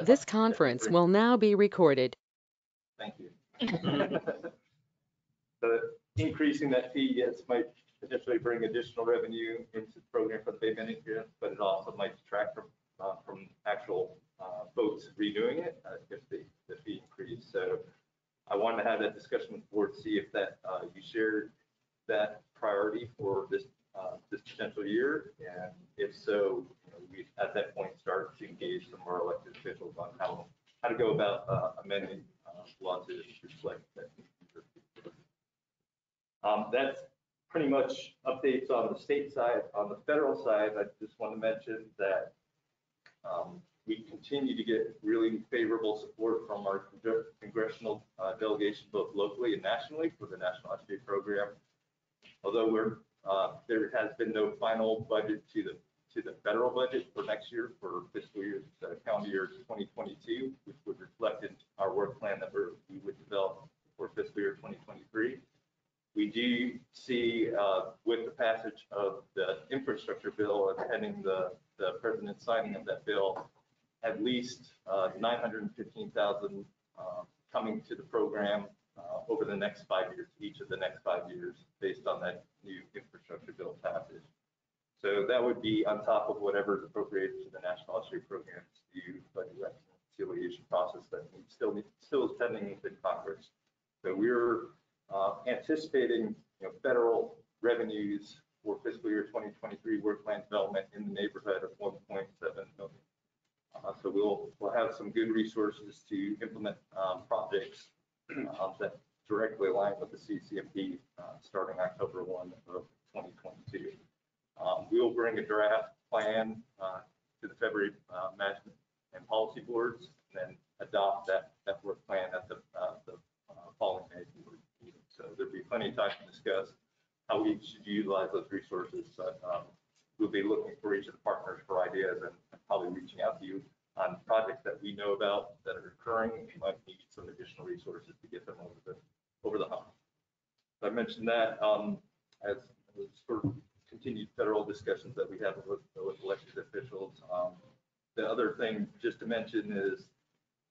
This conference will now be recorded. Thank you. The increasing that fee, yes, might potentially bring additional revenue into the program for the Bay Minute grant, but it also might detract from actual folks redoing it if the fee increase. So I wanted to have that discussion with the board, see if that you shared that priority for this this potential year, and if so, we at that point start to engage some of our elected officials on how to go about amending law to reflect that. That's pretty much updates on the state side. On the federal side, I just want to mention that we continue to get really favorable support from our congressional delegation, both locally and nationally, for the National SBA program. Although there has been no final budget to the federal budget for next year, for fiscal year, calendar year 2022, which would reflect in our work plan that we would develop for fiscal year 2023. We do see with the passage of the infrastructure bill and pending the president's signing of that bill, at least 915,000 coming to the program over the next 5 years, each of the next 5 years, based on that new infrastructure bill passage. So that would be on top of whatever is appropriated to the National SBA program to budget reconciliation process that still is pending in Congress. So we're anticipating federal revenues for fiscal year 2023 work plan development in the neighborhood of 1.7 million. So we'll have some good resources to implement projects that directly align with the CCMP starting October 1 of 2022. We will bring a draft plan to the February Management and Policy Boards, and then adopt that work plan at the following May board meeting. So there'll be plenty of time to discuss how we should utilize those resources. But we'll be looking for each of the partners for ideas and probably reaching out to you on projects that we know about that are occurring and might need some additional resources to get them over the hump. So I mentioned that as for continued federal discussions that we have with elected officials. The other thing just to mention is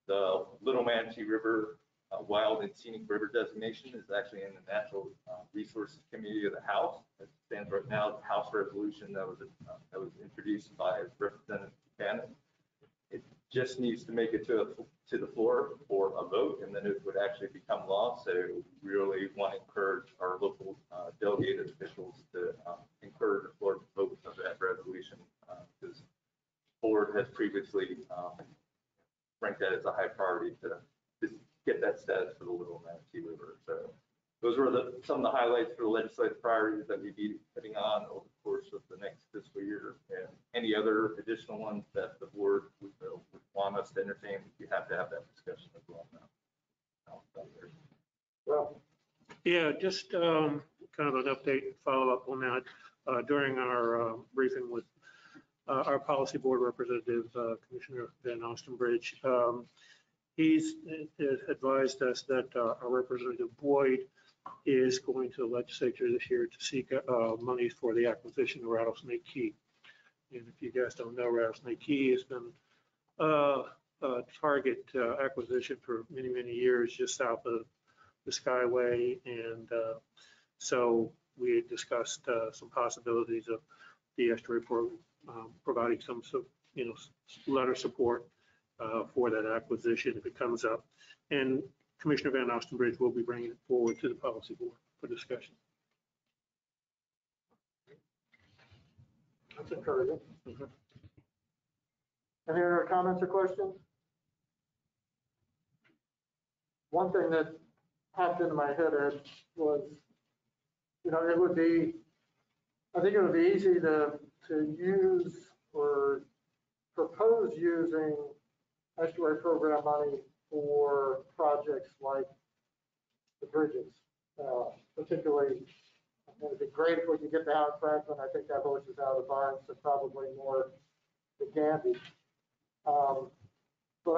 the Little Manatee River Wild and Scenic River designation is actually in the Natural Resources Committee of the House. It stands right now the House resolution that was introduced by Representative Buchanan. It just needs to make it to the floor for a vote, and then it would actually become law. So we really want to encourage our local delegated officials to encourage the floor vote of that resolution, because the board has previously ranked that as a high priority to get that status for the Little Manatee River. So those were some of the highlights for the legislative priorities that we'd be putting on over the course of the next fiscal year, and any other additional ones that the board would want us to entertain. We have to have that discussion as well now. Well, yeah, just kind of an update and follow up on that. During our briefing with our policy board representative, Commissioner Van Ostenbridge, he's advised us that our Representative Boyd is going to the legislature this year to seek monies for the acquisition of Rattlesnake Key. And if you guys don't know, Rattlesnake Key has been a target acquisition for many, many years just south of the Skyway. And so we had discussed some possibilities of the estuary program providing some letter support for that acquisition if it comes up. And Commissioner Van Ostenbridge will be bringing it forward to the policy board for discussion. That's encouraging. Mm-hmm. Any other comments or questions? One thing that popped into my head, Ed, was, it would be, I think it would be easy to use or propose using estuary program money for projects like the bridges, particularly. It'd be great if we could get the Howard Franklin. I think that horse is out of the barn, so probably more the Gandy. But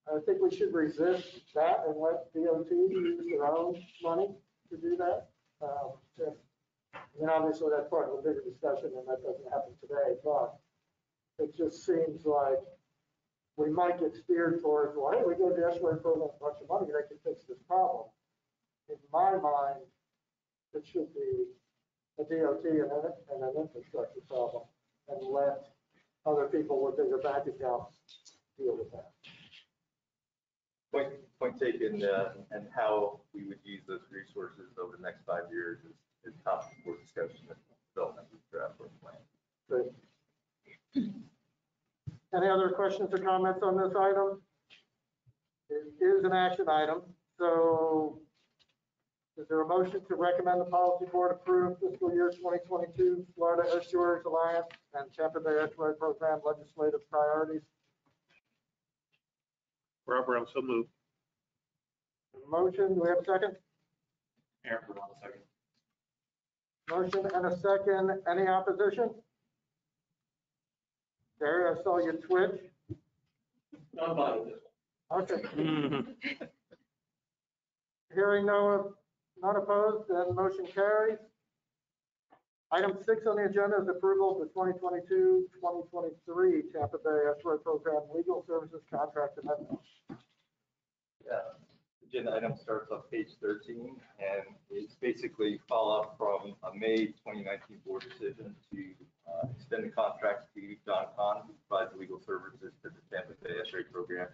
I think we should resist that and let DOT use their own money to do that. Obviously that's part of a bigger discussion, and that doesn't happen today. But it just seems like we might get steered towards, well, hey, we go to the estuary program, a bunch of money, they can fix this problem. In my mind, it should be a DOT and an infrastructure problem, and let other people with bigger bank accounts deal with that. Point taken, and how we would use those resources over the next 5 years is topic for discussion and development of the draft work plan. Great. Any other questions or comments on this item? It is an action item, so is there a motion to recommend the policy board approve fiscal year 2022 Florida Estuaries Alliance and Tampa Bay Estuary Program legislative priorities? Rob Brown, so moved. Motion, do we have a second? Aaron Brown, second. Motion and a second. Any opposition? Gary, I saw you twitch. None by this one. Okay. Mhm. Hearing none opposed, then motion carries. Item 6 on the agenda is approval of the 2022-2023 Tampa Bay Estuary Program Legal Services Contract Amendment. Yeah, agenda item starts on page 13, and it's basically follow-up from a May 2019 board decision to extend the contract to Don Kahn, who provides legal services to the Tampa Bay Estuary Program.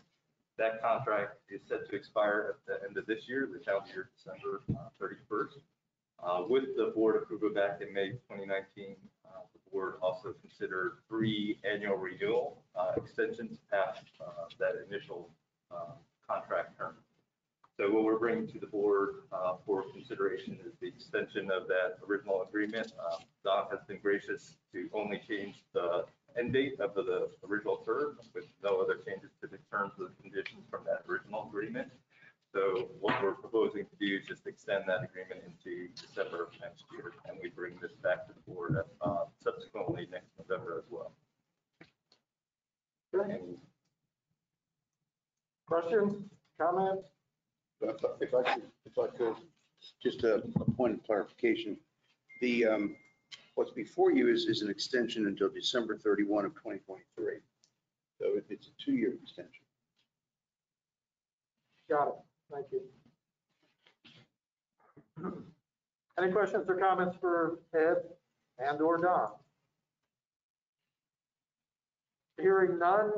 That contract is set to expire at the end of this year, the calendar year, December 31st. With the board approval back in May 2019, the board also considered 3 annual renewal extensions past that initial contract term. So what we're bringing to the board for consideration is the extension of that original agreement. Don has been gracious to only change the end date of the original term with no other changes to the terms of the conditions from that original agreement. So what we're proposing to do is just extend that agreement into December of next year, and we bring this back to the board subsequently next November as well. And Questions, comments? If I could, just a point of clarification. The, what's before you is an extension until December 31 of 2023. So it's a 2-year extension. Got it. Thank you. Any questions or comments for Ed and or Don? Hearing none,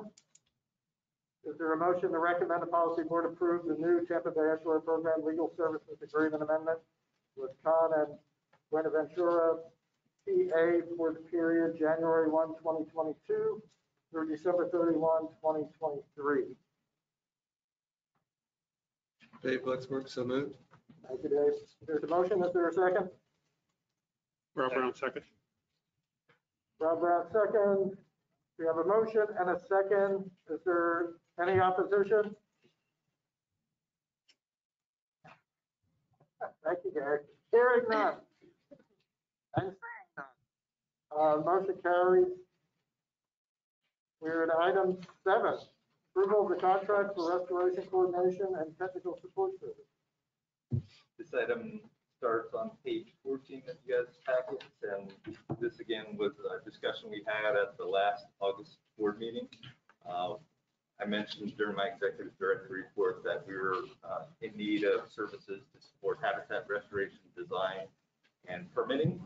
is there a motion to recommend the policy board approve the new Tampa Bay Estuary Program Legal Services Agreement Amendment with Kahn and Buenaventura, PA, for the period January 1, 2022 through December 31, 2023? Dave Luxberg, so moved. Thank you, Dave. There's a motion. Is there a second? Rob Brown, second. Rob Brown, second. We have a motion and a second. Is there any opposition? Thank you, Gary. Hearing none. And seeing none. Motion carries. We're at item 7, approval of the contract for restoration coordination and technical support service. this item starts on page 14 of you guys' packets, and this again was a discussion we had at the last August board meeting. I mentioned during my executive director report that we were in need of services to support habitat restoration, design, and permitting.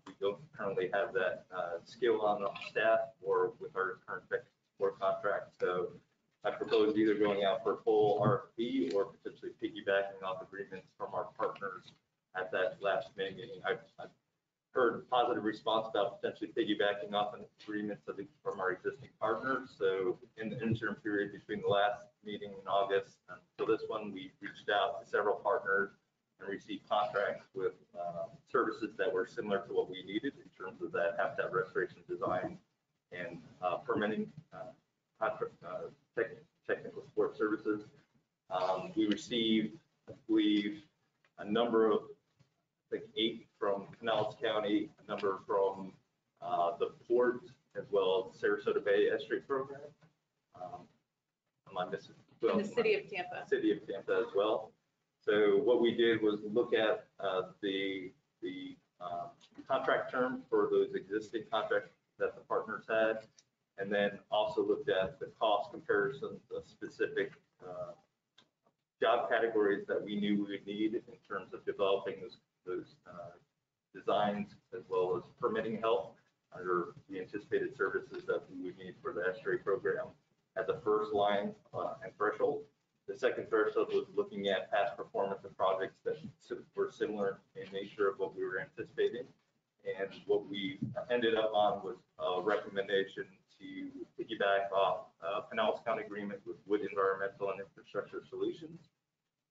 We don't currently have that skill on staff or with our current technical support contract. So I proposed either going out for a full RFP or potentially piggybacking off agreements from our partners at that last meeting. I've heard positive response about potentially piggybacking off an agreements from our existing partners. So in the interim period between the last meeting in August until this one, we reached out to several partners and received contracts with services that were similar to what we needed in terms of that habitat restoration, design, and permitting technical support services. We received, I believe, a number of, I think 8 from Pinellas County, a number from the port, as well as Sarasota Bay Estuary Program. Am I missing? Well, In the city of Tampa. City of Tampa as well. So what we did was look at the contract term for those existing contracts that the partners had, and then also looked at the cost comparisons of specific job categories that we knew we would need in terms of developing those designs, as well as permitting help under the anticipated services that we would need for the estuary program as a first line and threshold. The second threshold was looking at past performance of projects that were similar in nature of what we were anticipating. And what we ended up on was a recommendation to piggyback off Pinellas County agreement with Wood Environmental and Infrastructure Solutions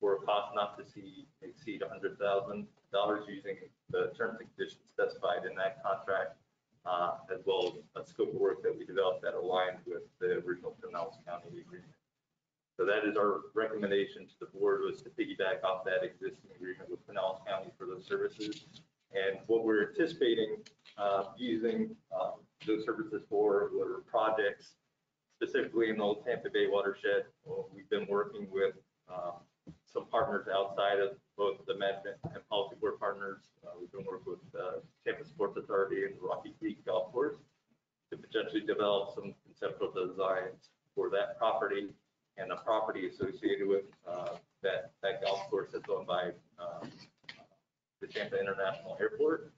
for a cost not to exceed $100,000 using the terms and conditions specified in that contract, as well as a scope of work that we developed that aligned with the original Pinellas County agreement. So that is our recommendation to the board, was to piggyback off that existing agreement with Pinellas County for those services. And what we're anticipating using those services for were projects specifically in the Old Tampa Bay watershed. We've been working with some partners outside of both the management and policy board partners. We've been working with Tampa Sports Authority and the Rocky Creek Golf Course to potentially develop some conceptual designs for that property and the property associated with that golf course that's owned by the Tampa International Airport.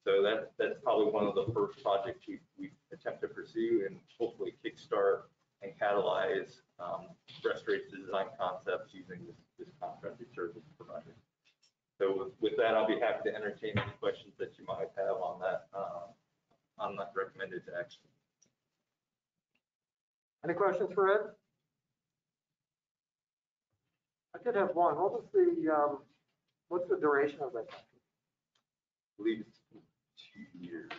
So that's probably one of the first projects we attempt to pursue and hopefully kickstart and catalyze restoration design concepts using this contracted service provider. So with that, I'll be happy to entertain any questions that you might have on that recommended action. Any questions for Ed? I did have one. What was the, what's the duration of that? I believe it's 2 years.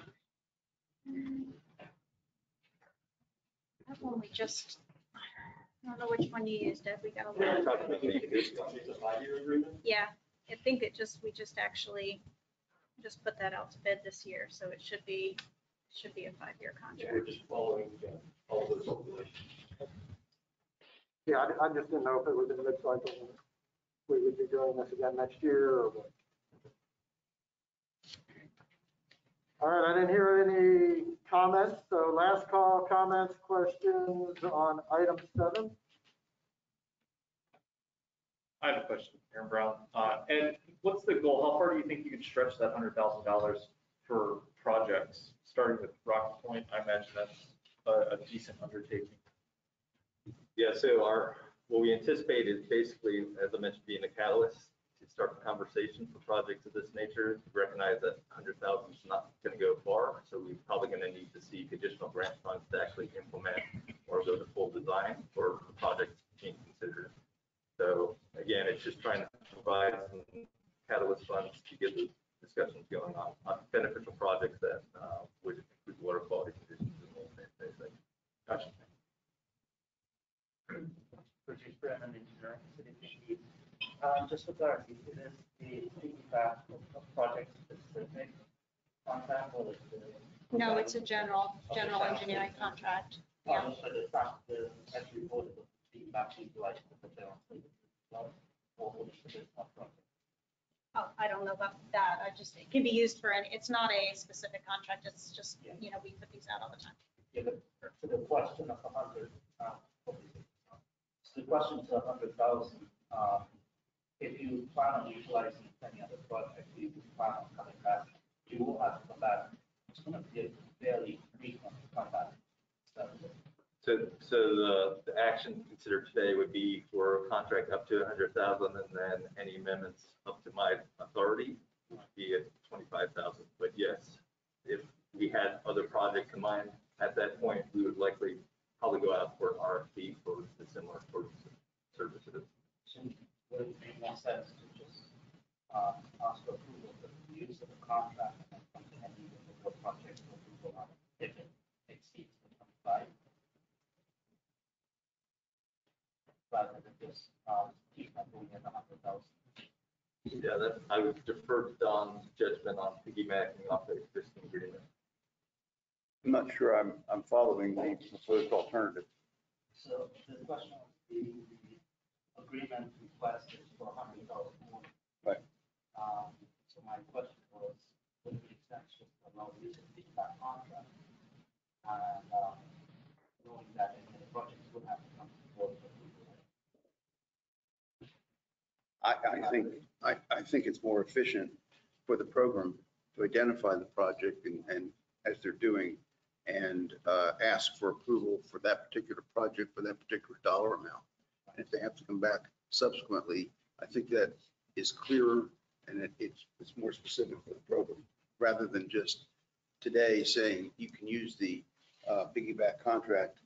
That one we just, I don't know which one you used, Ed, we got a Yeah, little. talking about the- It's a 5-year agreement? Yeah, I think we just actually just put that out to bid this year, so it should be a 5-year Yeah, we're contract. just following all those regulations. Yeah, I just didn't know if it was in mid-cycle. We would be doing this again next year or what? All right, I didn't hear any comments. So last call, comments, questions on item 7. I have a question, Aaron Brown. And what's the goal? How far do you think you can stretch that $100,000 for projects? Starting with Rocky Point, I imagine that's a decent undertaking. Yeah, so what we anticipate is basically, as I mentioned, being a catalyst to start the conversation for projects of this nature. We recognize that 100,000 is not going to go far, so we're probably going to need to seek additional grant funds to actually implement or go to full design for the projects being considered. So again, it's just trying to provide some catalyst funds to get the discussions going on beneficial projects that would improve water quality conditions in the whole thing. Gotcha. British Brennan Engineering, City of Chief. Just for clarity, is this the piggyback of project specific contract or is it? No, it's a general engineering contract. Yeah. So the fact the actually ordered the feedback utilized the general or for this one project? Oh, I don't know about that. It can be used for any, it's not a specific contract. It's just, we put these out all the time. Yeah, but to the question of 100, so the question to 100,000, if you plan on utilizing any other project, you plan on coming back, you will have to come back. It's going to be a fairly frequent comeback. So the action considered today would be for a contract up to 100,000, and then any amendments up to my authority would be at 25,000. But yes, if we had other projects in mind at that point, we would likely probably go out for an RFP for the similar sorts of services. So would it make more sense to just ask for approval for the use of the contract and continue with the project approval on it if it exceeds the 25? Rather than just keep on going at 100,000. Yeah, I would defer to Don's judgment on piggybacking off the existing agreement. I'm not sure I'm following the proposed alternative. So the question was the agreement request is for 100,000 more. Right. So my question was, would it make sense just allow using feedback contract? And I think it's more efficient for the program to identify the project and as they're doing, and ask for approval for that particular project for that particular dollar amount. And if they have to come back subsequently, I think that is clearer and it's more specific for the program, rather than just today saying you can use the piggyback contract,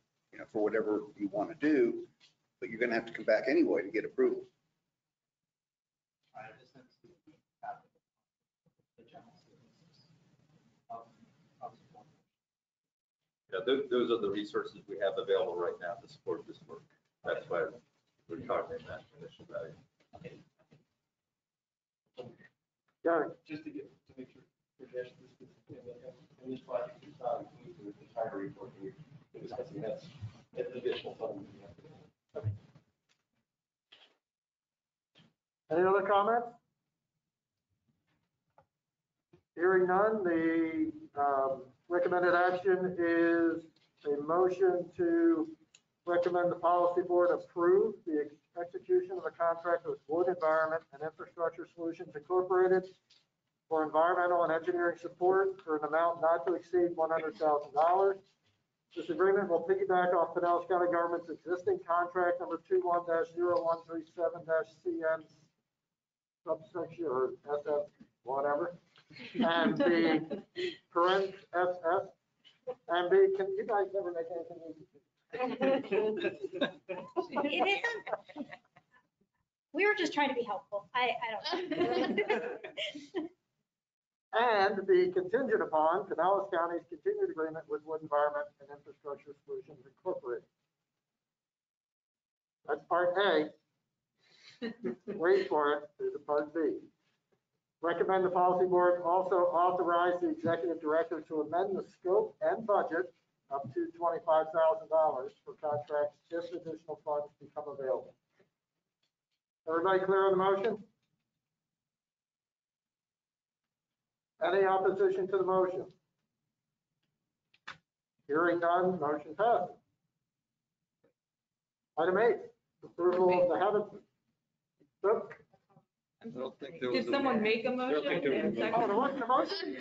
for whatever you want to do, but you're going to have to come back anyway to get approval. I understand the general services of support. Yeah, those are the resources we have available right now to support this work. That's why we're targeting that initial value. Okay. Gary, Just to make sure, in this project, it's not included with the entire report we're discussing, that's additional funding. any other comments? Hearing none, the recommended action is a motion to recommend the policy board approve the execution of a contract with Wood Environment and Infrastructure Solutions Incorporated for environmental and engineering support for an amount not to exceed $100,000. This agreement will piggyback off Pinellas County government's existing contract number 21-0137-CN subsection or SF, whatever, and the parent SS, and B, can you guys never make anything easy? It isn't. We were just trying to be helpful. I don't know. And be contingent upon Pinellas County's continued agreement with Wood Environment and Infrastructure Solutions Incorporated. That's part A. Wait for it, there's a part B. Recommend the policy board also authorize the executive director to amend the scope and budget up to $25,000 for contracts if additional funds become available. Everybody clear on the motion? Any opposition to the motion? Hearing none, motion passes. Item 8, approval of the habit. Oop. I don't think there was. Did someone make a motion? think there was a and motion. Oh, there wasn't a motion?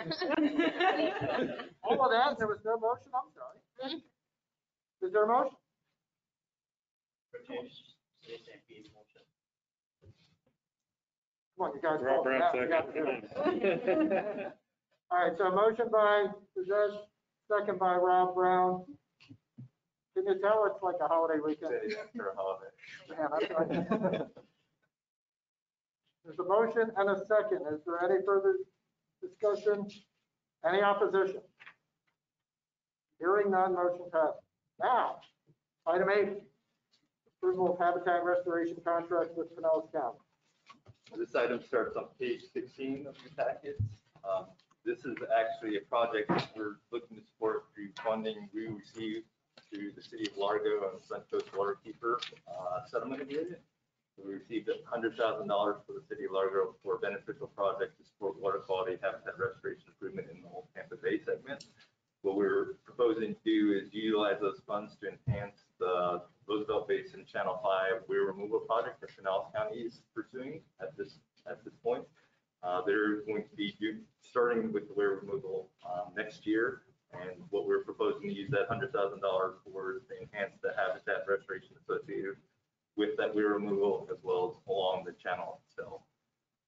All of that, there was no motion, I'm sorry. Is there a motion? Come on, you guys. Rob Brown, You got to do it. All right, so a motion by Rajesh, second by Rob Brown. Can you tell it's like a holiday weekend? Say after a holiday. Yeah, that's right. There's a motion and a second. Is there any further discussion? Any opposition? Hearing none, motion passed. Now, item 8, approval of habitat restoration contract with Pinellas County. This item starts on page 16 of your packets. This is actually a project that we're looking to support through funding we received through the city of Largo and Sun Coast Waterkeeper settlement agreement. We received $100,000 for the city of Largo for a beneficial project to support water quality habitat restoration improvement in the Old Tampa Bay segment. What we're proposing to do is utilize those funds to enhance the Roosevelt Basin Channel 5 weir removal project that Pinellas County is pursuing at this point. They're going to be starting with the weir removal next year. And what we're proposing to use that $100,000 for is to enhance the habitat restoration associated with that weir removal as well as along the channel itself.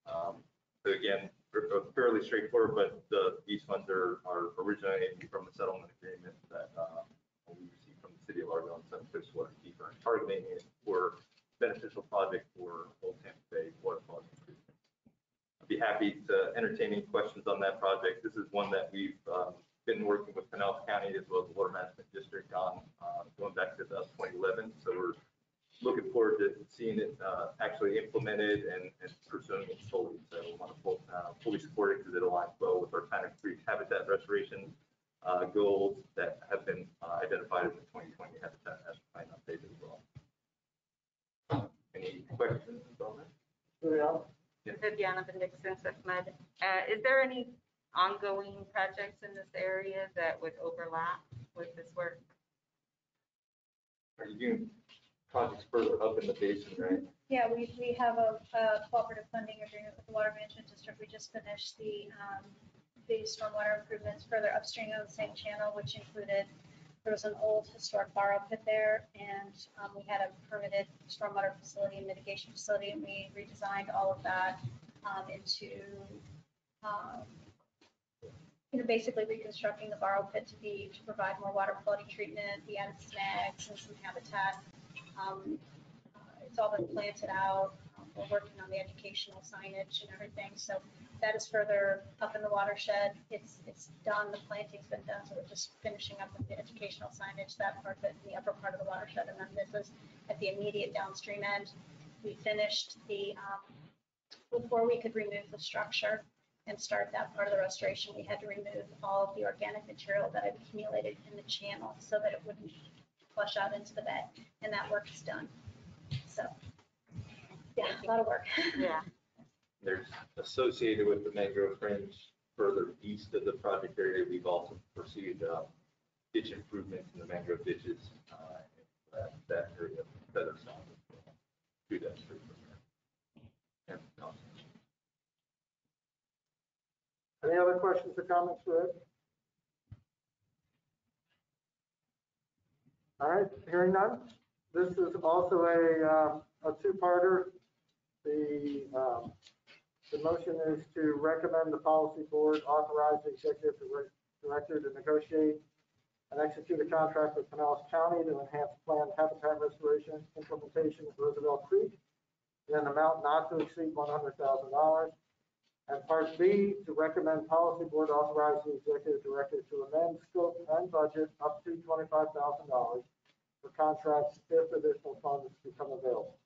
So again, fairly straightforward, but these funds are originating from a settlement agreement that we received from the city of Largo and Sun Coast Waterkeeper, targeting it for beneficial project for Old Tampa Bay water quality improvement. I'd be happy to entertain any questions on that project. This is one that we've been working with Pinellas County as well as the Water Management District on going back to 2011. So we're looking forward to seeing it actually implemented and pursuing it fully. So we want to fully support it because it aligns well with our Pine Creek habitat restoration goals that have been identified in the 2020 Habitat Master Plan update as well. Any questions on that? Viviana Bendixen, SFMUD. Is there any ongoing projects in this area that would overlap with this work? Are you doing projects further up in the basin, right? Yeah, we have a cooperative funding agreement with the Water Management District. We just finished the stormwater improvements further upstream of the same channel, which included, there was an old historic borrow pit there, and we had a permitted stormwater facility and mitigation facility, and we redesigned all of that into, basically reconstructing the borrow pit to provide more water quality treatment. We added snags and some habitat. It's all been planted out. We're working on the educational signage and everything. So that is further up in the watershed. It's done. The planting's been done. So we're just finishing up with the educational signage, that part of it in the upper part of the watershed. And then this is at the immediate downstream end. We finished before we could remove the structure and start that part of the restoration, we had to remove all of the organic material that had accumulated in the channel so that it wouldn't flush out into the bay. And that work is done. So, yeah, a lot of work. Yeah. There's associated with the mangrove fringe further east of the project area, we've also pursued ditch improvements in the mangrove ditches. That area better south to that street. Any other questions or comments for Ed? All right, hearing none. This is also a two-parter. The motion is to recommend the policy board authorize the executive director to negotiate and execute a contract with Pinellas County to enhance planned habitat restoration implementation at Roosevelt Creek in an amount not to exceed $100,000. And part B, to recommend policy board authorize the executive director to amend scope and budget up to $25,000 for contracts if additional funds become available.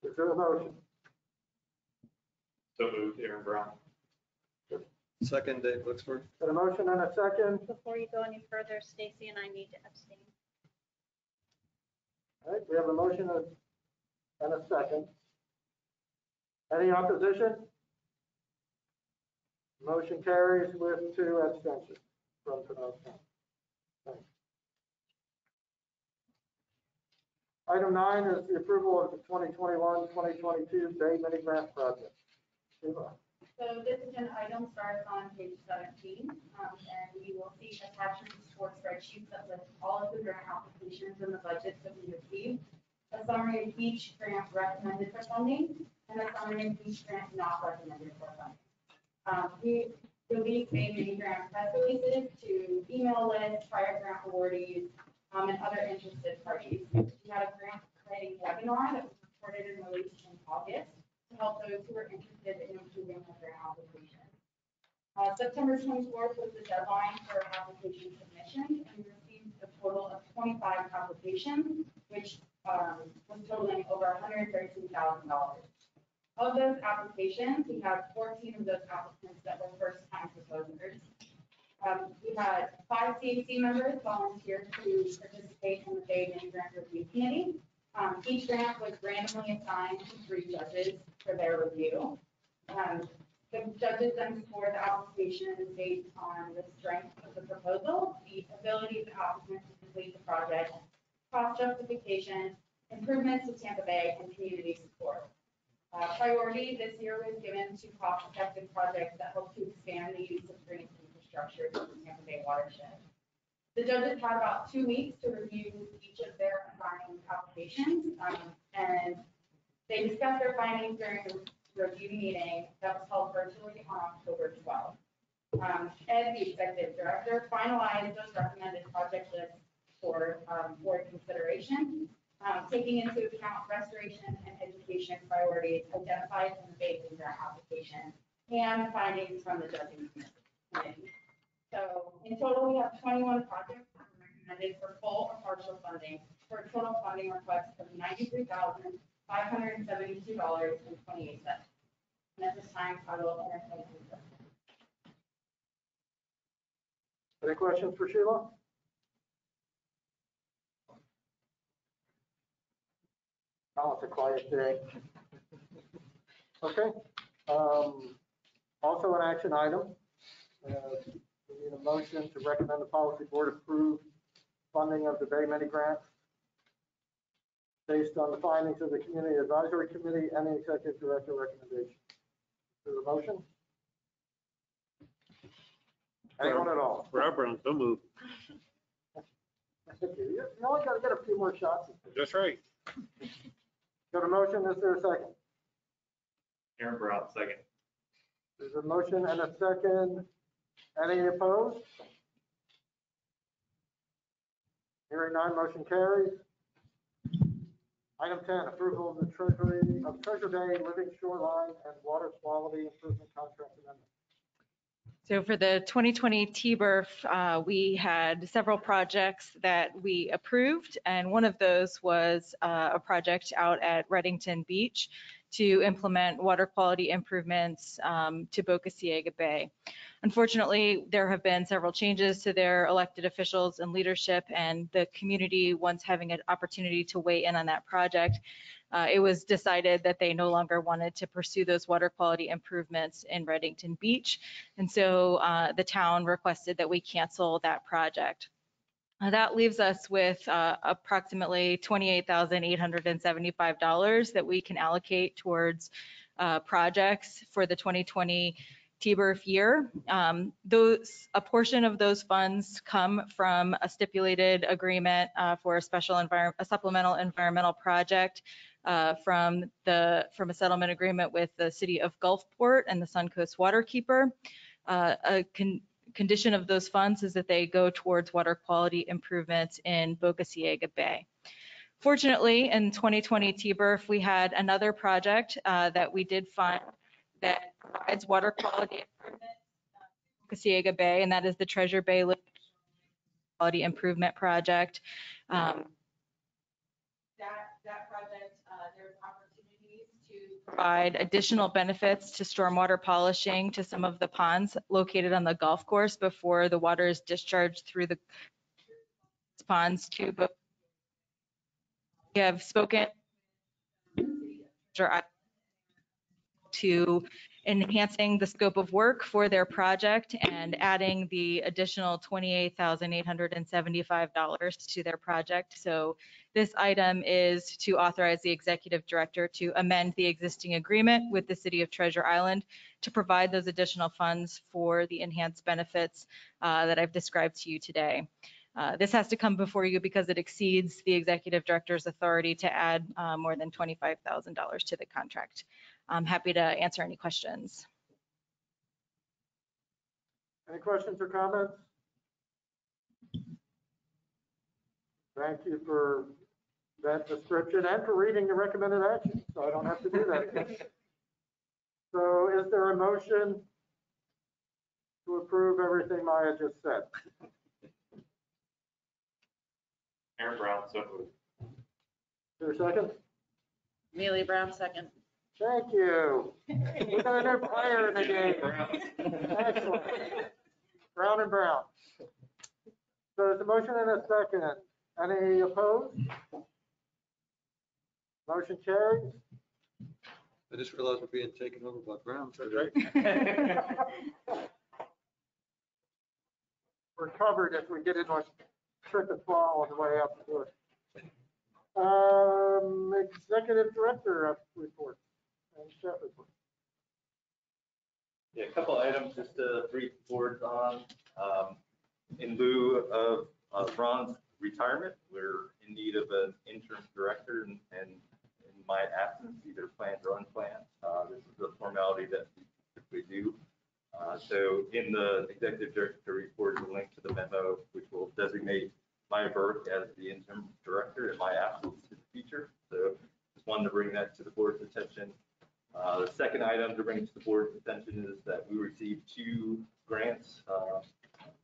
Is there a motion? So moved, Aaron Brown. Second, Dave Luxford. Got a motion and a second. Before you go any further, Stacy and I need to abstain. All right, we have a motion and a second. Any opposition? Motion carries with 2 abstentions from Pinellas County. Thanks. Item 9 is the approval of the 2021-2022 Bay Mini Grant Project. Sheila. So this agenda item starts on page 17, and we will see attachments for spreadsheets that list all of the grant applications and the budgets that we received, a summary of each grant recommended for funding, and a summary of each grant not recommended for funding. We release Bay Mini Grant press releases to email lists, prior grant awardees, and other interested parties. We had a grant writing webinar that was recorded and released in August to help those who are interested in improving their grant application. September 24th was the deadline for application submission, and we received a total of 25 applications, which was totaling over $113,000. Of those applications, we had 14 of those applicants that were first-time proposers. We had 5 CAC members volunteer to participate in the Bay Mini Grant Review Committee. Each grant was randomly assigned to 3 judges for their review. The judges then scored the application based on the strength of the proposal, the ability of the applicant to complete the project, cost justification, improvements to Tampa Bay, and community support. Priority this year was given to cost-effective projects that help to expand the use of green infrastructure in the Tampa Bay watershed. The judges had about 2 weeks to review each of their assigned applications, and they discussed their findings during the review meeting that was held virtually on October 12th. Ed, the executive director, finalized those recommended project lists for board consideration, taking into account restoration and education priorities identified in the Bay Mini Grant application and findings from the judging committee. So in total, we have 21 projects recommended for full or partial funding for a total funding request of $93,572.28. And at this time, I will entertain the question. Any questions for Sheila? Oh, it's a quiet day. Okay. Also an action item. We need a motion to recommend the policy board approve funding of the Bay Mini Grant based on the findings of the Community Advisory Committee and the Executive Director recommendation. Is there a motion? Anyone at all? Rob Brown, so moved. You only got to get a few more shots. That's right. Got a motion, is there a second? Aaron Brown, second. There's a motion and a second. Any opposed? Hearing none, motion carries. Item 10, approval of the Treasure Bay Living Shoreline and Water Quality Improvement Contract Amendment. So for the 2020 TBRF, we had several projects that we approved, and one of those was a project out at Reddington Beach to implement water quality improvements to Boca Ciega Bay. Unfortunately, there have been several changes to their elected officials and leadership, and the community, once having an opportunity to weigh in on that project, it was decided that they no longer wanted to pursue those water quality improvements in Reddington Beach. And so the town requested that we cancel that project. That leaves us with approximately $28,875 that we can allocate towards projects for the 2020 TBRF year. A portion of those funds come from a stipulated agreement for a supplemental environmental project from a settlement agreement with the city of Gulfport and the Suncoast Waterkeeper. Condition of those funds is that they go towards water quality improvements in Boca Ciega Bay. Fortunately, in 2020 TBRF, we had another project that we did find that provides water quality improvement in Boca Ciega Bay, and that is the Treasure Bay Quality Improvement Project. That project, there's opportunities to provide additional benefits to stormwater polishing to some of the ponds located on the golf course before the water is discharged through the ponds to Boca. We have spoken to enhancing the scope of work for their project and adding the additional $28,875 to their project. So this item is to authorize the executive director to amend the existing agreement with the city of Treasure Island to provide those additional funds for the enhanced benefits that I've described to you today. This has to come before you because it exceeds the executive director's authority to add more than $25,000 to the contract. I'm happy to answer any questions. Any questions or comments? Thank you for that description and for reading the recommended action, so I don't have to do that again. So is there a motion to approve everything Maya just said? Aaron Brown, so moved. Is there a second? Amelia Brown, second. Thank you. We got a new player in the game. Excellent. Brown and Brown. So there's a motion and a second. Any opposed? Motion carries. I just realized we're being taken over by Brown. We're covered if we get into a trip and fall on the way up to it. Executive Director report and staff report. Yeah, a couple items just to brief the board on. In lieu of Ron's retirement, we're in need of an interim director, and in my absence, either planned or unplanned. This is a formality that we typically do. So in the executive director report is a link to the memo, which will designate Maya Burke as the interim director in my absence in the future. So just wanted to bring that to the board's attention. The second item to bring to the board's attention is that we received 2 grants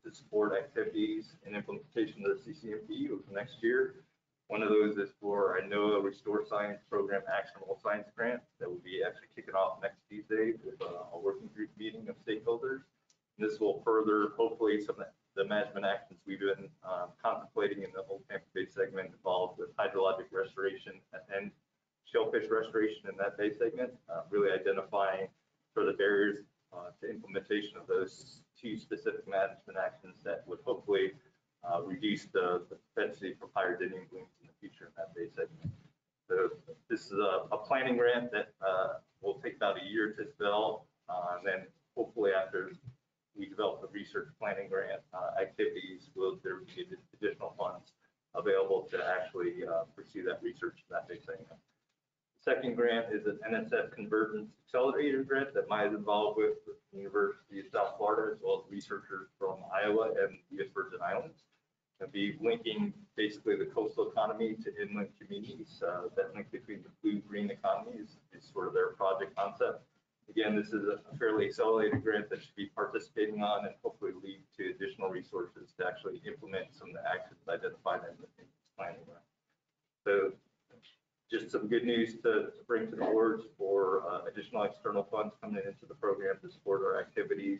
to support activities and implementation of the CCMP over the next year. One of those is for a NOAA Restore Science Program Actionable Science Grant that will be actually kicking off next Tuesday with a working group meeting of stakeholders. And this will further, hopefully, some of the management actions we've been contemplating in the Old Tampa Bay segment involved with hydrologic restoration and shellfish restoration in that bay segment, really identifying for the barriers to implementation of those 2 specific management actions that would hopefully reduce the propensity for higher denning blooms in the future in that bay segment. So this is a planning grant that will take about a year to develop. And then hopefully after we develop the research planning grant activities, there will be additional funds available to actually pursue that research, that big thing. Second grant is an NSF Convergence Accelerator grant that Maya is involved with the University of South Florida, as well as researchers from Iowa and the US Virgin Islands. And be linking basically the coastal economy to inland communities. That link between the blue-green economy is sort of their project concept. Again, this is a fairly accelerated grant that should be participating on and hopefully lead to additional resources to actually implement some of the actions identified in this planning grant. So just some good news to bring to the boards for additional external funds coming into the program to support our activities.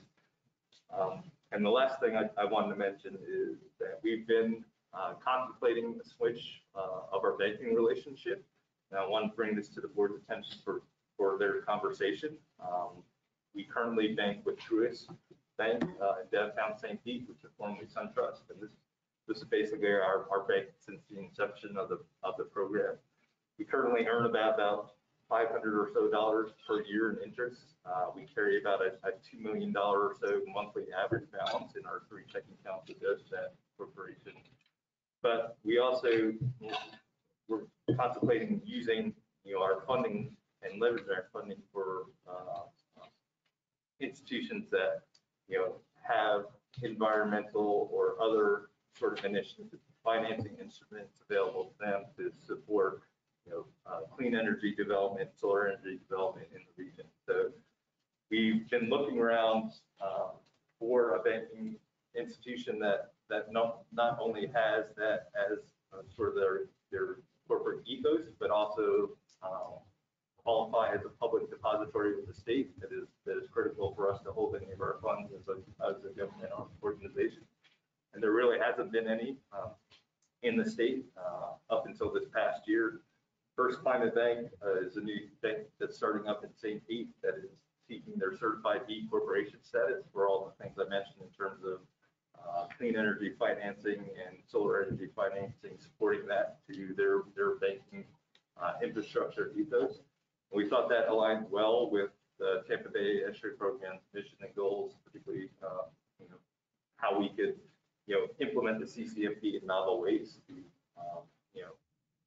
And the last thing I wanted to mention is that we've been contemplating a switch of our banking relationship. And I want to bring this to the board's attention for their conversation. We currently bank with Truist Bank in downtown St. Pete, which is formerly SunTrust. And this is basically our bank since the inception of the program. We currently earn about $500 or so per year in interest. We carry about a $2 million or so monthly average balance in our 3 checking accounts with that corporation. But we also, we're contemplating using our funding and leverage our funding for institutions that have environmental or other sort of initiatives, financing instruments available to them to support clean energy development, solar energy development in the region. So we've been looking around for a banking institution that not only has that as sort of their corporate ethos, but also qualify as a public depository with the state that is critical for us to hold any of our funds as a government organization. And there really hasn't been any in the state up until this past year. First Climate Bank is a new bank that's starting up in St. Pete that is seeking their certified B corporation status for all the things I mentioned in terms of clean energy financing and solar energy financing, supporting that to their banking infrastructure ethos. We thought that aligned well with the Tampa Bay Estuary Program's mission and goals, particularly how we could implement the CCMP in novel ways to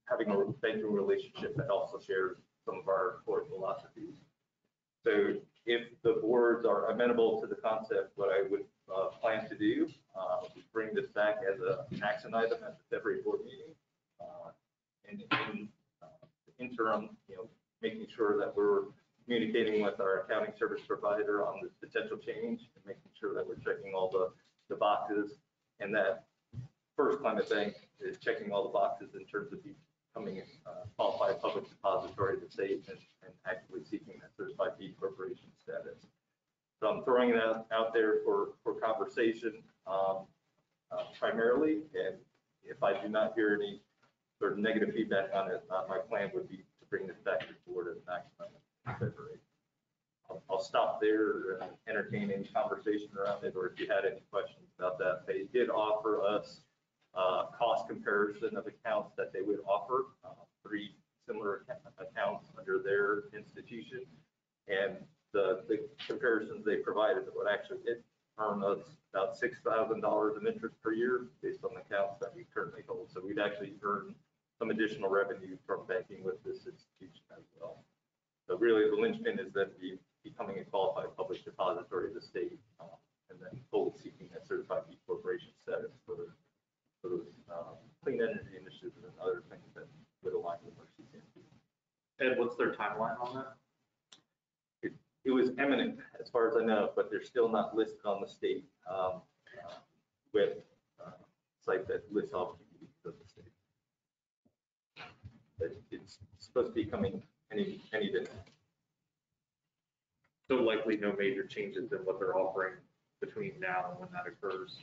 having a banking relationship that also shares some of our core philosophies. So if the boards are amenable to the concept, what I would plan to do is bring this back as an action item at the February board meeting. And in the interim, making sure that we're communicating with our accounting service provider on this potential change and making sure that we're checking all the boxes, and that First Climate Bank is checking all the boxes in terms of becoming a qualified public depository of the state and actively seeking that certified B corporation status. So I'm throwing that out there for conversation primarily, and if I do not hear any sort of negative feedback on it, my plan would be to bring this back to the board as an action item in February. I'll stop there and entertain any conversation around it, or if you had any questions about that. They did offer us cost comparison of accounts that they would offer, 3 similar accounts under their institution, and the comparisons they provided would actually earn us about $6,000 in interest per year based on the accounts that we currently hold. So we'd actually earn some additional revenue from banking with this institution as well. So really the linchpin is that becoming a qualified public depository of the state, and then fully seeking that certified B corporation status for those clean energy initiatives and other things that would align with our CCMP. Ed, what's their timeline on that? It was eminent as far as I know, but they're still not listed on the state with site that lists all communities of the state. But it's supposed to be coming any day. So likely no major changes in what they're offering between now and when that occurs.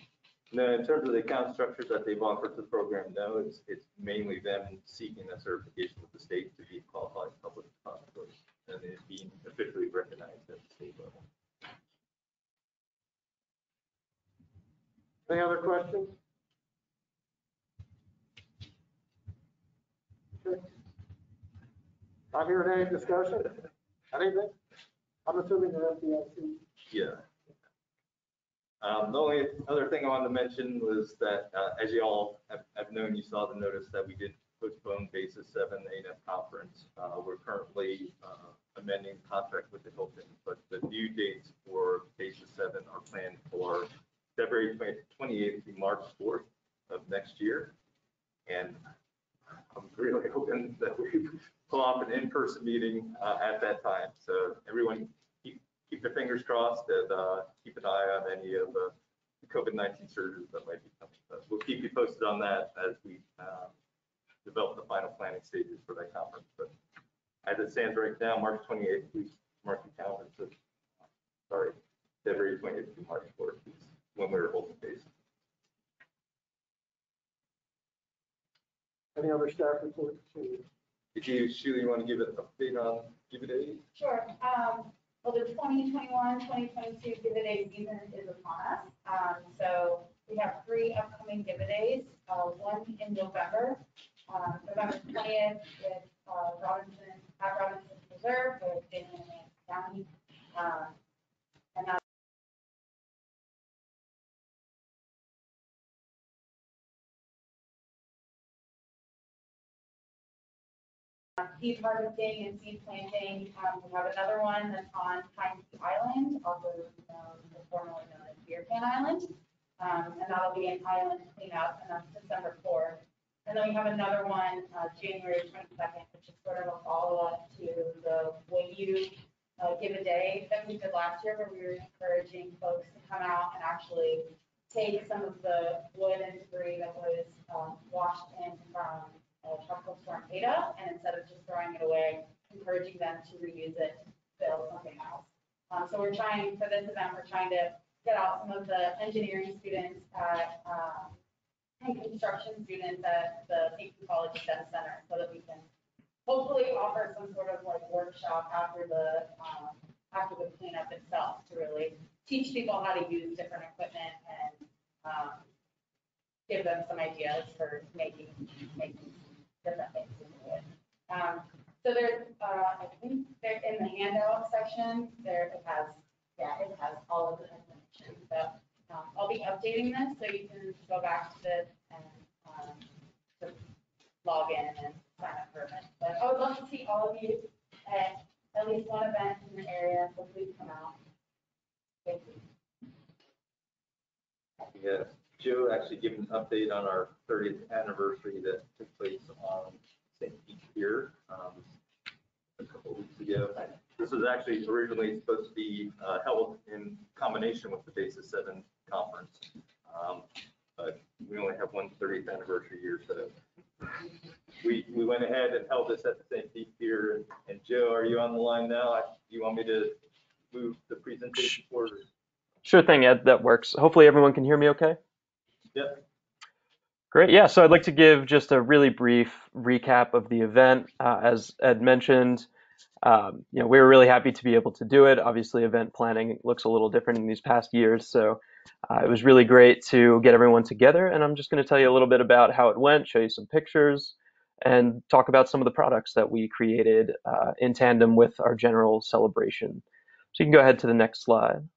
No, in terms of the account structures that they've offered to the program, no, it's mainly them seeking a certification with the state to be qualified public depository and it being officially recognized at the state level. Any other questions? Okay. Not hearing any discussion? Anything? I'm assuming you're FDIC. Yeah. The only other thing I wanted to mention was that, as you all have known, you saw the notice that we did postpone Basis 7 A&F conference. We're currently amending the contract with the Hilton, but the due dates for Basis 7 are planned for February 28th through March 4th of next year. And I'm really hoping that we pull off an in-person meeting at that time. So everyone keep their fingers crossed and keep an eye on any of the COVID-19 surges that might be coming. But we'll keep you posted on that as we develop the final planning stages for that conference. But as it stands right now, March 28th, please mark your calendar. So, sorry, February 28th to March 4th is when we're holding base. Any other staff reports? Did you, Sheila, you want to give an update on Give It Aid? Sure. Well, the 2021-2022 Give It Aid season is upon us. So we have 3 upcoming Give It Aids, one in November, November 20th with Robinson Preserve with Daniel County. And that's seed harvesting and seed planting. We have another one that's on Pine Key Island, also formerly known as Beer Can Island. And that'll be an island cleanup, and that's December 4th. And then we have another one, January 22nd, which is sort of a follow-up to the What You Give a Day that we did last year, where we were encouraging folks to come out and actually take some of the wood and debris that was washed in from Tropical Storm Eta, and instead of just throwing it away, encouraging them to reuse it to build something else. So we're trying, for this event, we're trying to get out some of the engineering students and construction students at the St. Pete College STEM Center, so that we can hopefully offer some sort of like workshop after the cleanup itself to really teach people how to use different equipment and give them some ideas for making different things with wood. So there's, I think there in the handout section, it has all of the information. So I'll be updating this so you can go back to this and just log in and sign up for events. But I would love to see all of you at least one event in the area. So please come out. Thank you. Yeah, Joe actually gave an update on our 30th anniversary that took place on St. Pete Pier a couple of weeks ago. This was actually originally supposed to be held in combination with the Basis 7 conference, but we only have one 30th anniversary year, so we went ahead and held this at the St. Pete Pier. And Joe, are you on the line now? Do you want me to move the presentation forward? Sure thing, Ed, that works. Hopefully everyone can hear me okay. Yep. Great. Yeah, so I'd like to give just a really brief recap of the event. As Ed mentioned, we were really happy to be able to do it. Obviously, event planning looks a little different in these past years, so it was really great to get everyone together. And I'm just going to tell you a little bit about how it went, show you some pictures, and talk about some of the products that we created in tandem with our general celebration. So you can go ahead to the next slide.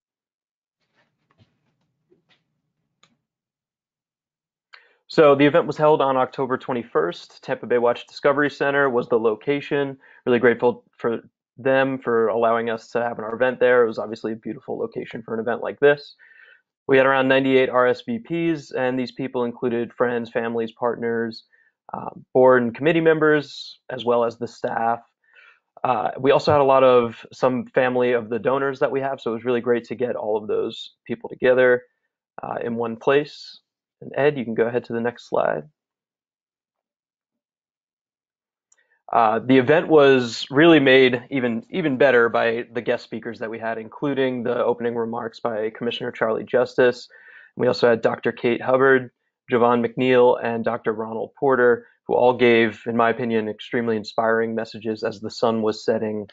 So the event was held on October 21st. Tampa Bay Watch Discovery Center was the location. Really grateful for them for allowing us to have our event there. It was obviously a beautiful location for an event like this. We had around 98 RSVPs, and these people included friends, families, partners, board and committee members, as well as the staff. We also had some family of the donors that we have, so it was really great to get all of those people together in one place. And Ed, you can go ahead to the next slide. The event was really made even better by the guest speakers that we had, including the opening remarks by Commissioner Charlie Justice. We also had Dr. Kate Hubbard, Javon McNeil, and Dr. Ronald Porter, who all gave, in my opinion, extremely inspiring messages as the sun was setting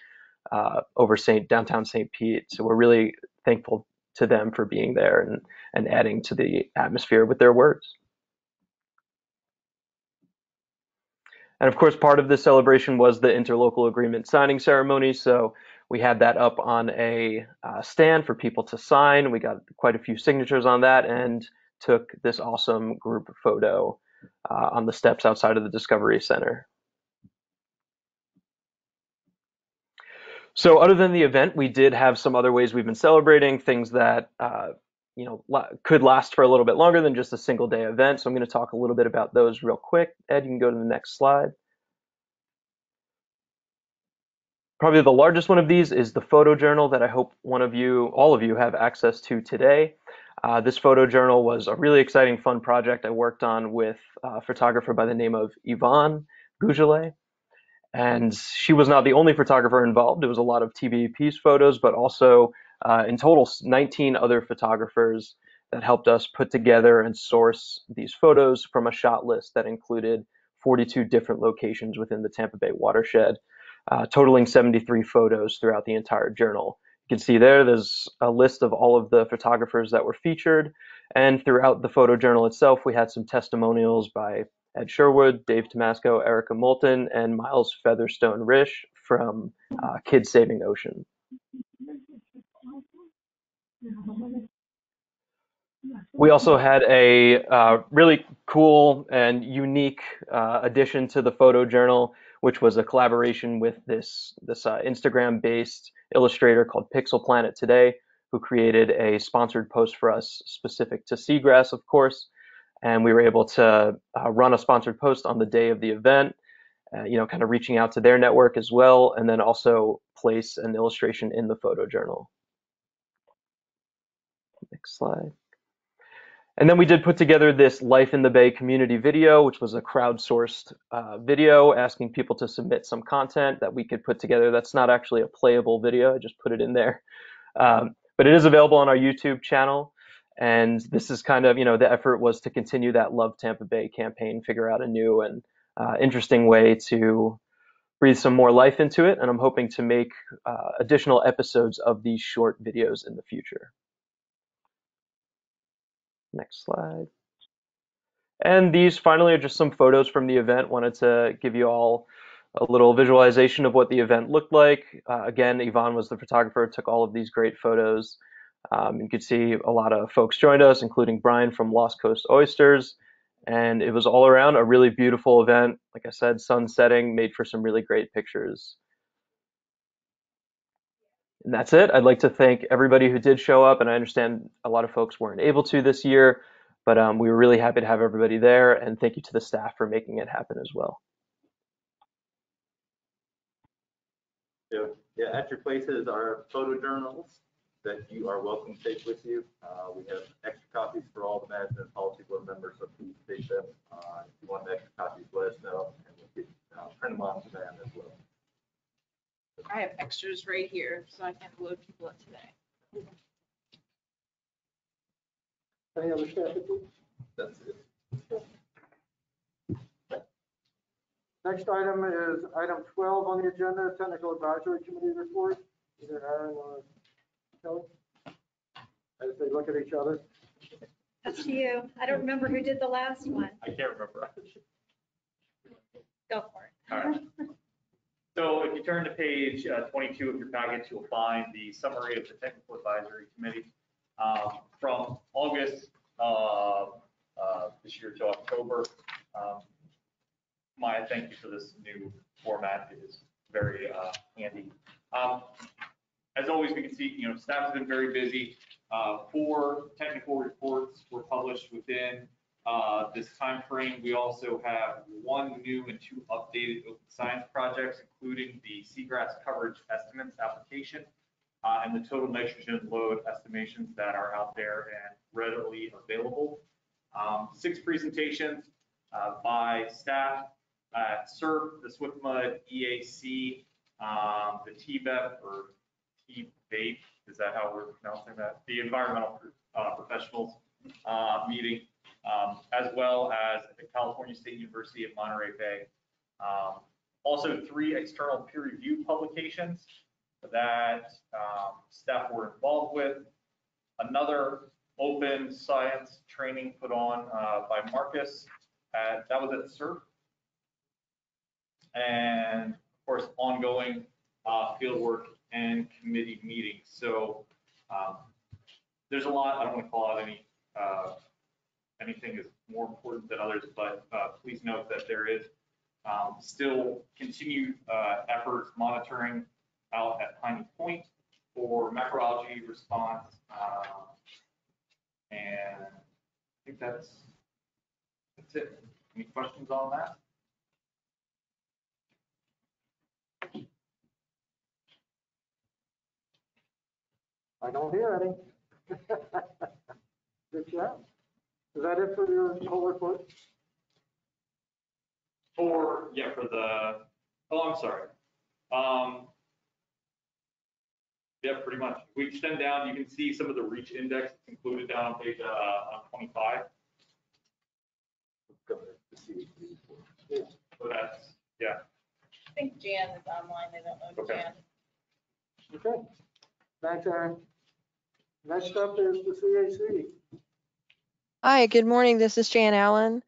over downtown St. Pete. So we're really thankful to them for being there and adding to the atmosphere with their words. And of course, part of this celebration was the interlocal agreement signing ceremony. So we had that up on a stand for people to sign. We got quite a few signatures on that and took this awesome group photo on the steps outside of the Discovery Center. So other than the event, we did have some other ways we've been celebrating, things that could last for a little bit longer than just a single day event. So I'm going to talk a little bit about those real quick. Ed, you can go to the next slide. Probably the largest one of these is the photo journal that I hope all of you have access to today. This photo journal was a really exciting, fun project I worked on with a photographer by the name of Yvonne Gougelet. And she was not the only photographer involved. It was a lot of TBAP's photos, but also in total 19 other photographers that helped us put together and source these photos from a shot list that included 42 different locations within the Tampa Bay watershed, totaling 73 photos throughout the entire journal. You can see there's a list of all of the photographers that were featured, and throughout the photo journal itself, we had some testimonials by Ed Sherwood, Dave Tomasco, Erica Moulton, and Miles Featherstone Risch from Kids Saving Ocean. We also had a really cool and unique addition to the photo journal, which was a collaboration with this Instagram-based illustrator called Pixel Planet Today, who created a sponsored post for us specific to seagrass, of course. And we were able to run a sponsored post on the day of the event, kind of reaching out to their network as well, and then also place an illustration in the photo journal. Next slide. And then we did put together this Life in the Bay community video, which was a crowdsourced video asking people to submit some content that we could put together. That's not actually a playable video, I just put it in there. But it is available on our YouTube channel. And this is kind of, the effort was to continue that Love Tampa Bay campaign, figure out a new and interesting way to breathe some more life into it. And I'm hoping to make additional episodes of these short videos in the future. Next slide. And these finally are just some photos from the event. Wanted to give you all a little visualization of what the event looked like. Again, Yvonne was the photographer, took all of these great photos. You could see a lot of folks joined us, including Brian from Lost Coast Oysters. And it was all around a really beautiful event. Like I said, sun setting, made for some really great pictures. And that's it. I'd like to thank everybody who did show up. And I understand a lot of folks weren't able to this year, but we were really happy to have everybody there. And thank you to the staff for making it happen as well. Yeah, at your places are photo journals that you are welcome to take with you. We have extra copies for all the management and policy board members, so please take them. If you want extra copies, let us know, and we'll get print them on demand as well. I have extras right here, so I can load people up today. Any other staff reports? That's it. Next item is item 12 on the agenda, Technical Advisory Committee report. Either Aaron or Kelly. As they look at each other. That's to you. I don't remember who did the last one. I can't remember. Go for it. All right. So if you turn to page 22 of your package, you'll find the summary of the Technical Advisory Committee from August this year to October. Maya, thank you for this new format. It is very handy. As always, we can see, staff has been very busy. 4 technical reports were published within this time frame. We also have 1 new and 2 updated open science projects, including the seagrass coverage estimates application and the total nitrogen load estimations that are out there and readily available. 6 presentations by staff at SERP, the SwiftMud EAC, the TBEP or TBAPE, is that how we're pronouncing that? The Environmental Professionals meeting, as well as the California State University of Monterey Bay. Also 3 external peer review publications that staff were involved with. Another open science training put on by Marcus, that was at SERP. and of course, ongoing field work and committee meetings. So there's a lot. I don't want to call out anything is more important than others, but please note that there is still continued efforts monitoring out at Piney Point for macroalgae response. And I think that's it. Any questions on that? I don't hear any. Good job. Is that it for your whole report? For I'm sorry. Yeah, pretty much. If we extend down, you can see some of the reach index included down on page on 25. So that's, yeah. I think Jan is online. They don't know Okay. Jan. Okay. Thanks, Aaron. Next up is the CAC. Hi, good morning. This is Jan Allen.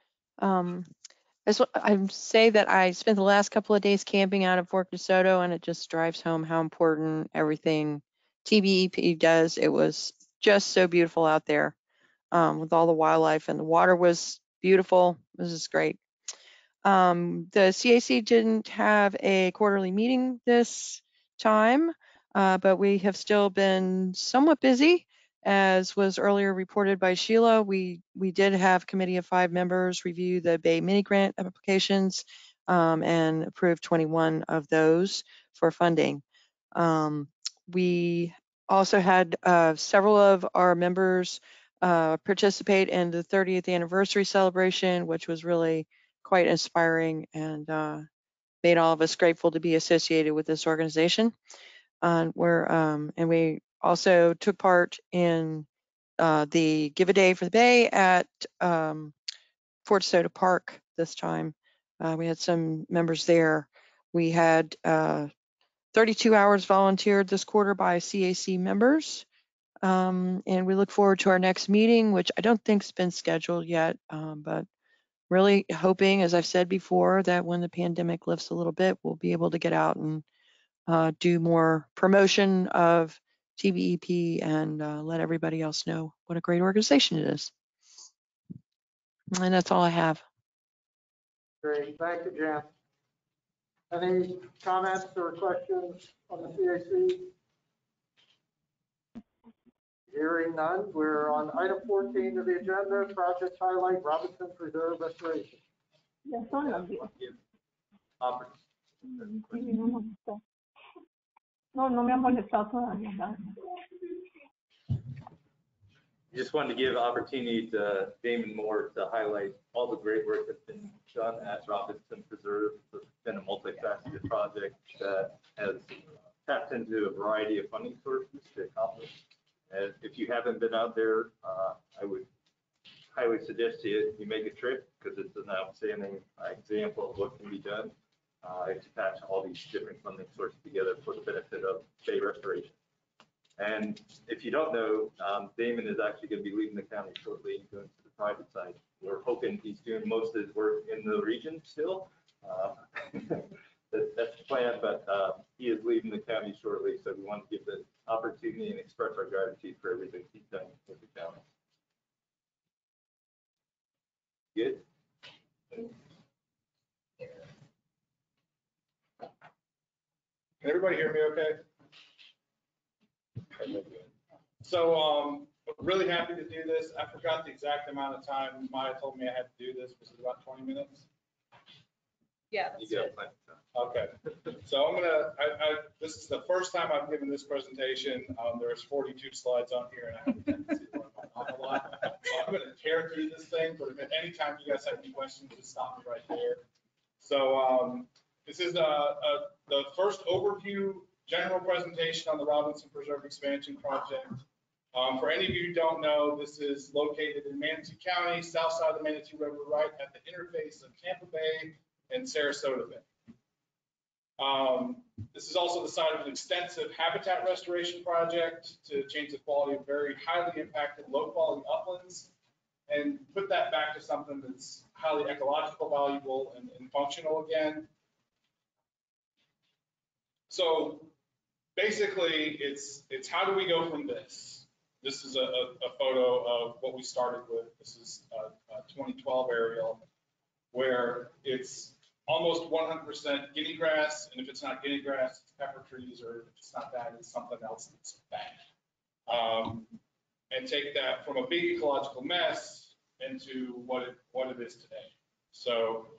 I say that I spent the last couple of days camping out of Fort DeSoto, and it just drives home how important everything TBEP does. It was just so beautiful out there with all the wildlife, and the water was beautiful. This is great. The CAC didn't have a quarterly meeting this time, but we have still been somewhat busy. As was earlier reported by Sheila, we did have a committee of 5 members review the Bay mini grant applications and approve 21 of those for funding. We also had several of our members participate in the 30th anniversary celebration, which was really quite inspiring and made all of us grateful to be associated with this organization. And we also took part in the Give a Day for the Bay at Fort DeSoto Park this time. We had some members there. We had 32 hours volunteered this quarter by CAC members. And we look forward to our next meeting, which I don't think's been scheduled yet, but really hoping, as I've said before, that when the pandemic lifts a little bit, we'll be able to get out and do more promotion of TBEP and let everybody else know what a great organization it is. And that's all I have. Great, thank you, Jan. Any comments or questions on the CAC? Hearing none, we're on item 14 of the agenda, project highlight Robinson Preserve restoration. No me han molestado todavía. Just wanted to give opportunity to Damon Moore to highlight all the great work that's been done at Robinson Preserve. It's been a multifaceted project that has tapped into a variety of funding sources to accomplish. And if you haven't been out there, I would highly suggest you make a trip because it's an outstanding example of what can be done to patch all these different funding sources together for the benefit of bay restoration. And if you don't know, Damon is actually going to be leaving the county shortly and going to the private side. We're hoping he's doing most of his work in the region still. That's the plan, but he is leaving the county shortly, so we want to give the opportunity and express our gratitude for everything he's done with the county. Good. Can everybody hear me okay? So really happy to do this. I forgot the exact amount of time Maya told me I had to do this. Was it about 20 minutes? Yeah. Okay. So I'm this is the first time I've given this presentation. There's 42 slides on here and I have a tendency to run on a lot. So I'm going to tear through this thing, but if anytime you guys have any questions, just stop me right there. So this is the first overview general presentation on the Robinson Preserve expansion project. For any of you who don't know, this is located in Manatee County, south side of the Manatee River, right at the interface of Tampa Bay and Sarasota Bay. This is also the site of an extensive habitat restoration project to change the quality of very highly impacted low quality uplands and put that back to something that's highly ecological valuable and functional again. So basically, it's how do we go from this? This is a photo of what we started with. This is a 2012 aerial where it's almost 100% guinea grass, and if it's not guinea grass, it's pepper trees, or if it's not that, it's something else that's bad. And take that from a big ecological mess into what it is today. So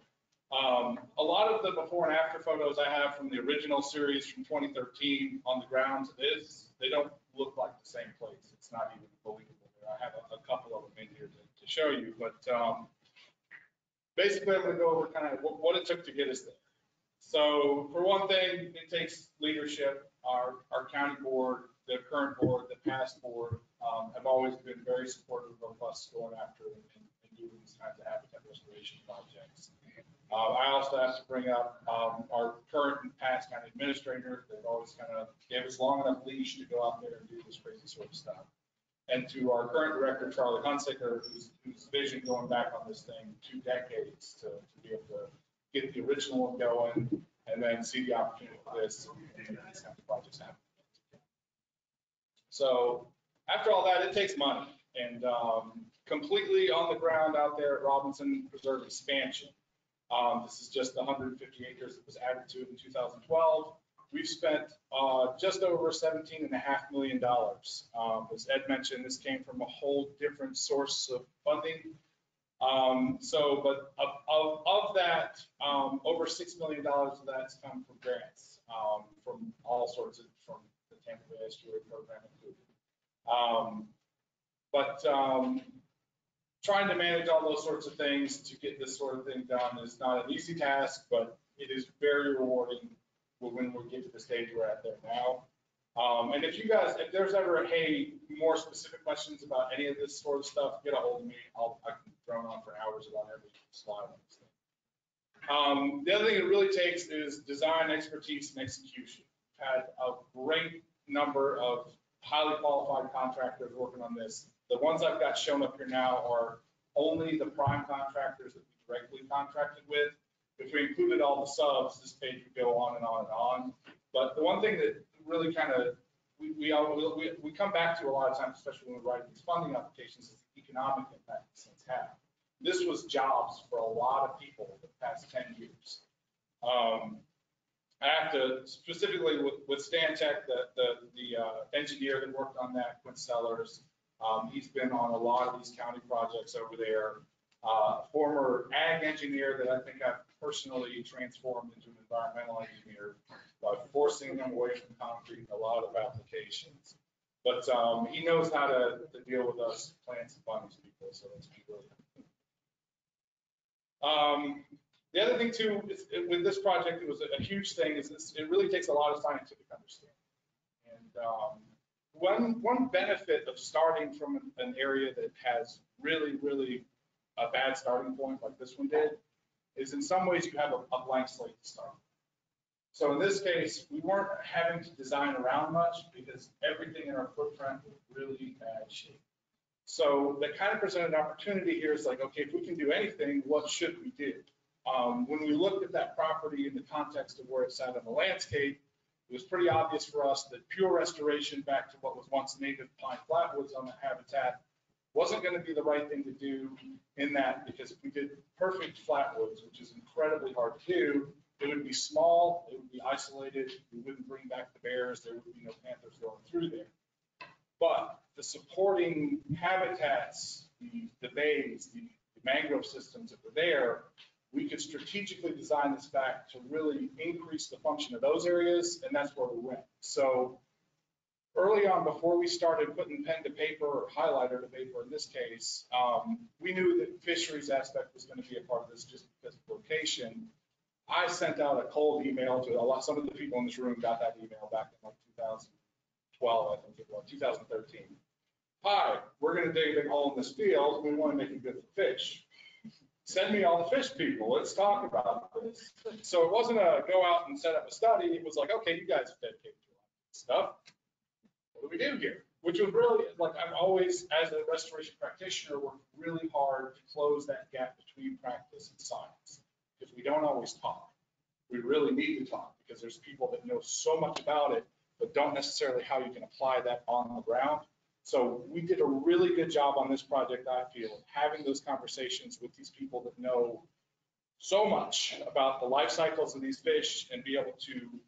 a lot of the before and after photos I have from the original series from 2013 on the ground to this, they don't look like the same place. It's not even believable. I have a couple of them in here to show you, but basically I'm going to go over kind of what it took to get us there. So for one thing, it takes leadership. Our county board, the current board, the past board have always been very supportive of us going after and doing these kinds of habitat restoration projects. I also have to bring up our current and past county administrators. They've always kind of gave us long enough leash to go out there and do this crazy sort of stuff. And to our current director, Charlie Hunsaker, whose vision going back on this thing 2 decades to be able to get the original one going and then see the opportunity for this and these kinds of projects happen. So after all that, it takes money, and completely on the ground out there at Robinson Preserve expansion. This is just the 150 acres that was added to it in 2012. We've spent just over $17.5 million. As Ed mentioned, this came from a whole different source of funding. But of that, over $6 million of that's come from grants from all sorts of, from the Tampa Bay Estuary Program included. Trying to manage all those sorts of things to get this sort of thing done is not an easy task, but it is very rewarding when we get to the stage we're at there now. And if you guys, if there's ever, hey, more specific questions about any of this sort of stuff, get a hold of me. I can drone on for hours about every slide on this thing. The other thing it really takes is design expertise and execution. Had a great number of highly qualified contractors working on this. The ones I've got shown up here now are only the prime contractors that we directly contracted with. If we included all the subs, this page would go on and on and on. But the one thing that really kind of we come back to a lot of times, especially when we're writing these funding applications, is the economic impact these things have. This was jobs for a lot of people the past 10 years. I have to specifically with Stantec, the engineer that worked on that, Quinn Sellers. He's been on a lot of these county projects over there. Former ag engineer that I think I've personally transformed into an environmental engineer by forcing him away from concrete in a lot of applications. But he knows how to deal with us plants and bunnies people, so that's really the other thing too, is, with this project, it was a huge thing, is this, it really takes a lot of scientific understanding. And one benefit of starting from an area that has really a bad starting point like this one did, is in some ways you have a blank slate to start. So in this case, we weren't having to design around much because everything in our footprint was really bad shape. So that kind of presented an opportunity here. Is like, okay, if we can do anything, what should we do? When we looked at that property in the context of where it sat in the landscape, it was pretty obvious for us that pure restoration back to what was once native pine flatwoods on the habitat wasn't going to be the right thing to do in that, because if we did perfect flatwoods, which is incredibly hard to do, it would be small, it would be isolated, we wouldn't bring back the bears, there would be no panthers going through there. But the supporting habitats, the bays, the mangrove systems that were there, we could strategically design this back to really increase the function of those areas, and that's where we went. So early on, before we started putting pen to paper or highlighter to paper in this case, we knew that fisheries aspect was going to be a part of this just because of location. I sent out a cold email to some of the people in this room got that email back in like 2012, I think it was, 2013. Hi, we're going to dig a big hole in this field. We want to make it good for fish. Send me all the fish people. Let's talk about this. So it wasn't a go out and set up a study. It was like, okay, you guys have dedicated to stuff. What do we do here? Which was really, like, I'm always, as a restoration practitioner, worked really hard to close that gap between practice and science, because we don't always talk. we really need to talk, because there's people that know so much about it, but don't necessarily how you can apply that on the ground. So we did a really good job on this project, I feel, of having those conversations with these people that know so much about the life cycles of these fish and be able to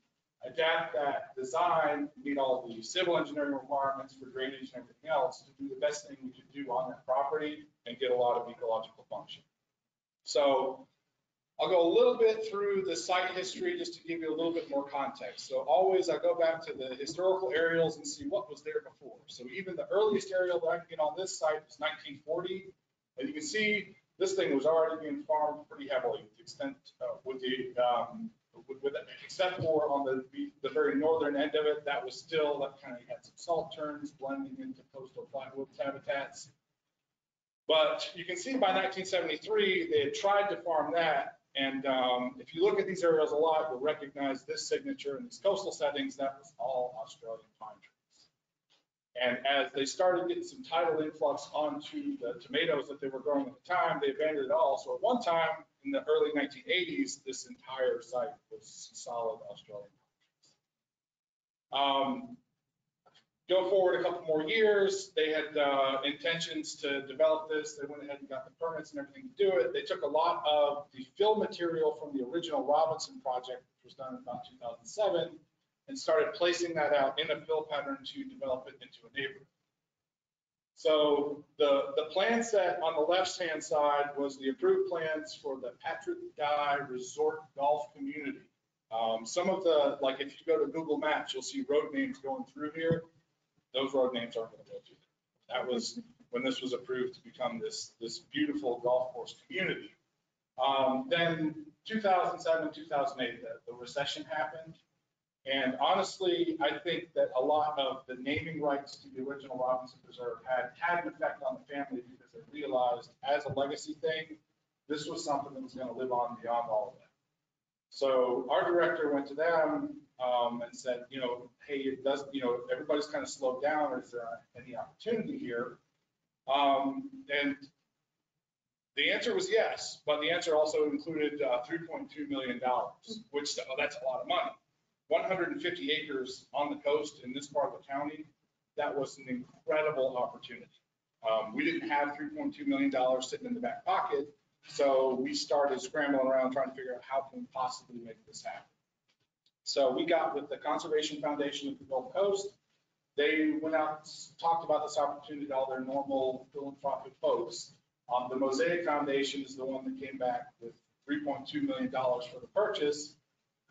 adapt that design, meet all the civil engineering requirements for drainage and everything else to do the best thing we could do on that property and get a lot of ecological function. So I'll go a little bit through the site history just to give you a little bit more context. So always I go back to the historical aerials and see what was there before. So even the earliest aerial that I can get on this site was 1940. And you can see this thing was already being farmed pretty heavily to the extent except for on the very northern end of it, that was still, that kind of had some salt terns blending into coastal flatwoods habitats. But you can see by 1973, they had tried to farm that. And if you look at these aerials a lot, you'll recognize this signature in these coastal settings. That was all Australian pine trees. And as they started getting some tidal influx onto the tomatoes that they were growing at the time, they abandoned it all. So at one time in the early 1980s, this entire site was solid Australian pine trees. Go forward a couple more years, they had intentions to develop this. They went ahead and got the permits and everything to do it. They took a lot of the fill material from the original Robinson project, which was done in about 2007, and started placing that out in a fill pattern to develop it into a neighborhood. So the plan set on the left-hand side was the approved plans for the Patrick Dye Resort Golf Community. Some of the, like if you go to Google Maps, you'll see road names going through here. Those road names aren't going to go through there. That was when this was approved to become this beautiful golf course community. Then 2007, 2008, the recession happened. And honestly, I think that a lot of the naming rights to the original Robinson Preserve had an effect on the family, because they realized as a legacy thing, this was something that was going to live on beyond all of that. So our director went to them and said, hey, it does, everybody's kind of slowed down. Is there any opportunity here? And the answer was yes, but the answer also included $3.2 million, which that's a lot of money. 150 acres on the coast in this part of the county, that was an incredible opportunity. We didn't have $3.2 million sitting in the back pocket, so we started scrambling around trying to figure out how can we possibly make this happen. So we got with the Conservation Foundation of the Gulf Coast. They went out, talked about this opportunity to all their normal philanthropic folks. The Mosaic Foundation is the one that came back with $3.2 million for the purchase.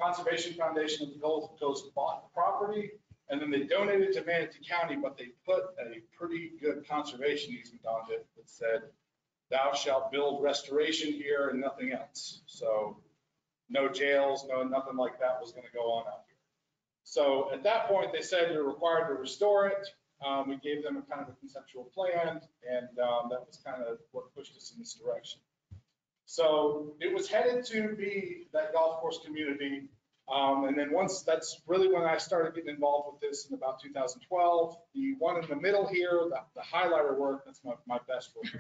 Conservation Foundation of the Gulf Coast bought the property, and then they donated to Manatee County, but they put a pretty good conservation easement on it that said, thou shalt build restoration here and nothing else. So no jails, nothing like that was going to go on out here. So at that point, they said you're required to restore it. We gave them a kind of a conceptual plan, and that was kind of what pushed us in this direction. So it was headed to be that golf course community. And then once, that's really when I started getting involved with this in about 2012. The one in the middle here, the highlighter work, that's my best work.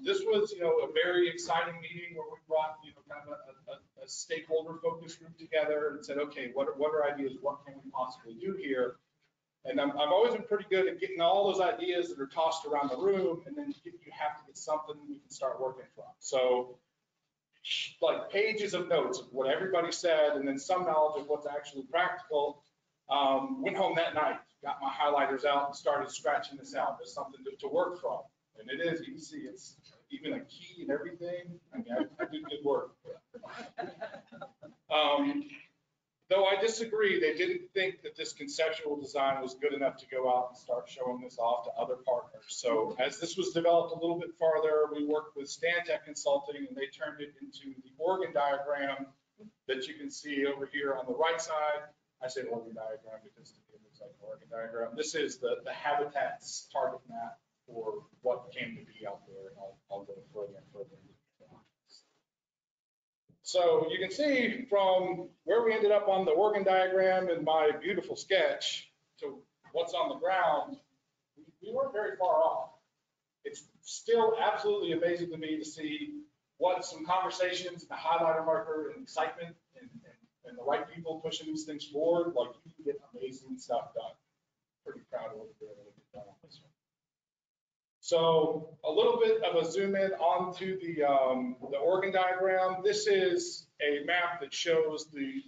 This was, a very exciting meeting where we brought, kind of a stakeholder focus group together and said, okay, what are ideas? What can we possibly do here? And I've always been pretty good at getting all those ideas that are tossed around the room, and then you have to get something we can start working from. So like pages of notes of what everybody said, and then some knowledge of what's actually practical. Went home that night, got my highlighters out and started scratching this out as something to work from. And it is, you can see it's even a key and everything. I mean, I do good work. Though I disagree, they didn't think that this conceptual design was good enough to go out and start showing this off to other partners. So as this was developed a little bit farther, we worked with Stantec Consulting, and they turned it into the Oregon diagram that you can see over here on the right side. I say Oregon diagram because it looks like an Oregon diagram. This is the habitats target map for what came to be out there, and I'll go further and further. So you can see from where we ended up on the Oregon diagram and my beautiful sketch to what's on the ground, we weren't very far off. It's still absolutely amazing to me to see what some conversations, the highlighter marker and excitement and the right people pushing these things forward, like you can get amazing stuff done. Pretty proud of what we're able to get done on this one. So a little bit of a zoom in onto the Oregon diagram. This is a map that shows the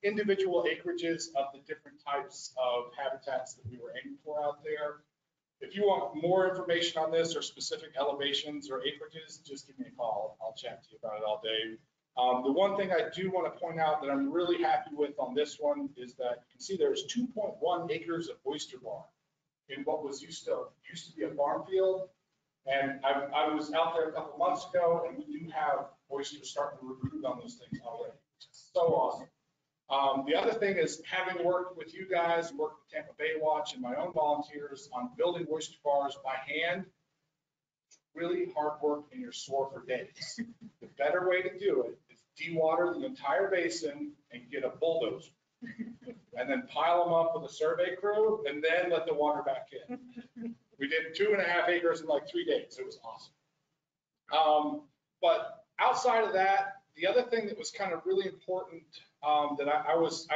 individual acreages of the different types of habitats that we were aiming for out there. If you want more information on this or specific elevations or acreages, just give me a call. I'll chat to you about it all day. The one thing I do want to point out that I'm really happy with on this one is that you can see there's 2.1 acres of oyster bar in what was used to be a farm field. And I was out there a couple months ago, and we do have oysters starting to recruit on those things already. So awesome. The other thing is, having worked with you guys, worked with Tampa Bay Watch and my own volunteers on building oyster bars by hand, really hard work and you're sore for days. The better way to do it is de-water the entire basin and get a bulldozer and then pile them up with a survey crew and then let the water back in. We did 2.5 acres in like 3 days. It was awesome. But outside of that, the other thing that was kind of really important that I was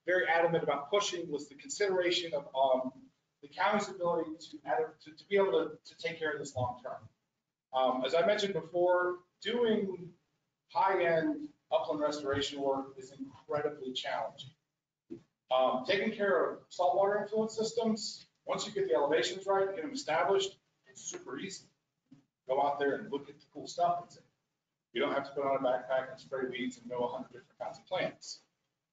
very adamant about pushing was the consideration of the county's ability to be able to take care of this long term. As I mentioned before, doing high-end upland restoration work is incredibly challenging. Taking care of saltwater influence systems, once you get the elevations right, get them established, it's super easy. Go out there and look at the cool stuff that's in it. You don't have to put on a backpack and spray weeds and know 100 different kinds of plants.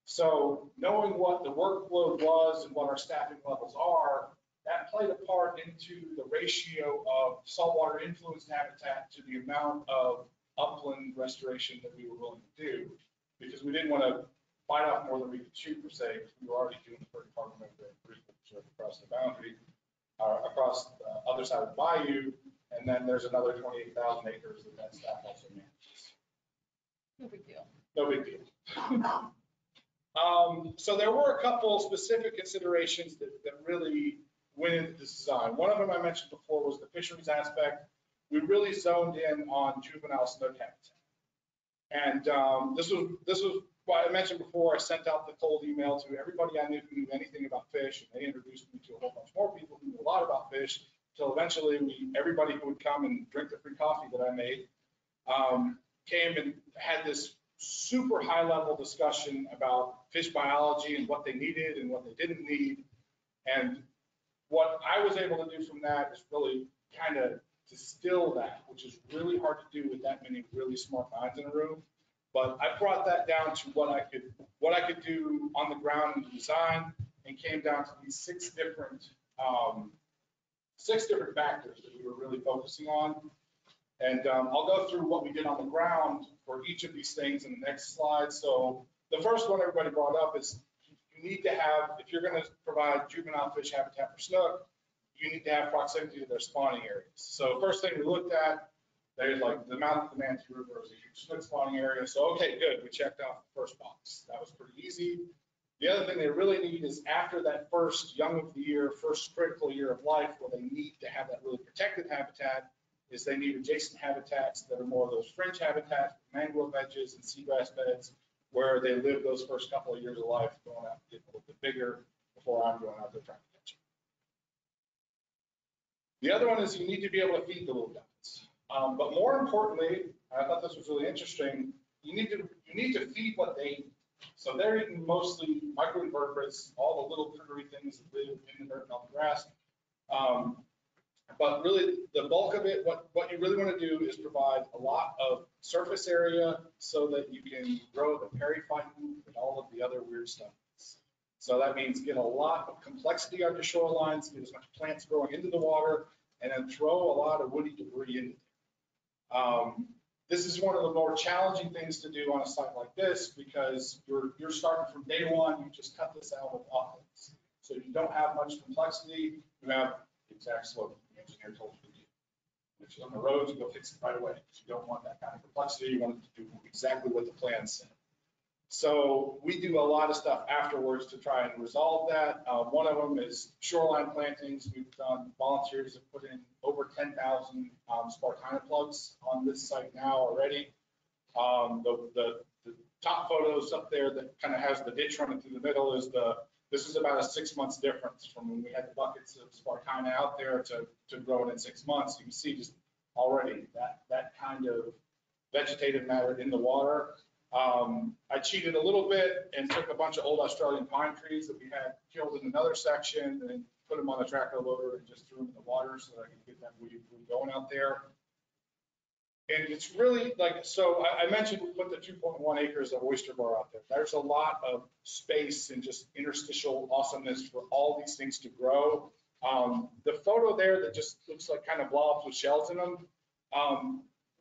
So knowing what the workload was and what our staffing levels are, that played a part into the ratio of saltwater influenced habitat to the amount of upland restoration that we were willing to do, because we didn't want to bite off more than we could chew, per se, because we were already doing the 30 part across the boundary, across the other side of the bayou, and then there's another 28,000 acres that staff also manages. No big deal. No big deal. So there were a couple specific considerations that really went into this design. One of them I mentioned before was the fisheries aspect. We really zoned in on juvenile snook habitat. And this was what I mentioned before. I sent out the cold email to everybody I knew who knew anything about fish, and they introduced me to a whole bunch more people who knew a lot about fish, until eventually everybody who would come and drink the free coffee that I made came and had this super high level discussion about fish biology and what they needed and what they didn't need. And what I was able to do from that is really kind of distill that, which is really hard to do with that many really smart minds in a room. But I brought that down to what I could do on the ground in the design, and came down to these 6 different factors that we were really focusing on. And I'll go through what we did on the ground for each of these things in the next slide. So the first one everybody brought up is you need to have, if you're going to provide juvenile fish habitat for snook, you need to have proximity to their spawning areas. So first thing we looked at, there's like the mouth of the Manatee River is a huge snook spawning area. So okay, good, we checked off the first box. That was pretty easy. The other thing they really need is after that first young of the year, first critical year of life, where they need to have that really protected habitat, is they need adjacent habitats that are more of those fringe habitats, mangrove edges and seagrass beds, where they live those first couple of years of life, going out and getting a little bit bigger before I'm going out there trying to catch them. The other one is you need to be able to feed the little guys. But more importantly, I thought this was really interesting, you need to feed what they eat. So they're eating mostly microinvertebrates, all the little crittery things that live in the dirt and on the grass. But really, the bulk of it, what you really want to do is provide a lot of surface area so that you can grow the periphyton and all of the other weird stuff. So that means get a lot of complexity on your shorelines, get as much plants growing into the water, and then throw a lot of woody debris in there. This is one of the more challenging things to do on a site like this, because you're starting from day one. You just cut this out of uplands, so you don't have much complexity. You have the exact slope the engineer told you to do. Which is on the roads, you go fix it right away. You don't want that kind of complexity. You want it to do exactly what the plan said. So we do a lot of stuff afterwards to try and resolve that. One of them is shoreline plantings. We've done, volunteers have put in over over 10,000 Spartina plugs on this site now already. The top photos up there that kind of has the ditch running through the middle this is about a 6 months difference from when we had the buckets of Spartina out there to growing in 6 months. You can see just already that kind of vegetative matter in the water. I cheated a little bit and took a bunch of old Australian pine trees that we had killed in another section and put them on the tractor loader and just threw them in the water so that I could get that weed going out there. And it's really like, so I mentioned we put the 2.1 acres of oyster bar out there. There's a lot of space and just interstitial awesomeness for all these things to grow. The photo there that just looks like kind of blobs with shells in them.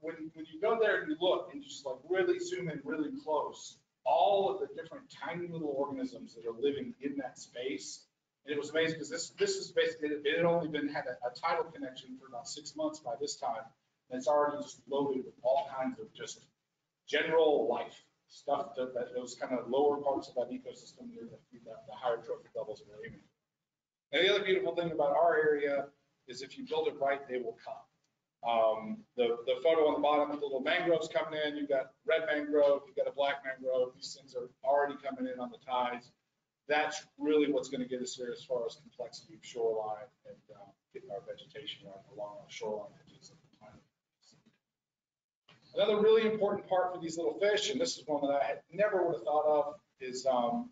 When you go there and you look and just like really zoom in really close, all of the different tiny little organisms that are living in that space. And it was amazing because this is basically, it had only had a tidal connection for about 6 months by this time. And it's already just loaded with all kinds of just general life stuff that those kind of lower parts of that ecosystem there that feed the higher trophic levels are aiming. And the other beautiful thing about our area is if you build it right, they will come. The photo on the bottom with the little mangroves coming in, you've got red mangrove, you've got a black mangrove. These things are already coming in on the tides. That's really what's going to get us there as far as complexity of shoreline and getting our vegetation right along our shoreline edges. Another really important part for these little fish, and this is one that I had never would have thought of, is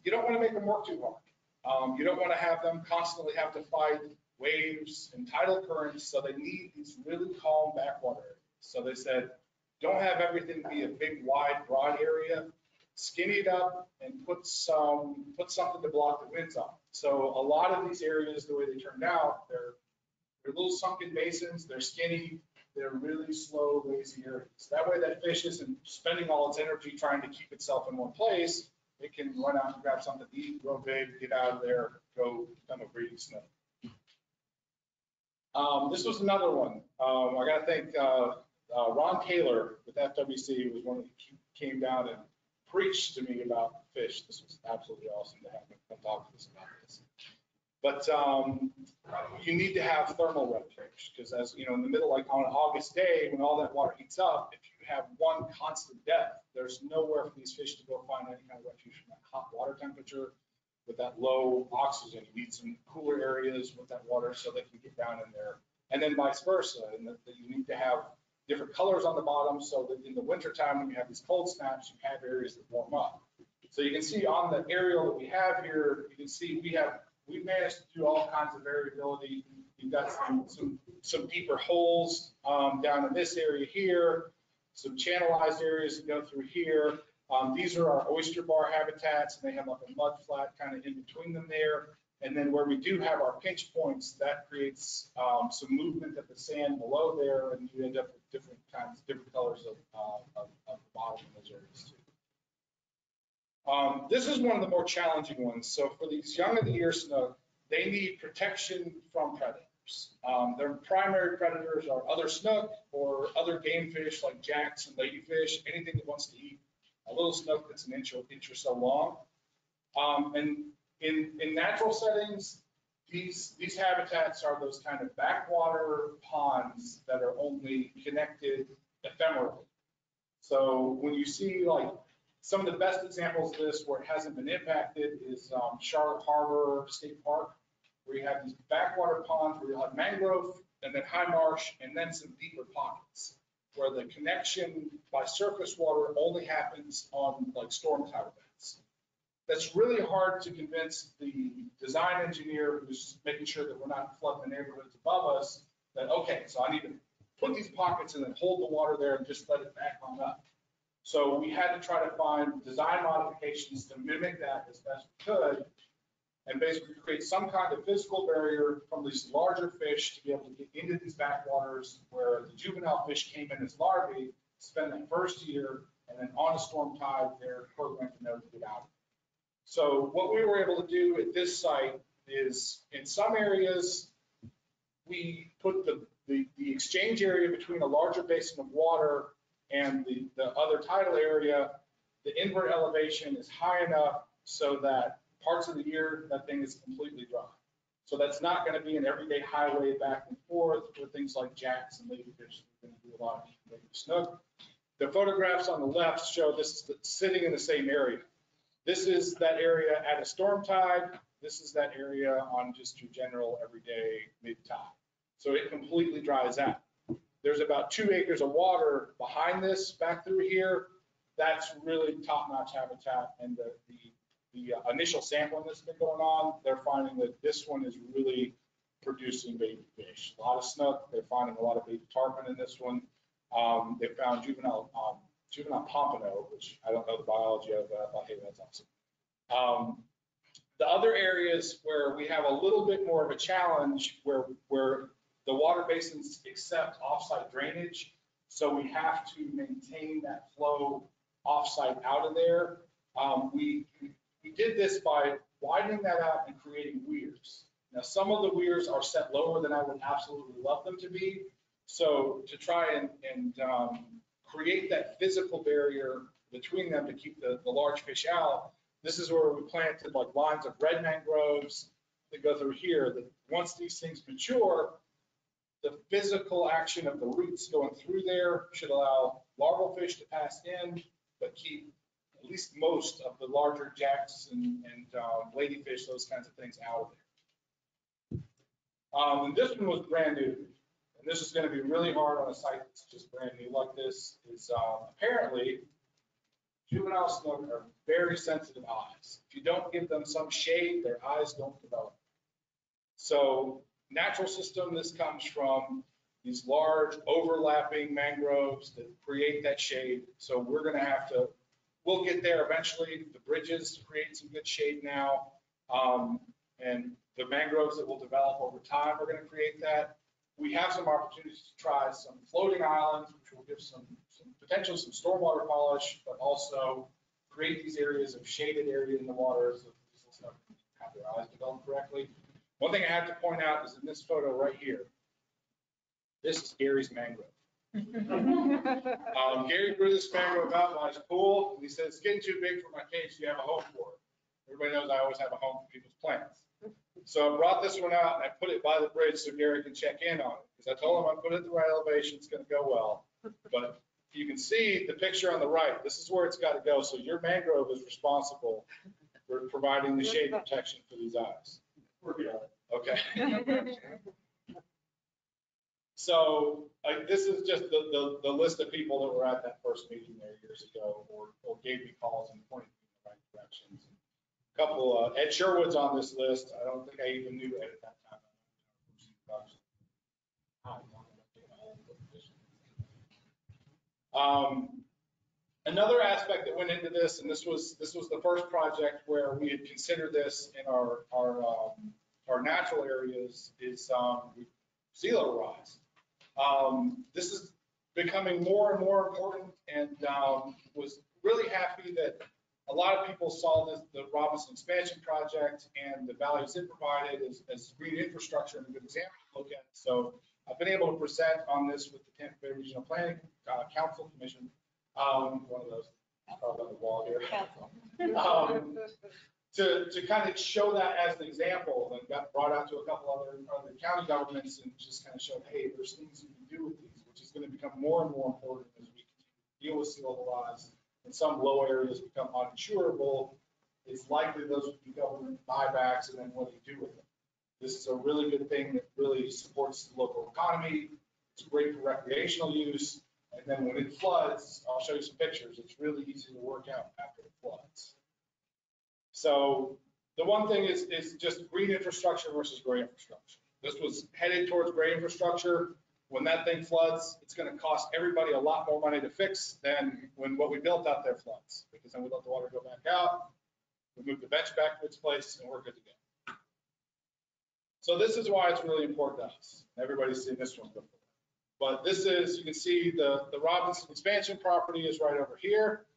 you don't want to make them work too hard. You don't want to have them constantly have to fight waves and tidal currents, so they need these really calm backwater areas. So they said, don't have everything be a big, wide, broad area. Skinny it up and put something to block the winds off. So a lot of these areas, the way they turned out, they're little sunken basins, they're skinny, they're really slow, lazy areas. That way that fish isn't spending all its energy trying to keep itself in one place. It can run out and grab something to eat, grow big, get out of there, go become a breeding snook. This was another one. I got to thank Ron Taylor with FWC, who was one that came down and preached to me about fish. This was absolutely awesome to have him come talk to us about this. But you need to have thermal refuge because, as you know, in the middle, like on an August day, when all that water heats up, if you have one constant depth, there's nowhere for these fish to go find any kind of refuge from that hot water temperature with that low oxygen. You need some cooler areas with that water so they can get down in there. And then vice versa, and that you need to have different colors on the bottom so that in the wintertime, when you have these cold snaps, you have areas that warm up. So you can see on the aerial that we have here, you can see we've managed to do all kinds of variability. You've got some deeper holes down in this area here, some channelized areas that go through here. These are our oyster bar habitats, and they have like a mud flat kind of in between them there. And then where we do have our pinch points, that creates some movement of the sand below there, and you end up with different colors of the bottom in those areas too. This is one of the more challenging ones. So for these young of the ear snook, they need protection from predators. Their primary predators are other snook or other game fish like jacks and ladyfish, anything that wants to eat a little snook that's an inch or so long. And in natural settings, these habitats are those kind of backwater ponds that are only connected ephemerally. So when you see like some of the best examples of this where it hasn't been impacted is Charlotte Harbor State Park, where you have these backwater ponds where you'll have mangrove and then high marsh and then some deeper pockets where the connection by surface water only happens on like storm tide events. That's really hard to convince the design engineer who's making sure that we're not flooding the neighborhoods above us that, okay, so I need to put these pockets and then hold the water there and just let it back on up. So we had to try to find design modifications to mimic that as best we could and basically create some kind of physical barrier from these larger fish to be able to get into these backwaters where the juvenile fish came in as larvae, spend that first year, and then on a storm tide, they're programmed to know to get out. So what we were able to do at this site is in some areas, we put the exchange area between a larger basin of water and the other tidal area, the invert elevation is high enough so that parts of the year that thing is completely dry. So that's not going to be an everyday highway back and forth for things like jacks and ladyfish. We're going to do a lot of native snook. The photographs on the left show this is sitting in the same area. This is that area at a storm tide. This is that area on just your general everyday mid tide. So it completely dries out. There's about 2 acres of water behind this back through here. That's really top-notch habitat. And the initial sampling that's been going on, they're finding that this one is really producing baby fish. A lot of snook. They're finding a lot of baby tarpon in this one. They found juvenile pompano, which I don't know the biology of, but I thought, hey, that's awesome. The other areas where we have a little bit more of a challenge where the water basins accept offsite drainage, so we have to maintain that flow offsite out of there. We did this by widening that out and creating weirs. Now, some of the weirs are set lower than I would absolutely love them to be. So to try and create that physical barrier between them to keep the large fish out, this is where we planted like lines of red mangroves that go through here, that once these things mature, the physical action of the roots going through there should allow larval fish to pass in, but keep at least most of the larger jacks and ladyfish, those kinds of things out of there. And this one was brand new. And this is going to be really hard on a site that's just brand new like this, is apparently juvenile snook are very sensitive eyes. If you don't give them some shade, their eyes don't develop. So natural system, this comes from these large overlapping mangroves that create that shade. So we're going to have to, we'll get there eventually. The bridges create some good shade now. And the mangroves that will develop over time are going to create that. We have some opportunities to try some floating islands, which will give some potentially some stormwater polish, but also create these areas of shaded area in the water so these will have their eyes develop correctly. One thing I have to point out is in this photo right here, this is Gary's mangrove. Gary grew this mangrove out by his pool, and he said, it's getting too big for my cage, do you have a home for it? Everybody knows I always have a home for people's plants. So I brought this one out and I put it by the bridge so Gary can check in on it. Because I told him I put it at the right elevation, it's gonna go well. But you can see the picture on the right, this is where it's gotta go. So your mangrove is responsible for providing the shade protection for these eyes. Okay. So this is just the list of people that were at that first meeting there years ago or gave me calls and pointed me in the right directions. A couple, Ed Sherwood's on this list. I don't think I even knew Ed at that time. Another aspect that went into this, and this was the first project where we had considered this in our natural areas, is sea level rise. This is becoming more and more important, and was really happy that a lot of people saw the Robinson expansion project and the values it provided as green infrastructure and a good example to look at. So I've been able to present on this with the Tampa Bay Regional Planning Council Commission, one of those on the wall here, to kind of show that as an example, and got brought out to a couple other county governments and just kind of showed, hey, there's things you can do with these, which is going to become more and more important as we deal with sea level rise. And some low areas become uninsurable. It's likely those would be government buybacks, and then what do you do with them? This is a really good thing that really supports the local economy. It's great for recreational use. And then when it floods, I'll show you some pictures. It's really easy to work out after it floods. So the one thing is just green infrastructure versus gray infrastructure. This was headed towards gray infrastructure. When that thing floods, it's going to cost everybody a lot more money to fix than when what we built out there floods, because then we let the water go back out, we move the bench back to its place, and we're good to go. So this is why it's really important to us. Everybody's seen this one before. But this is, you can see the Robinson expansion property is right over here.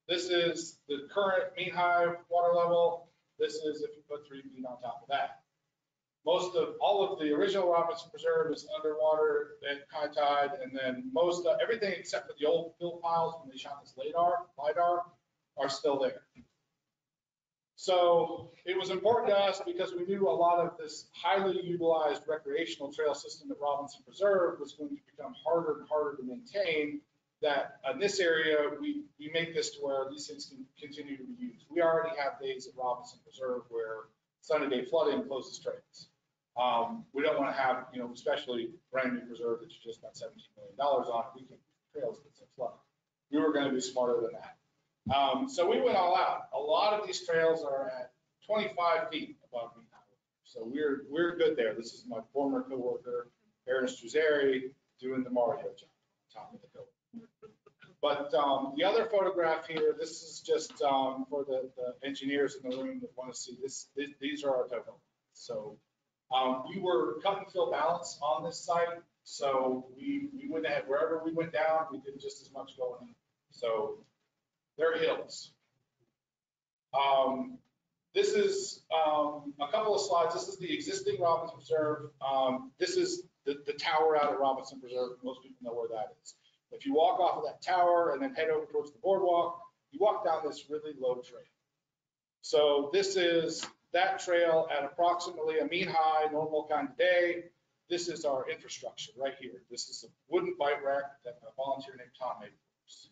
This is the current mean high water level. This is if you put 3 feet on top of that. All of the original Robinson Preserve is underwater at high tide, and then everything except for the old fill piles when they shot this LiDAR are still there. So it was important to us because we knew a lot of this highly utilized recreational trail system at Robinson Preserve was going to become harder and harder to maintain, that in this area, we make this to where these things can continue to be used. We already have days at Robinson Preserve where sunny day flooding closes trails. We don't want to have, especially brand new preserve that you just spent $17 million on, we can trails that flood. We were going to be smarter than that. So we went all out. A lot of these trails are at 25 feet above mean high water. So we're good there. This is my former coworker, Ernest Druzeri, doing the Mario jump on top of the hill. But the other photograph here, this is just for the engineers in the room that want to see this. These are our topo. So we were cut and fill balance on this site. So we went ahead, wherever we went down, we did just as much going in. So they're hills. This is a couple of slides. This is the existing Robinson Preserve. This is the tower out at Robinson Preserve. Most people know where that is. If you walk off of that tower and then head over towards the boardwalk, you walk down this really low trail. So this is that trail at approximately a mean high, normal kind of day. This is our infrastructure right here. This is a wooden bike rack that a volunteer named Tom made for us.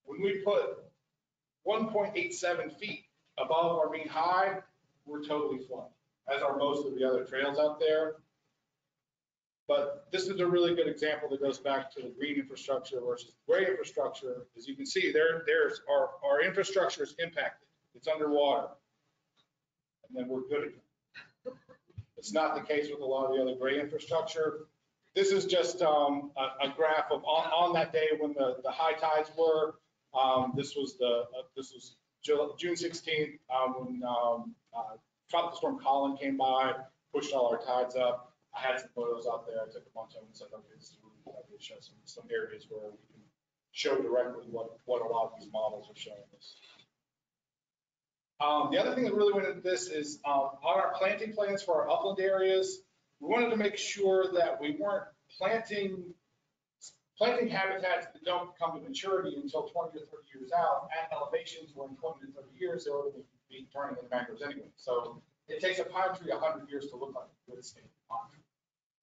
When we put 1.87 feet above our mean high, we're totally flooded, as are most of the other trails out there. But this is a really good example that goes back to the green infrastructure versus the gray infrastructure. As you can see, there's our infrastructure is impacted. It's underwater. And then we're good again. It's not the case with a lot of the other gray infrastructure. This is just a graph of on that day when the high tides were. This was June 16th when Tropical Storm Colin came by, pushed all our tides up. I had some photos out there. I took a bunch of them and said, okay, this is really good. I show some areas where we can show directly what a lot of these models are showing us. The other thing that really went into this is on our planting plans for our upland areas, we wanted to make sure that we weren't planting habitats that don't come to maturity until 20 to 30 years out at elevations where in 20 to 30 years they're going to be turning into mangroves anyway. So it takes a pine tree 100 years to look like a good standing pine tree.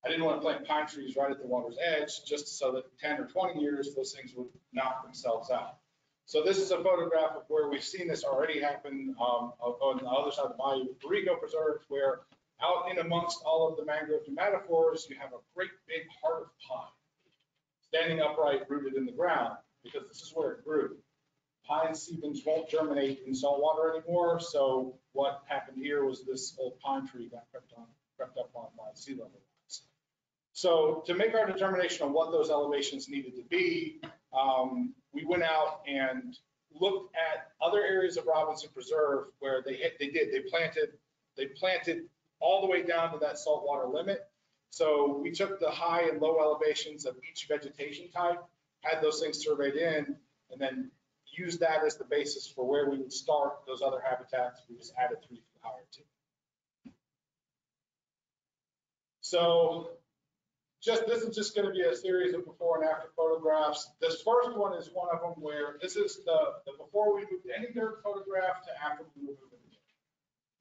I didn't want to plant pine trees right at the water's edge just so that 10 or 20 years those things would knock themselves out. So this is a photograph of where we've seen this already happen on the other side of the bayou with Borrego Preserve, where out in amongst all of the mangrove pneumatophores, you have a great big heart of pine standing upright, rooted in the ground, because this is where it grew. Pine seedlings won't germinate in salt water anymore, so what happened here was this old pine tree got crept up on by sea level rise. So to make our determination on what those elevations needed to be, we went out and looked at other areas of Robinson Preserve where they planted all the way down to that saltwater limit. So we took the high and low elevations of each vegetation type, had those things surveyed in, and then used that as the basis for where we would start those other habitats. We just added 3 feet higher too. So this is just going to be a series of before and after photographs. This first one is one of them where this is the before we moved any dirt photograph to after we moved it.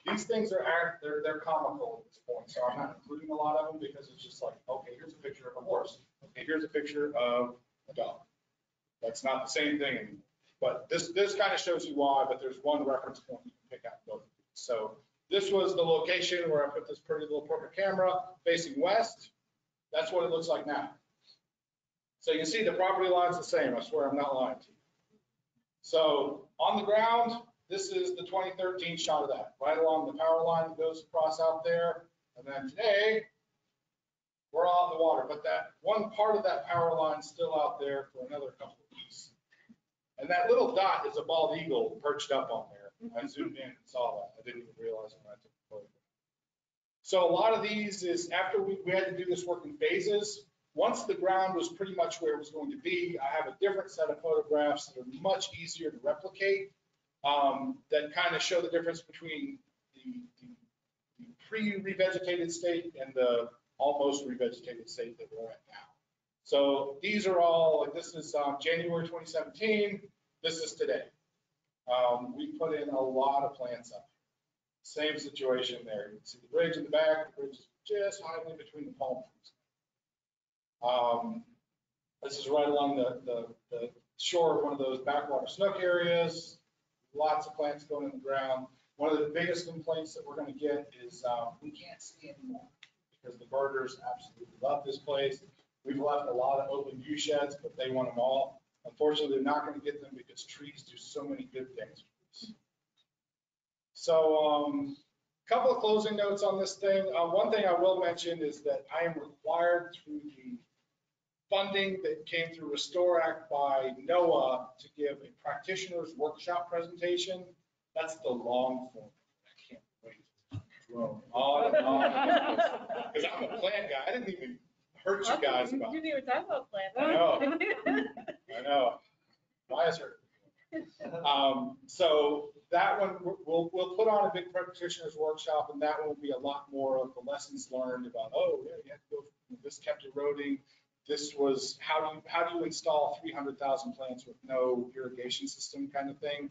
These things they're comical at this point, so I'm not including a lot of them because it's just like, okay, here's a picture of a horse. Okay, here's a picture of a dog. That's not the same thing anymore. But this kind of shows you why, but there's one reference point you can pick out both of these. So this was the location where I put this pretty little portrait camera facing west. That's what it looks like now. So you can see the property line's the same. I swear I'm not lying to you. So on the ground, this is the 2013 shot of that, right along the power line that goes across out there. And then today, we're all in the water, but that one part of that power line is still out there for another couple of weeks. And that little dot is a bald eagle perched up on there. I zoomed in and saw that. I didn't even realize when I took the photo. So a lot of these is after we had to do this work in phases. Once the ground was pretty much where it was going to be, I have a different set of photographs that are much easier to replicate that kind of show the difference between the pre-revegetated state and the almost revegetated state that we're at now. So these are all, like this is January 2017, this is today. We put in a lot of plants up. Same situation there. You can see the bridge in the back, the bridge is just hiding in between the palm trees. This is right along the shore of one of those backwater snook areas. Lots of plants going in the ground. One of the biggest complaints that we're going to get is we can't see anymore because the birders absolutely love this place. We've left a lot of open view sheds, but they want them all. Unfortunately, they're not going to get them because trees do so many good things for us. So a couple of closing notes on this thing. One thing I will mention is that I am required through the funding that came through Restore Act by NOAA to give a practitioner's workshop presentation. That's the long form. I can't wait to drone on and on. Because I'm a plant guy. I didn't even hurt you guys about You didn't even talk about plants. I know. Why is her? So that one, we'll put on a big practitioner's workshop, and that one will be a lot more of the lessons learned about, oh, yeah, you have to go, this kept eroding. This was, how do you install 300,000 plants with no irrigation system kind of thing.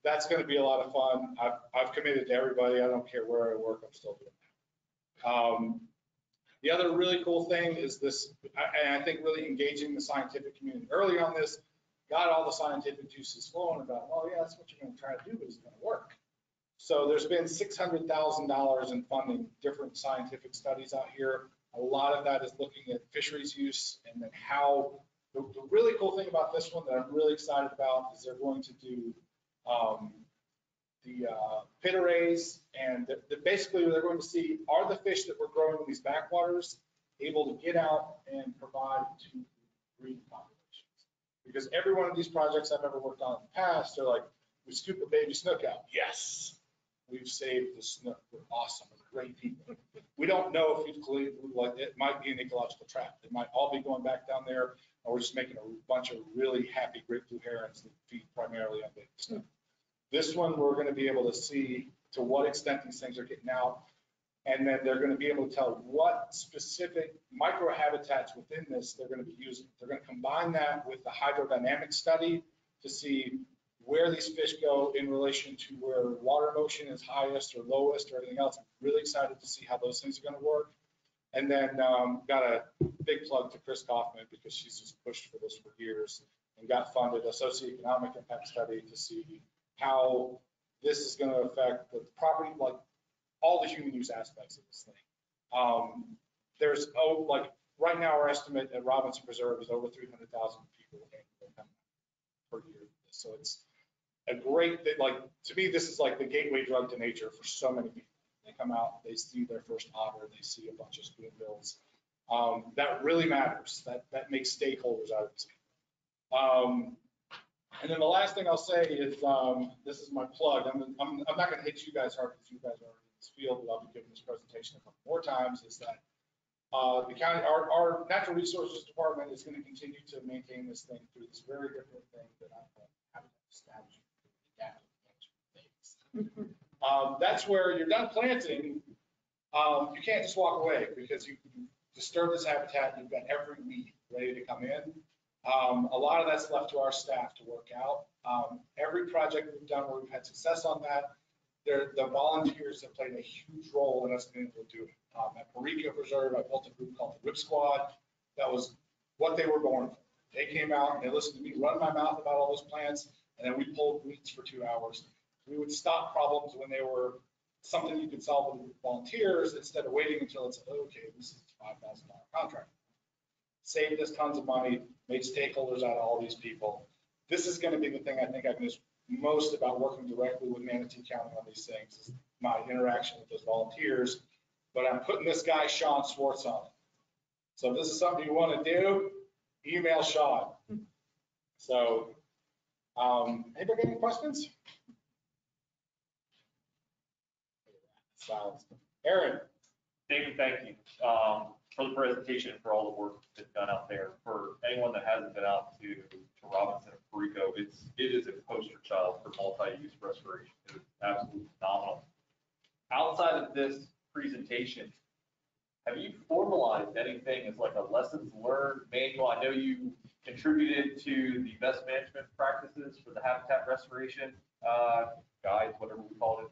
That's going to be a lot of fun. I've committed to everybody. I don't care where I work, I'm still doing that. The other really cool thing is this, and I think really engaging the scientific community early on this, got all the scientific juices flowing about, oh yeah, that's what you're going to try to do, but it's going to work. So there's been $600,000 in funding different scientific studies out here. A lot of that is looking at fisheries use, and then how, the really cool thing about this one that I'm really excited about is they're going to do the pit arrays, and basically they're going to see, are the fish that we're growing in these backwaters able to get out and provide to breeding populations? Because every one of these projects I've ever worked on in the past, they're like, we scoop a baby snook out. Yes, we've saved the snook. We're awesome. We're great people. We don't know if it might be an ecological trap. They might all be going back down there, or we're just making a bunch of really happy great blue herons that feed primarily on baby snook. This one, we're going to be able to see to what extent these things are getting out. And then they're going to be able to tell what specific microhabitats within this they're going to be using. They're going to combine that with the hydrodynamic study to see where these fish go in relation to where water motion is highest or lowest or everything else. I'm really excited to see how those things are going to work. And then got a big plug to Chris Kaufman because she's just pushed for this for years and got funded a socioeconomic impact study to see how this is going to affect the property, like all the human use aspects of this thing. There's, like right now our estimate at Robinson Preserve is over 300,000 people per year. So it's a great, like, to me, this is like the gateway drug to nature for so many people. They come out, they see their first otter, they see a bunch of spoonbills. That really matters. That makes stakeholders out of this. And then the last thing I'll say is, this is my plug. I'm not going to hit you guys hard because you guys are already in this field, but I'll be giving this presentation a couple more times, is that the county, our natural resources department is going to continue to maintain this thing through this very different thing that I'm having to establish. That's where you're done planting. You can't just walk away because you disturb this habitat. You've got every weed ready to come in. A lot of that's left to our staff to work out. Every project we've done where we've had success on that, the volunteers have played a huge role in us being able to do it. At Parika Preserve, I built a group called the Whip Squad. That was what they were born for. They came out and they listened to me run my mouth about all those plants, and then we pulled weeds for 2 hours. We would stop problems when they were something you could solve with volunteers instead of waiting until it's, okay, this is a $5,000 contract. Saved us tons of money, made stakeholders out of all these people. This is going to be the thing I think I've missed most about working directly with Manatee County on these things, is my interaction with those volunteers. But I'm putting this guy, Sean Swartz, on it. So if this is something you want to do, email Sean. So, anybody got any questions? Silence. Aaron. David, thank you for the presentation and for all the work that's been done out there. For anyone that hasn't been out to Robinson and Parika, it is a poster child for multi-use restoration. It's absolutely phenomenal. Outside of this presentation, have you formalized anything as like a lessons learned manual? I know you contributed to the best management practices for the habitat restoration guides, whatever we called it,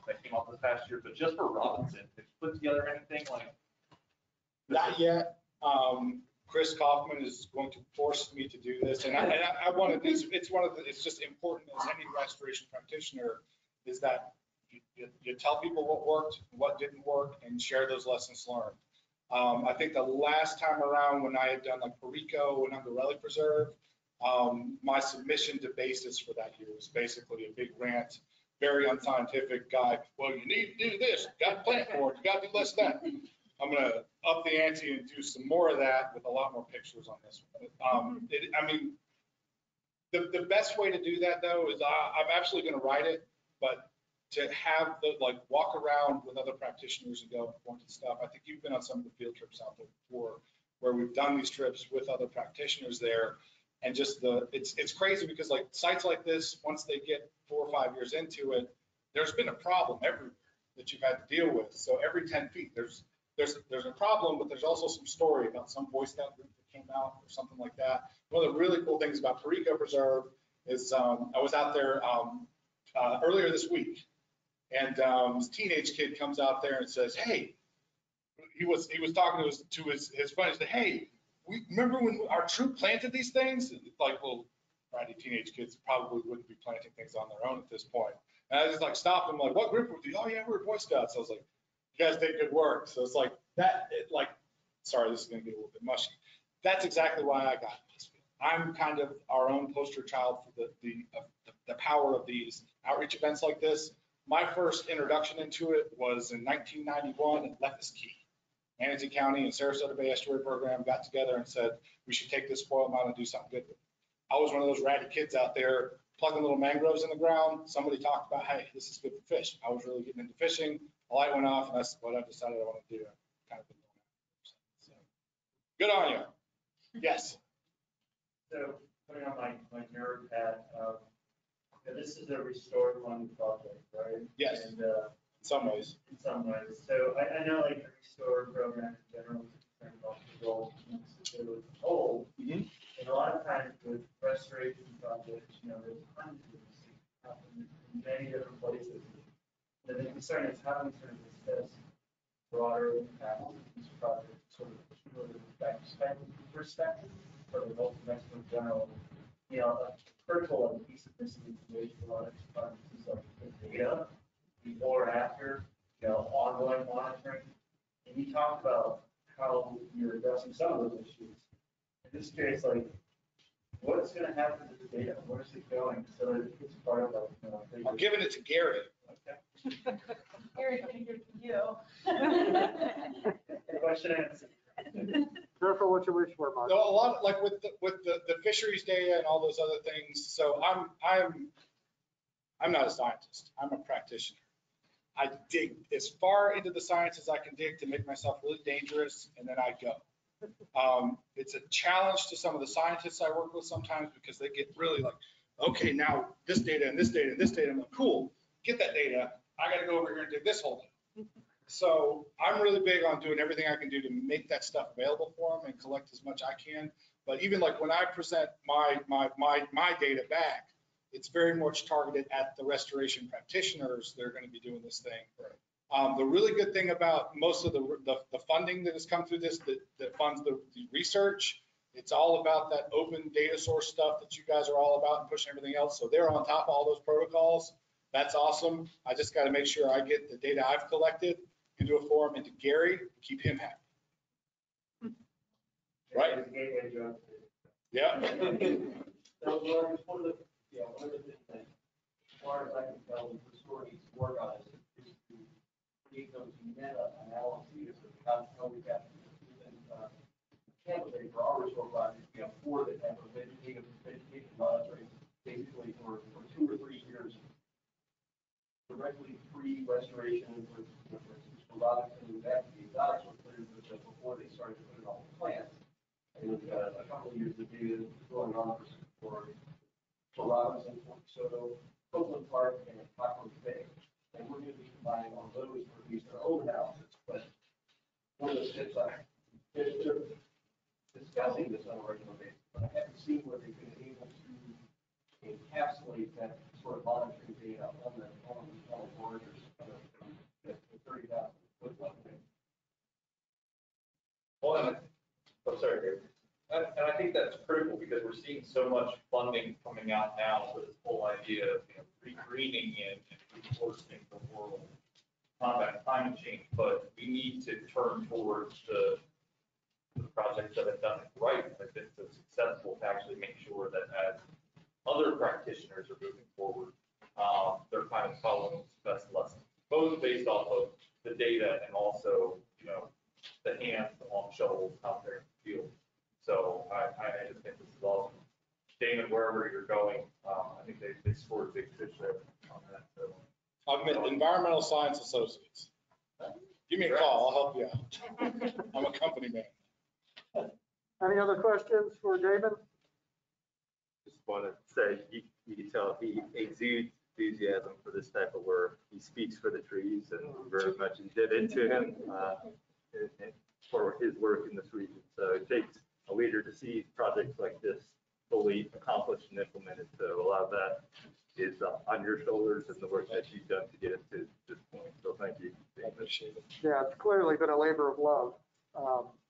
that came out this past year. But just for Robinson, have you put together anything like? Not yet. Chris Kaufman is going to force me to do this, and I want to. It's one of the. It's just important as any restoration practitioner is that you tell people what worked, what didn't work, and share those lessons learned. I think the last time around when I had done like Perico and Underelli Preserve, my submission to basis for that year was basically a big rant, very unscientific guy. Well, you need to do this, you got to plant more, you got to do less of that. I'm going to up the ante and do some more of that with a lot more pictures on this one. I mean, the best way to do that though is I'm absolutely going to write it, but to have the like walk around with other practitioners and go and point to stuff. I think you've been on some of the field trips out there before where we've done these trips with other practitioners there. And just it's crazy because like sites like this, once they get 4 or 5 years into it, there's been a problem everywhere that you've had to deal with. So every 10 feet, there's a problem, but there's also some story about some Boy Scout group that came out or something like that. One of the really cool things about Perico Preserve is I was out there earlier this week, and this teenage kid comes out there and says, "Hey," he was talking to his friend. He said, "Hey, we remember when our troop planted these things?" Like, well, Friday teenage kids probably wouldn't be planting things on their own at this point. And I just like stopped him, like, "What group were you?" "Oh yeah, we were Boy Scouts." I was like, "You guys did good work." So it's like that. Sorry, this is gonna get a little bit mushy. That's exactly why I got this. I'm kind of our own poster child for the power of these outreach events like this. My first introduction into it was in 1991 at Lepus Key. Manatee County and Sarasota Bay Estuary Program got together and said, we should take this spoil mound and do something good with it. I was one of those ratty kids out there plugging little mangroves in the ground. Somebody talked about, hey, this is good for fish. I was really getting into fishing. A light went off, and that's what I decided I want to do. I've kind of been doing that. So, good on you. Yes. So putting on my nerd hat, this is a restore fund project, right? Yes. And, in some ways. In some ways. So I know like the restore program in general is concerned about the goal that it was old. And a lot of times with restoration projects, there's tons of this happen in many different places. And the concern is how we sort of assess broader impact of these projects, sort of cumulative perspective for the multi-dimensional general. A critical piece of this information a lot of times is like the data before, after, ongoing monitoring. And you talked about how you're addressing some of those issues. I'm just curious, like, what's going to happen to the data? Where is it going? So that it's part of like, I'm giving it to Gary. Okay. Gary, I figured you. Question answered. Careful what you wish for, Mark. No, a lot like with the fisheries data and all those other things. So I'm not a scientist. I'm a practitioner. I dig as far into the science as I can dig to make myself really dangerous, and then I go. It's a challenge to some of the scientists I work with sometimes because they get really like, okay, now this data and this data and this data. I'm like, cool, get that data. I got to go over here and dig this hole. So I'm really big on doing everything I can do to make that stuff available for them and collect as much I can. But even like when I present my data back, it's very much targeted at the restoration practitioners that are going to be doing this thing. The really good thing about most of the funding that has come through this that funds the research, it's all about that open data source stuff that you guys are all about and pushing everything else. So they're on top of all those protocols. That's awesome. I just got to make sure I get the data I've collected into a form into Gary and keep him happy. Right? Yeah. So, one of the things that, as far as I can tell, the story needs to work on is to create those meta analyses of how we got Tampa Bay for our restore project. We have 4 that have a vegetation monitoring basically for 2 or 3 years. Directly pre-restoration for Robinson and Bethany, exotics were put in before they started putting all the plants. And we've got a couple of years of data going on for Robinson, Fort DeSoto, Copeland Park, and Platform Bay. And we're going to be combining all those for these their own analysis. But one of the tips I'm discussing this on a regular basis, but I haven't seen where they've been able to encapsulate that sort of monitoring data on the borders of the 30,000 foot level. Well, I'm sorry, Dave. And I think that's critical because we're seeing so much funding coming out now for this whole idea of, re-greening and reforesting the world, combat climate change. But we need to turn towards the projects that have done it right, that have been so successful, to actually make sure that as other practitioners are moving forward, they're kind of following the best lessons, both based off of the data and also, the hands on shovels out there in the field. So I just think this is awesome. Damon, wherever you're going, I think they scored a big fish there on that. So. I've met Environmental Science Associates. Give me a call, I'll help you out. I'm a company man. Any other questions for Damon? Just want to say, you can tell he exudes enthusiasm for this type of work. He speaks for the trees, and very much indebted to him for his work in this region. So it takes a leader to see projects like this fully accomplished and implemented. So a lot of that is on your shoulders and the work that you've done to get it to this point. So thank you. I appreciate it. Yeah, it's clearly been a labor of love.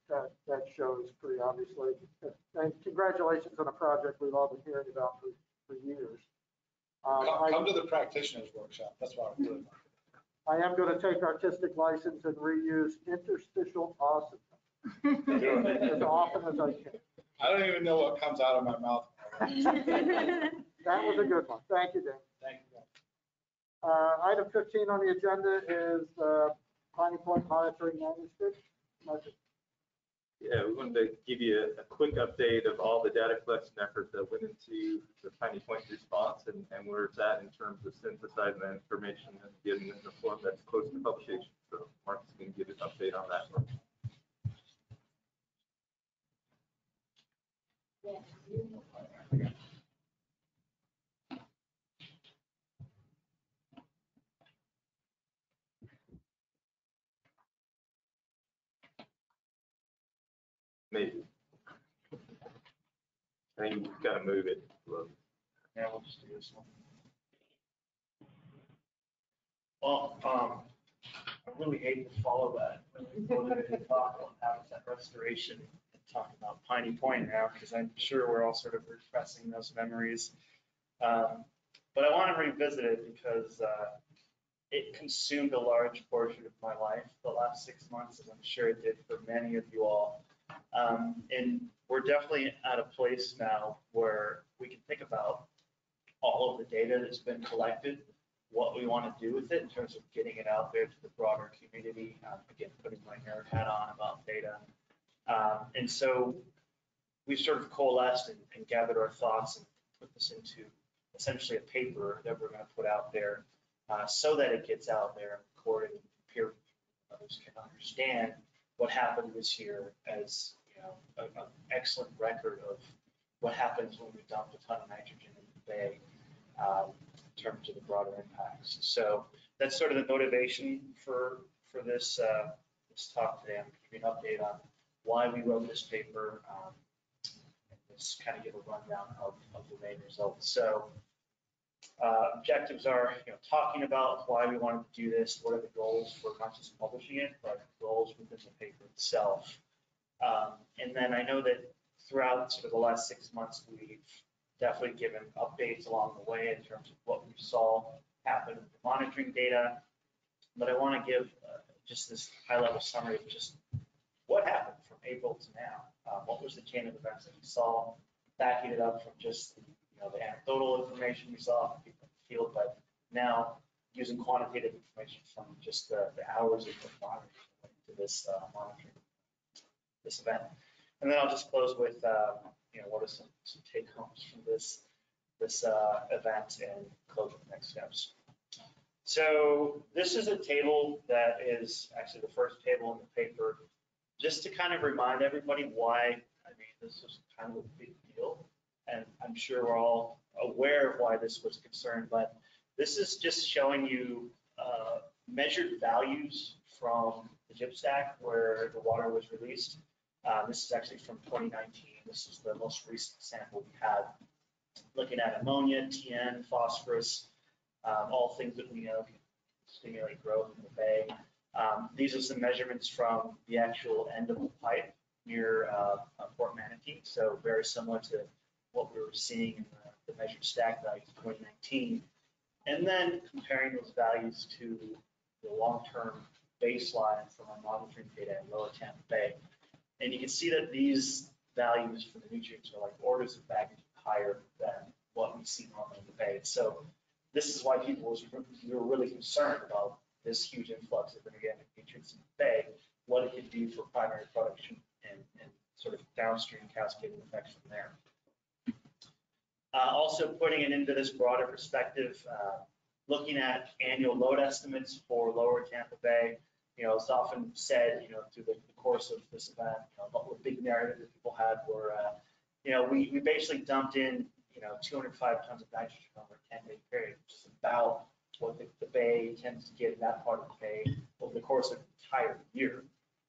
That shows pretty obviously. And congratulations on a project we've all been hearing about for years. Come to the practitioners workshop. That's what I'm doing. I am going to take artistic license and reuse interstitial awesomeness as often as I can. I don't even know what comes out of my mouth. That was a good one. Thank you, Dan. Thank you. Item 15 on the agenda is Piney Point monitoring manuscript. Yeah, we wanted to give you a quick update of all the data collection efforts that went into the Piney Point response and where it's at in terms of synthesizing that information and getting it in a form that's close to publication. So Mark's going to give an update on that one. Maybe. I think you've got to move it. Yeah, we'll just do this one. Well, I really hate to follow that. When we talk about habitat restoration and talk about Piney Point now, because I'm sure we're all sort of repressing those memories. But I want to revisit it because it consumed a large portion of my life the last 6 months, as I'm sure it did for many of you all. And we're definitely at a place now where we can think about all of the data that's been collected, what we want to do with it in terms of getting it out there to the broader community. Again, putting my nerd hat on about data. And so we've sort of coalesced and gathered our thoughts and put this into essentially a paper that we're going to put out there so that it gets out there and recorded and peer reviewed, others can understand what happened this year as an excellent record of what happens when we dump a ton of nitrogen in the bay in terms of the broader impacts. So that's sort of the motivation for this talk today. I'm going to give you an update on why we wrote this paper and just kind of give a rundown of the main results. So objectives are, talking about why we wanted to do this, what are the goals for not just publishing it, but goals within the paper itself. And then I know that throughout sort of the last 6 months, we've definitely given updates along the way in terms of what we saw happen with the monitoring data. But I want to give just this high-level summary of just what happened from April to now. What was the chain of events that we saw, backing it up from just the anecdotal information we saw from people in the field, but now using quantitative information from just the hours of monitoring to this monitoring, this event. And then I'll just close with, what are some take homes from this event and close with next steps. So this is a table that is actually the first table in the paper, just to kind of remind everybody why, this was kind of a big deal. And I'm sure we're all aware of why this was a concern, but this is just showing you measured values from the gypstack where the water was released. This is actually from 2019. This is the most recent sample we had, looking at ammonia, TN, phosphorus, all things that we know can stimulate growth in the bay. These are some measurements from the actual end of the pipe near Port Manatee, so very similar to what we were seeing in the measured stack values of 2019. And then comparing those values to the long-term baseline from our monitoring data in Lower Tampa Bay. And you can see that these values for the nutrients are like orders of magnitude higher than what we see normally in the bay. So this is why people were really concerned about this huge influx of inorganic nutrients in the bay, what it could do for primary production and sort of downstream cascading effects from there. Also putting it into this broader perspective, looking at annual load estimates for Lower Tampa Bay. It's often said, through the course of this event, what the big narrative that people had were, we basically dumped in, 205 tons of nitrogen over a 10-day period, which is about what the bay tends to get in that part of the bay over the course of an entire year.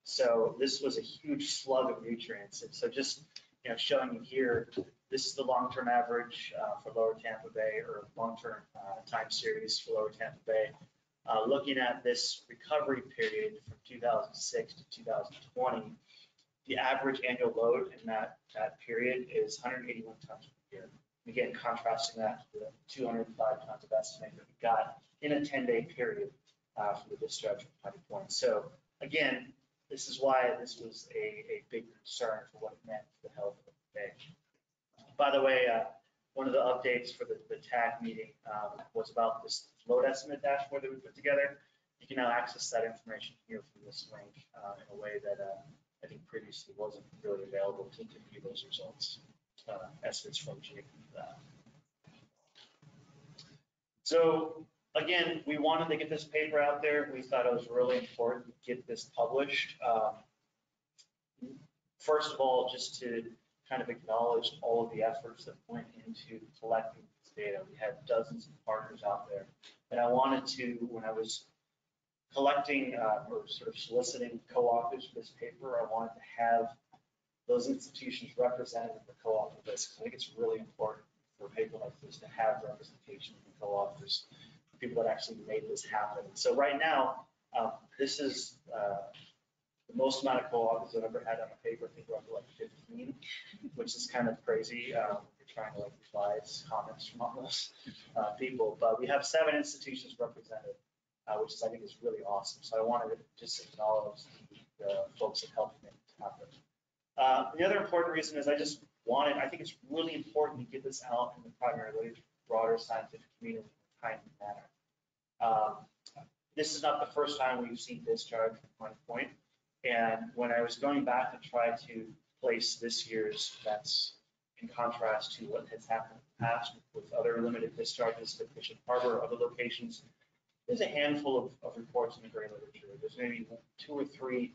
So this was a huge slug of nutrients. And so just, showing you here, this is the long-term average for Lower Tampa Bay, or long-term time series for Lower Tampa Bay. Looking at this recovery period from 2006 to 2020, the average annual load in that period is 181 tons per year. Again, contrasting that to the 205 tons of estimate that we got in a 10-day period for the discharge from Honey Point. So again, this is why this was a big concern for what it meant for the health of the bay. By the way, one of the updates for the TAC meeting was about this load estimate dashboard that we put together. You can now access that information here from this link in a way that I think previously wasn't really available to view those results, estimates from Jake. So again, we wanted to get this paper out there. We thought it was really important to get this published. First of all, just to kind of acknowledge all of the efforts that went into collecting this data. We had dozens of partners out there. And I wanted to, when I was collecting or sort of soliciting co-authors for this paper, I wanted to have those institutions represented in the co-author list. I think it's really important for a paper like this to have representation of the co-authors, people that actually made this happen. So right now, this is the most amount of co-authors I've ever had on a paper. I think we're up to like 15, which is kind of crazy. We're trying to revise comments from all those people, but we have 7 institutions represented, which is, I think, is really awesome. So I wanted to just acknowledge the folks that helped make this happen. The other important reason is I think it's really important to get this out in the primary literature, broader scientific community in a timely manner. This is not the first time we've seen discharge from Honey Point. And when I was going back to try to place this year's events in contrast to what has happened in the past with other limited discharges at Bishop Harbor or other locations, there's a handful of reports in the gray literature. There's maybe 2 or 3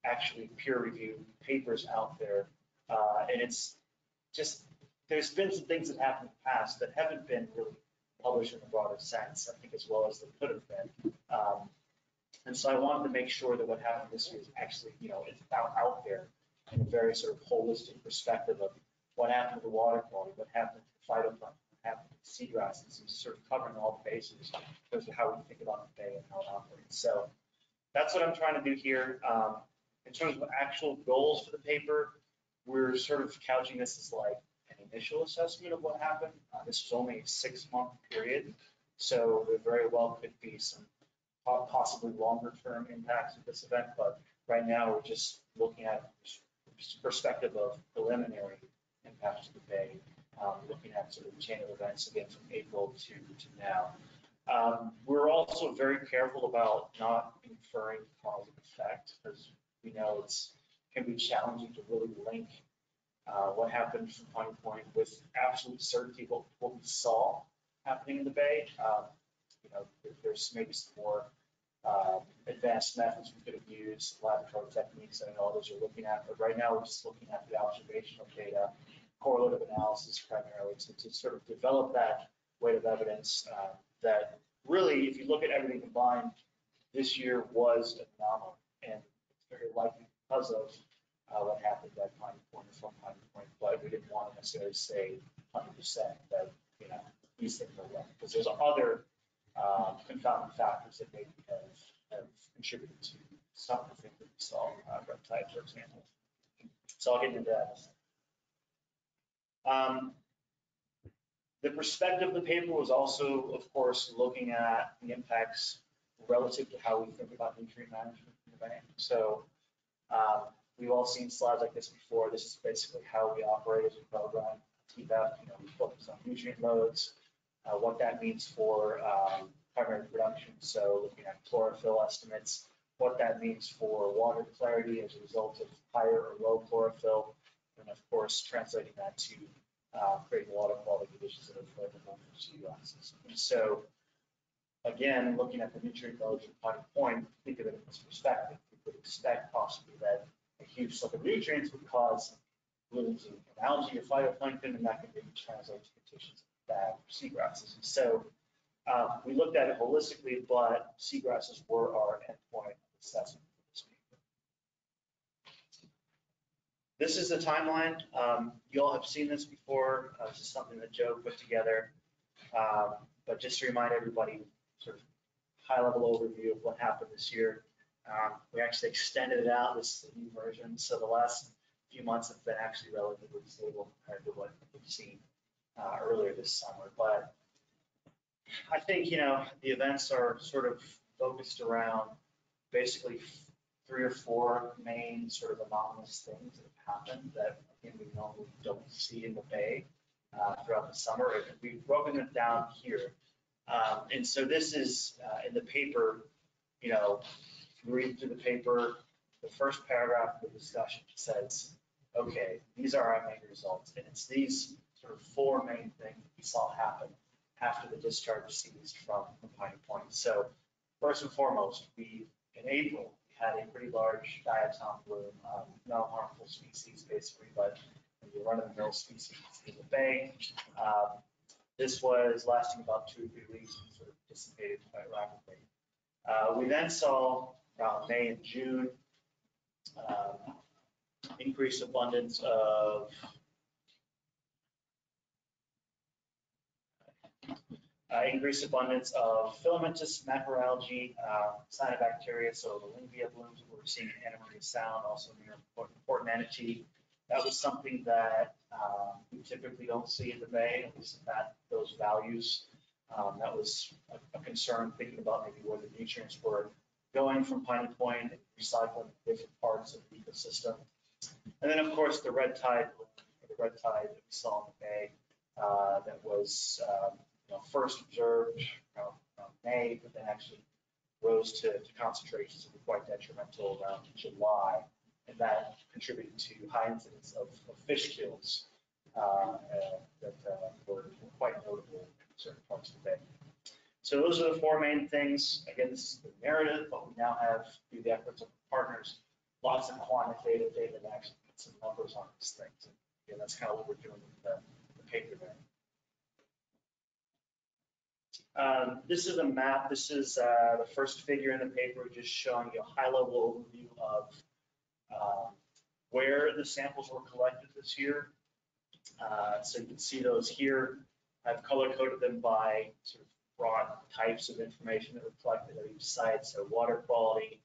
actually peer-reviewed papers out there. And it's just, there's been some things that happened in the past that haven't been really published in a broader sense, I think, as well as they could have been. And so I wanted to make sure that what happened this year is actually, it's out there in a very sort of holistic perspective of what happened to the water quality, what happened to phytoplankton, what happened to seagrasses, and sort of covering all the bases in terms of how we think about the bay and how it operates. So that's what I'm trying to do here. In terms of actual goals for the paper, we're sort of couching this as like an initial assessment of what happened. This was only a 6-month period, so there very well could be some possibly longer term impacts of this event, but right now we're just looking at perspective of preliminary impacts to the bay, looking at sort of the chain of events again from April to now. We're also very careful about not inferring cause and effect, because we know it can be challenging to really link what happened from Honey Point with absolute certainty what we saw happening in the bay. There's maybe some more advanced methods we could have used, laboratory techniques that I know others are looking at, but right now we're just looking at the observational data, correlative analysis primarily, to sort of develop that weight of evidence that really, if you look at everything combined, this year was an anomaly, and it's very likely because of what happened at Pine Point or from Pine Point, but we didn't want to necessarily say 100% that, you know, these things are wrong, because there's other confounding factors that maybe have contributed to some of the things that we saw, red tide, for example. So I'll get into that. The perspective of the paper was also, of course, looking at the impacts relative to how we think about nutrient management in the bank. So we've all seen slides like this before. This is basically how we operate as a program. TPEP, you know, we focus on nutrient loads, what that means for primary production. So looking at chlorophyll estimates, what that means for water clarity as a result of higher or low chlorophyll, and of course, translating that to creating water quality conditions that are favorable for seagrasses. And so, again, looking at the nutrient loads from Pine Point, think of it in this perspective. We would expect possibly that a huge slip of nutrients would cause blooms in algae or phytoplankton, and that could maybe translate to conditions bad for seagrasses. And so we looked at it holistically, but seagrasses were our endpoint assessment for this paper. This is the timeline. You all have seen this before. This is something that Joe put together. But just to remind everybody, sort of high-level overview of what happened this year. We actually extended it out. This is the new version. So the last few months have been actually relatively stable compared to what we've seen earlier this summer. But I think, you know, the events are sort of focused around basically 3 or 4 main sort of anomalous things that have happened that, again, we normally don't see in the Bay throughout the summer. And we've broken it down here. And so this is in the paper, you know, if you read through the paper, the first paragraph of the discussion says, okay, these are our main results. And it's these sort of 4 main things we saw happen after the discharge ceased from Pine Point. So first and foremost, in April, we had a pretty large diatom bloom, no harmful species basically, but the run-of-the-mill species in the Bay. This was lasting about 2 or 3 weeks and sort of dissipated quite rapidly. We then saw around May and June increased abundance of filamentous macroalgae, cyanobacteria, so the Linvia blooms that we're seeing in Anna Maria Sound, also near Port Manatee. That was something that we typically don't see in the Bay, at least at those values. That was a concern, thinking about maybe where the nutrients were going from Pine Point and recycling different parts of the ecosystem. And then, of course, the red tide that we saw in the Bay that was first observed around May, but then actually rose to concentrations that were quite detrimental around July. And that contributed to high incidence of fish kills that were quite notable in certain parts of the Bay. So those are the 4 main things. Again, this is the narrative, but we now have, through the efforts of partners, lots of quantitative data that actually put some numbers on these things. And again, that's kind of what we're doing with the paper there. This is a map. This is the first figure in the paper, just showing you a high-level overview of where the samples were collected this year. So you can see those here. I've color-coded them by sort of broad types of information that were collected at each site. So water quality,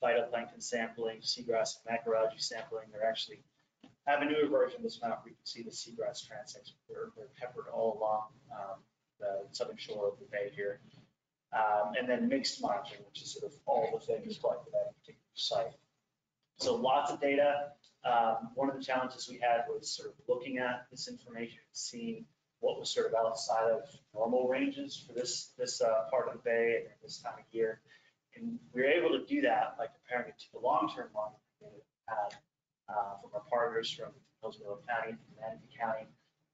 phytoplankton sampling, seagrass and macroalgae sampling. They're actually have a newer version of this map where you can see the seagrass transects. They're peppered all along the southern shore of the Bay here. And then mixed monitoring, which is sort of all the things collected at a particular site. So lots of data. One of the challenges we had was sort of looking at this information, seeing what was sort of outside of normal ranges for this part of the Bay and this time of year. And we were able to do that by comparing it to the long-term monitoring data we had from our partners from Hillsborough County, from Manatee County.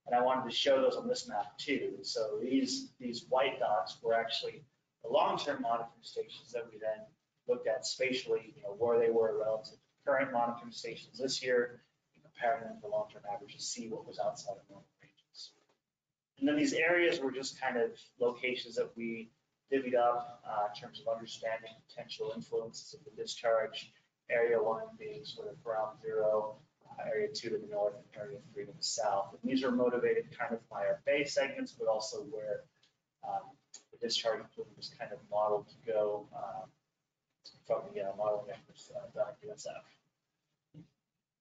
And I wanted to show those on this map too. So these white dots were actually the long-term monitoring stations that we then looked at spatially, where they were relative to current monitoring stations this year, and comparing them to long-term averages, see what was outside of normal ranges. And then these areas were just kind of locations that we divvied up in terms of understanding potential influences of the discharge area 1 being sort of ground zero, area 2 to the north, and area 3 to the south. And these are motivated kind of by our bay segments, but also where the discharge plume was kind of modeled to go from the modeling efforts done at USF.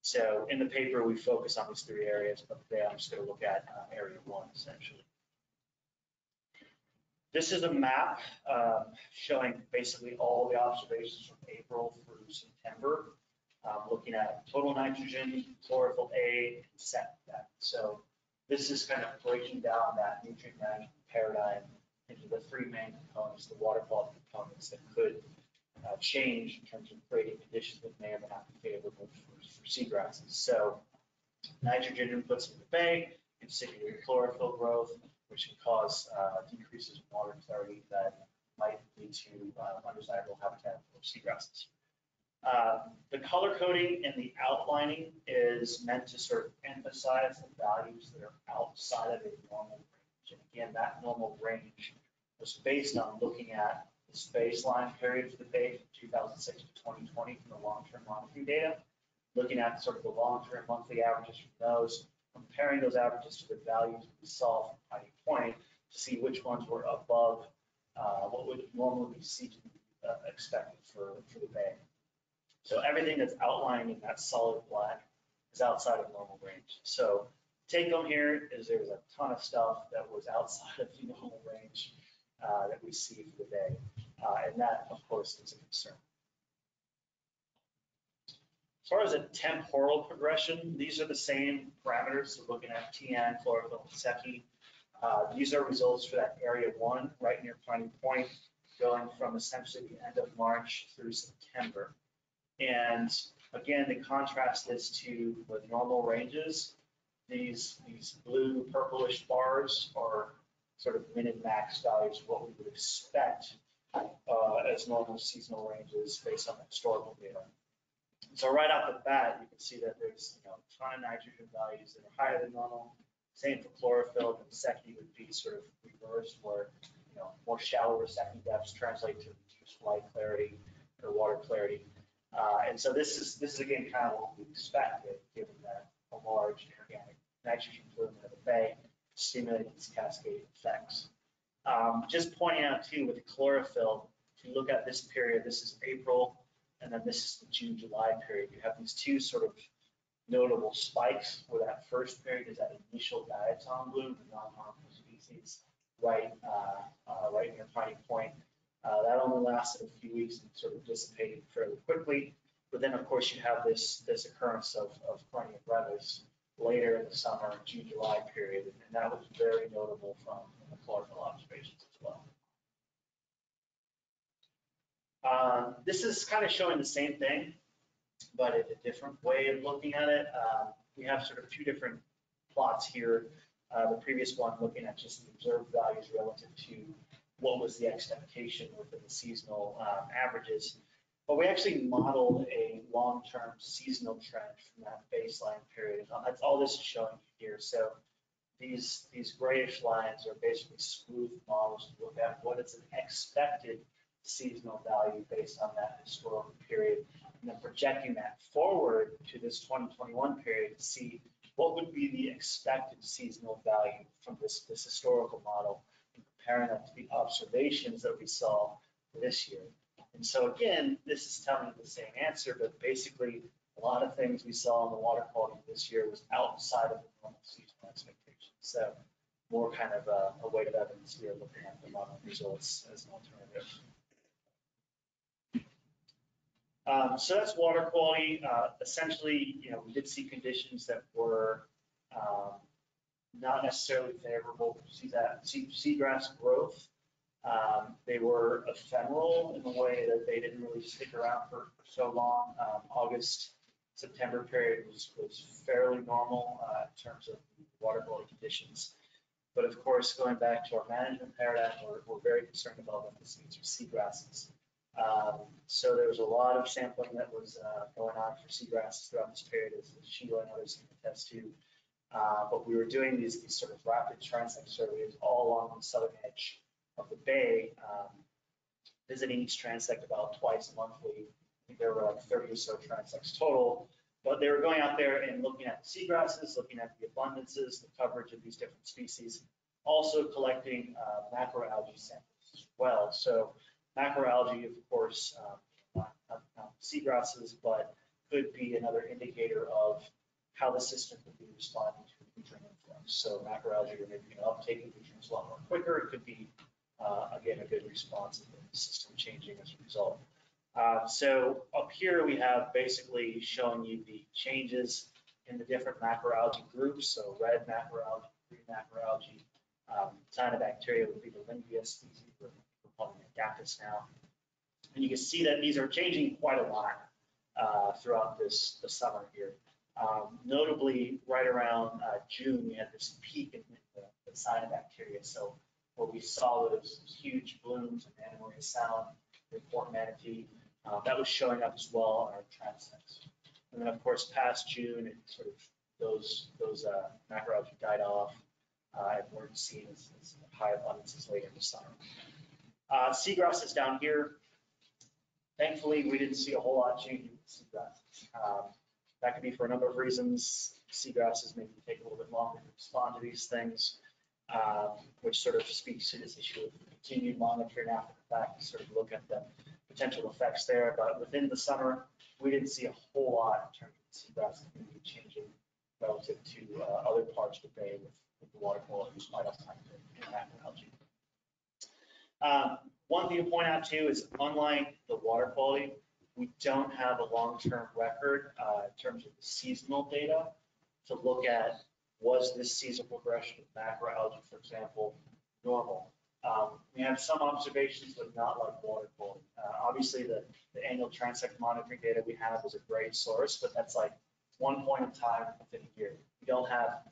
So in the paper, we focus on these 3 areas, but today I'm just going to look at area 1 essentially. This is a map showing basically all the observations from April through September, looking at total nitrogen, chlorophyll A, and SEC depth. So this is kind of breaking down that nutrient management paradigm into the 3 main components, the water quality components that could change in terms of creating conditions that may or may not be favorable for seagrasses. So nitrogen inputs in the bay, in particular chlorophyll growth, which can cause decreases in water clarity that might lead to undesirable habitat for seagrasses. The color coding and the outlining is meant to sort of emphasize the values that are outside of a normal range. And again, that normal range was based on looking at this baseline period for the bay from 2006 to 2020 from the long-term monitoring data, looking at sort of the long-term monthly averages from those, comparing those averages to the values we saw from Piney Point to see which ones were above what would normally be expected for the bay. So everything that's outlined in that solid black is outside of normal range. So take home here is there's a ton of stuff that was outside of the normal range that we see for the bay. And that, of course, is a concern. As far as a temporal progression, these are the same parameters. So looking at TN, chlorophyll, and SECI. These are results for that area 1 right near Piney Point, going from essentially the end of March through September. And again, to contrast this to the normal ranges, these blue purplish bars are sort of min and max values of what we would expect as normal seasonal ranges based on the historical data. So right off the bat, you can see that there's a ton of nitrogen values that are higher than normal. Same for chlorophyll, and SECI would be sort of reversed, where more shallower SECI depths translate to reduced light clarity or water clarity. And so this is again kind of what we expected, given that a large inorganic nitrogen plume in the bay stimulated these cascading effects. Just pointing out too, with the chlorophyll, if you look at this period, this is April, and then this is the June-July period. You have these 2 sort of notable spikes, where that first period is that initial diatom bloom, the non-harmful species, right near Piney Point. That only lasted a few weeks and sort of dissipated fairly quickly. But then, of course, you have this occurrence of Cornea brevis later in the summer, June-July period, and that was very notable from the chlorophyll observations as well. This is kind of showing the same thing, but in a different way of looking at it. We have sort of 2 different plots here. The previous one looking at just the observed values relative to what was the expectation within the seasonal averages. But we actually modeled a long-term seasonal trend from that baseline period. That's all this is showing here. So these grayish lines are basically smooth models to look at what is an expected seasonal value based on that historical period, and then projecting that forward to this 2021 period to see what would be the expected seasonal value from this historical model, and comparing that to the observations that we saw this year. And so again, this is telling you the same answer, but basically a lot of things we saw in the water quality this year was outside of the normal seasonal expectations. So more kind of a weight of evidence here looking at the model results as an alternative. So that's water quality. Essentially, we did see conditions that were not necessarily favorable for seagrass growth. They were ephemeral in the way that they didn't really stick around for so long. August, September period was fairly normal in terms of water quality conditions. But of course, going back to our management paradigm, we're very concerned about what this means for seagrasses. So there was a lot of sampling that was going on for seagrasses throughout this period, as Sheila and others can attest to. But we were doing these sort of rapid transect surveys all along the southern edge of the bay, visiting each transect about twice monthly, think there were like 30 or so transects total. But they were going out there and looking at the seagrasses, looking at the abundances, the coverage of these different species, also collecting macroalgae samples as well. So macroalgae, of course, not seagrasses, but could be another indicator of how the system could be responding to nutrient influx. So macroalgae are maybe going to uptake of nutrients a lot more quicker. It could be, again, a good response of the system changing as a result. So up here we have basically showing you the changes in the different macroalgae groups. So red macroalgae, green macroalgae, cyanobacteria would be the Lingia species, we're calling it Adaptus now. And you can see that these are changing quite a lot throughout the summer here. Notably, right around June, we had this peak in the cyanobacteria. So where we saw those huge blooms in Anna Maria Sound, in Fort Manatee, that was showing up as well on our transects. And then, of course, past June, it sort of those macroalgae died off and weren't seen as high abundances later in the summer. Seagrass is down here. Thankfully, we didn't see a whole lot changing with seagrasses. That could be for a number of reasons. Seagrasses maybe take a little bit longer to respond to these things, which sort of speaks to this issue of continued monitoring after the fact to sort of look at the potential effects there. But within the summer, we didn't see a whole lot in terms of seagrasses maybe changing relative to other parts of the bay with the water quality despite us having macroalgae. One thing to point out too is unlike the water quality, we don't have a long-term record in terms of the seasonal data to look at was this seasonal progression of macroalgae, for example, normal. We have some observations, but not like water quality. Obviously, the annual transect monitoring data we have is a great source, but that's like one point in time within a year. We don't have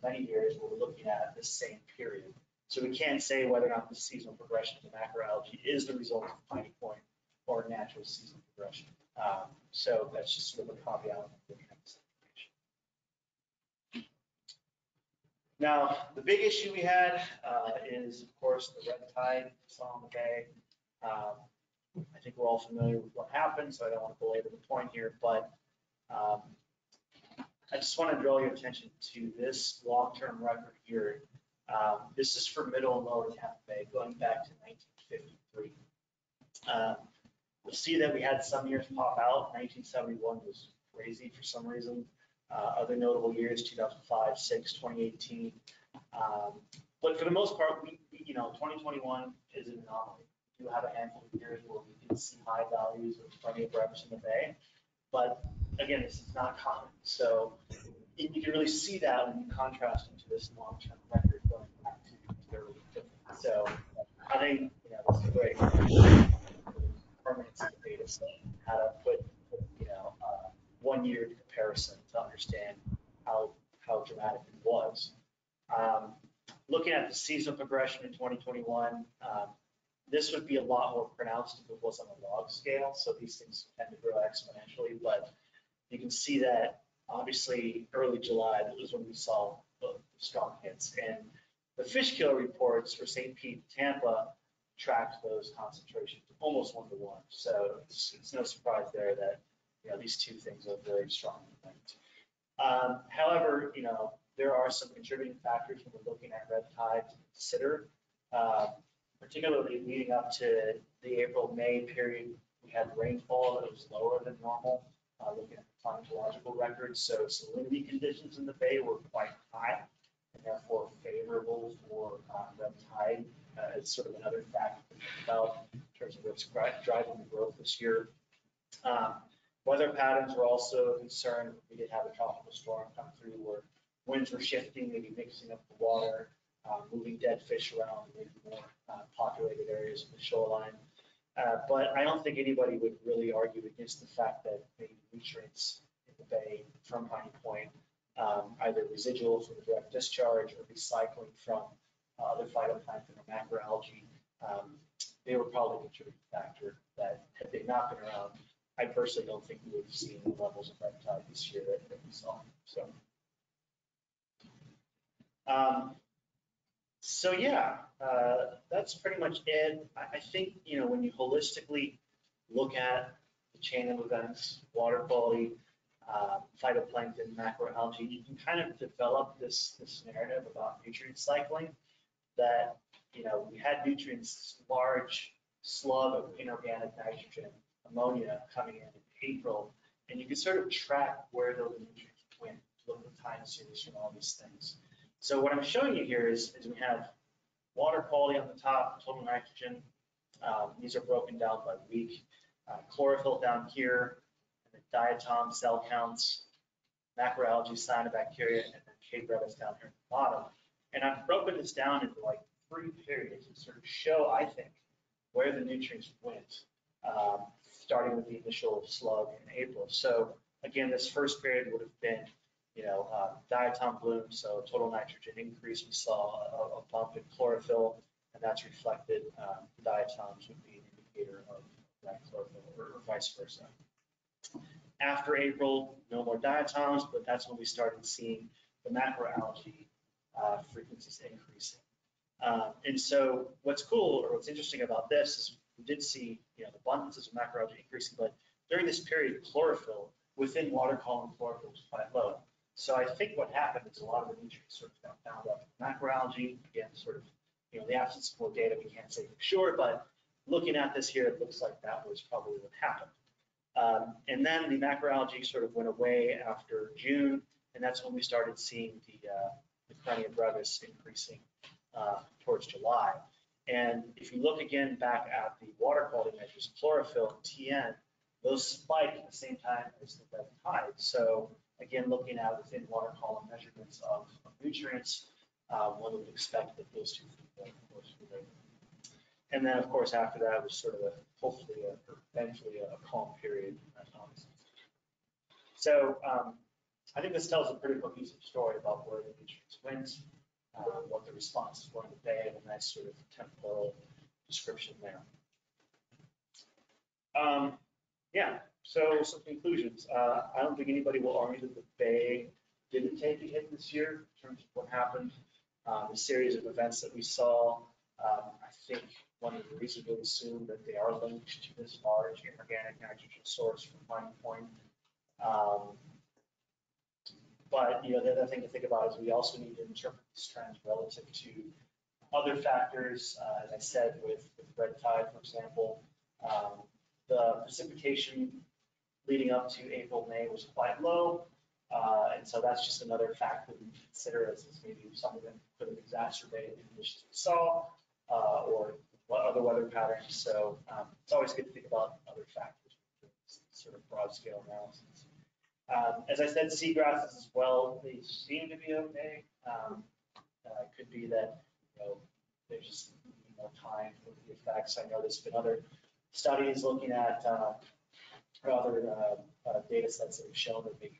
many years where we're looking at this same period. So we can't say whether or not the seasonal progression of the macroalgae is the result of Piney Point or natural seasonal progression. So that's just sort of a caveat when looking at this information. Now, the big issue we had is, of course, the red tide we saw on the bay. I think we're all familiar with what happened, so I don't want to belabor the point here, but I just want to draw your attention to this long-term record here. This is for Middle and Lower Tampa Bay, going back to 1953. You'll see that we had some years pop out. 1971 was crazy for some reason. Other notable years, 2005, 6, 2018. But for the most part, 2021 is an anomaly. We do have a handful of years where we did see high values of plenty of reps in the bay. But again, this is not common. So you can really see that when you contrast into this long-term record going back to the early 50s. So I think this is great. Permanence of the data set, how to put 1 year comparison to understand how dramatic it was. Looking at the seasonal progression in 2021, this would be a lot more pronounced if it was on a log scale. So these things tend to grow exponentially, but you can see that obviously early July, that was when we saw the strong hits. And the fish killer reports for St. Pete, Tampa, tracked those concentrations almost 1-to-1. So it's no surprise there that these two things are very strong. However, there are some contributing factors when we're looking at red tide to consider, particularly leading up to the April-May period. We had rainfall that was lower than normal, looking at the climatological records. So salinity conditions in the bay were quite high and therefore favorable for red tide. It's sort of another factor to think about in terms of what's driving the growth this year. Weather patterns were also a concern. We did have a tropical storm come through where winds were shifting, maybe mixing up the water, moving dead fish around in maybe more populated areas of the shoreline. But I don't think anybody would really argue against the fact that maybe nutrients in the bay from Piney Point, either residual from the direct discharge or recycling from other phytoplankton or macroalgae, they were probably a contributing factor that had they not been around, I personally don't think we would have seen the levels of red tide this year that we saw. So yeah, that's pretty much it. I think when you holistically look at the chain of events, water quality, phytoplankton, macroalgae, you can kind of develop this narrative about nutrient cycling that, you know, we had nutrients, large slug of inorganic nitrogen, ammonia coming in April, and you can sort of track where those nutrients went, look at the time series from all these things. So what I'm showing you here is we have water quality on the top, total nitrogen. These are broken down by week. Chlorophyll down here, and the diatom cell counts, macroalgae, cyanobacteria, and then K. brevis down here at the bottom. And I've broken this down into like 3 periods to sort of show, I think, where the nutrients went, starting with the initial slug in April. So again, this first period would have been, you know, diatom bloom, so total nitrogen increase. We saw a bump in chlorophyll, and that's reflected. The diatoms would be an indicator of that chlorophyll, or vice versa. After April, no more diatoms, but that's when we started seeing the macroalgae frequencies increasing. And so what's cool, or what's interesting about this is we did see, you know, the abundances of macroalgae increasing, but during this period, chlorophyll within water column chlorophyll was quite low. So I think what happened is a lot of the nutrients sort of got bound up in macroalgae. Again, sort of, you know, the absence of more data, we can't say for sure, but looking at this here, it looks like that was probably what happened. And then the macroalgae sort of went away after June, and that's when we started seeing the Clinia brevis increasing towards July. And if you look again back at the water quality measures, chlorophyll and TN, those spike at the same time as the red tide. So again, looking at within water column measurements of nutrients, one would expect that those two things will, of course, relate. And then, of course, after that was sort of hopefully, eventually a calm period. So I think this tells a pretty cohesive story about where the nutrients went, what the responses were in the day, and a nice sort of temporal description there. Yeah, so some conclusions. I don't think anybody will argue that the Bay didn't take a hit this year in terms of what happened. The series of events that we saw, I think one of the reasons we assume that they are linked to this large inorganic nitrogen source from Pine Point. But you know, the other thing to think about is we also need to interpret these trends relative to other factors. As I said, with red tide, for example, the precipitation leading up to April, May was quite low. And so that's just another factor we consider as maybe something that could have exacerbated the conditions we saw, or what other weather patterns. So it's always good to think about other factors, sort of broad scale analysis. As I said, seagrasses as well, they seem to be okay. It could be that, you know, there's just more time for the effects. I know there's been other studies looking at other data sets that have shown that maybe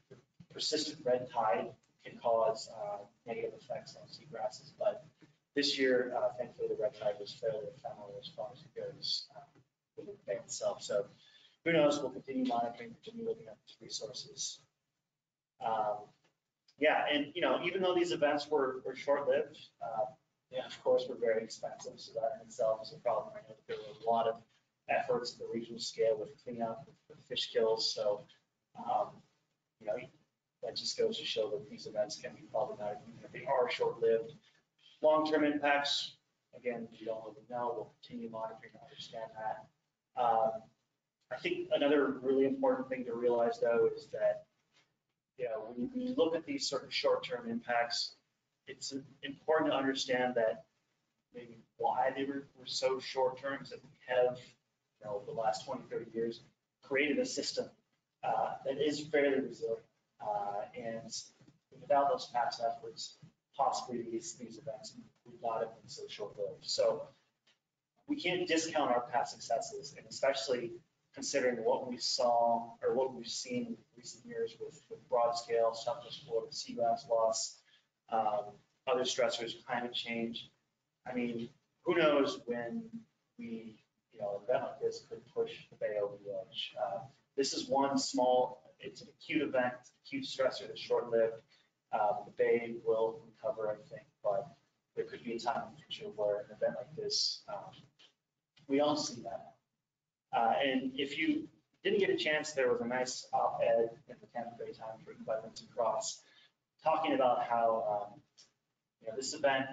persistent red tide can cause negative effects on seagrasses. But this year, thankfully, the red tide was fairly ephemeral as far as it goes within the bay itself. So who knows? We'll continue monitoring, continue looking at these resources. Yeah, and you know, even though these events were short-lived, yeah, of course, were very expensive. So that in itself is a problem. I know that there were a lot of efforts at the regional scale with cleanup, with fish kills. So, you know, that just goes to show that these events can be problematic, even if they are short-lived. Long-term impacts, again, we don't really know. We'll continue monitoring to understand that. I think another really important thing to realize, though, is that, you know, when you look at these sort of short-term impacts, it's important to understand that maybe why they were so short-term is that we have, you know, the last 20, 30 years created a system that is fairly resilient. And without those past efforts, possibly these events would not have been so short-lived. So we can't discount our past successes, and especially considering what we saw or what we've seen in recent years with broad scale Southwest Florida seagrass loss, other stressors, climate change. I mean, who knows when we, you know, an event like this could push the bay over the edge. This is one small, it's an acute event, acute stressor that's short-lived. The bay will recover, I think, but there could be a time in the future where an event like this, we don't see that. And if you didn't get a chance, there was a nice op-ed in the Tampa Bay Times written by Lindsay Cross, talking about how, this event,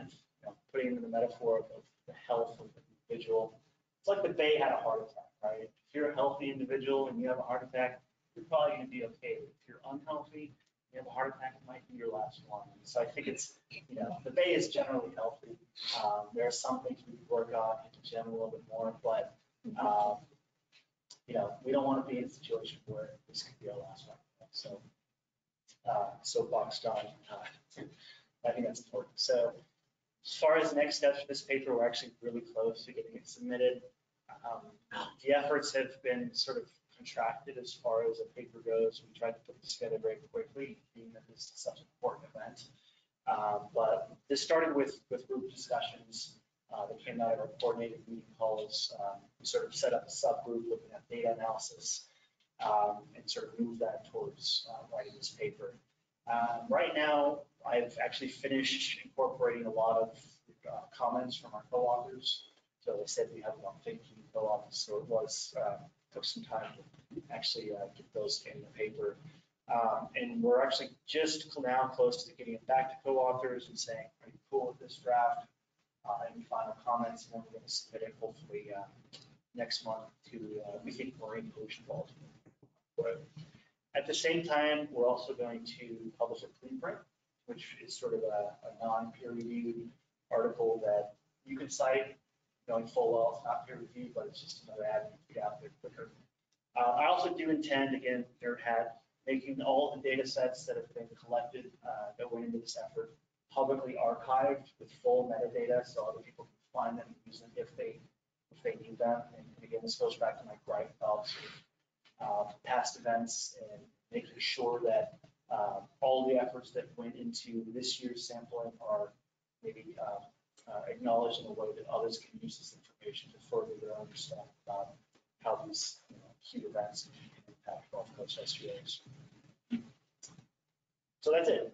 putting in the metaphor of the health of the individual. It's like the Bay had a heart attack, right? If you're a healthy individual and you have a heart attack, you're probably going to be okay. If you're unhealthy, you have a heart attack, it might be your last one. So I think it's, the Bay is generally healthy. There are some things we can work on in the gym a little bit more, but, we don't want to be in a situation where this could be our last one. So, soapbox done. I think that's important. So as far as next steps for this paper, we're actually really close to getting it submitted. The efforts have been sort of contracted as far as a paper goes. We tried to put this together very quickly, being that this is such an important event. But this started with group discussions that came out of our coordinated meeting calls. We sort of set up a subgroup looking at data analysis and sort of moved that towards writing this paper. Right now, I've actually finished incorporating a lot of comments from our co-authors. So they said we have about 15 co-authors, so it was took some time to actually get those in the paper. And we're actually just now close to getting it back to co-authors and saying, are you cool with this draft? Any final comments? And then we're going to submit it hopefully next month to, we think, Marine Pollution Vault. At the same time, we're also going to publish a preprint, which is sort of a non-peer-reviewed article that you can cite knowing full well it's not peer-reviewed, but it's just another avenue to get out there quicker. I also do intend, again, Nerd Hat, making all the data sets that have been collected that went into this effort publicly archived with full metadata so other people can find them and use them if they need them. And again, this goes back to my gripe about past events and making sure that all the efforts that went into this year's sampling are maybe acknowledged in a way that others can use this information to further their understanding about how these huge events can impact Gulf Coast estuaries. So that's it.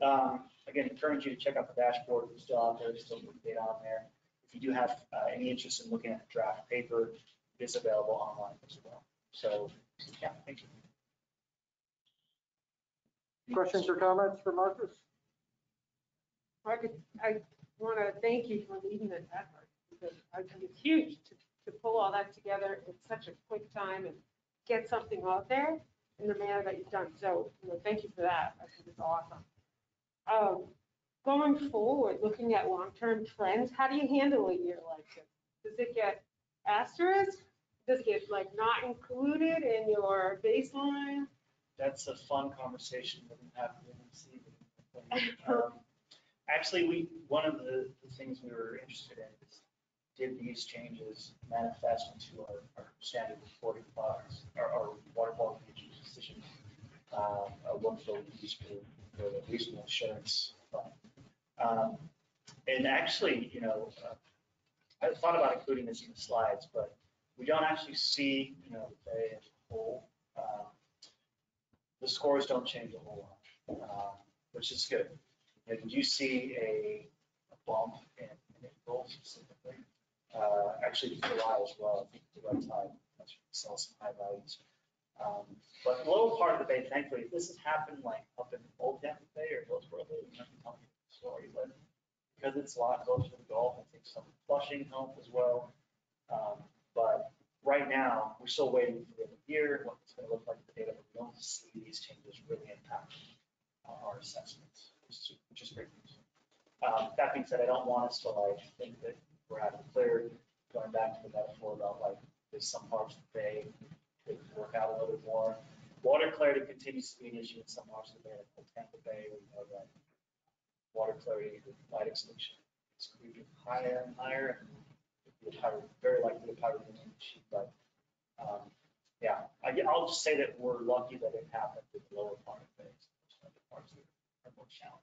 Again, encourage you to check out the dashboard. It's still out there, there's still good data on there. If you do have any interest in looking at the draft paper, it is available online as well. So yeah, thank you. Questions or comments for Marcus? Marcus, I want to thank you for leading this effort because I think it's huge to pull all that together in such a quick time and get something out there in the manner that you've done. So, thank you for that. I think it's awesome. Going forward, looking at long-term trends, how do you handle a year like this? Does it get asterisk? Does it get not included in your baseline? That's a fun conversation that we have with MMC. Actually, one of the things we were interested in is, did these changes manifest into our standard reporting products, our water quality decision, workflow we use for the reasonable assurance fund. And actually, I thought about including this in the slides, but we don't actually see, the Bay as a whole. The scores don't change a whole lot, which is good. Did you see a bump in April specifically? Actually, July as well. I think the red tide saw some high values. But the lower part of the Bay, thankfully, if this has happened up in Old Tampa Bay or Hillsborough Bay, we have to tell you the story. But because it's a lot closer to the Gulf, I think some flushing help as well. But right now, we're still waiting for the end of the year, what it's going to look like the data, but we don't see these changes really impact our assessments, which is great news. That being said, I don't want us to think that we're having clear, going back to the metaphor about there's some parts of the Bay that can work out a little bit more. Water clarity continues to be an issue in some parts of the Bay, like Tampa Bay, we know that water clarity with light extinction is creeping higher and higher. Very likely to power the issue, but yeah, I'll just say that we're lucky that it happened with the lower part of things. Other parts that are more challenged.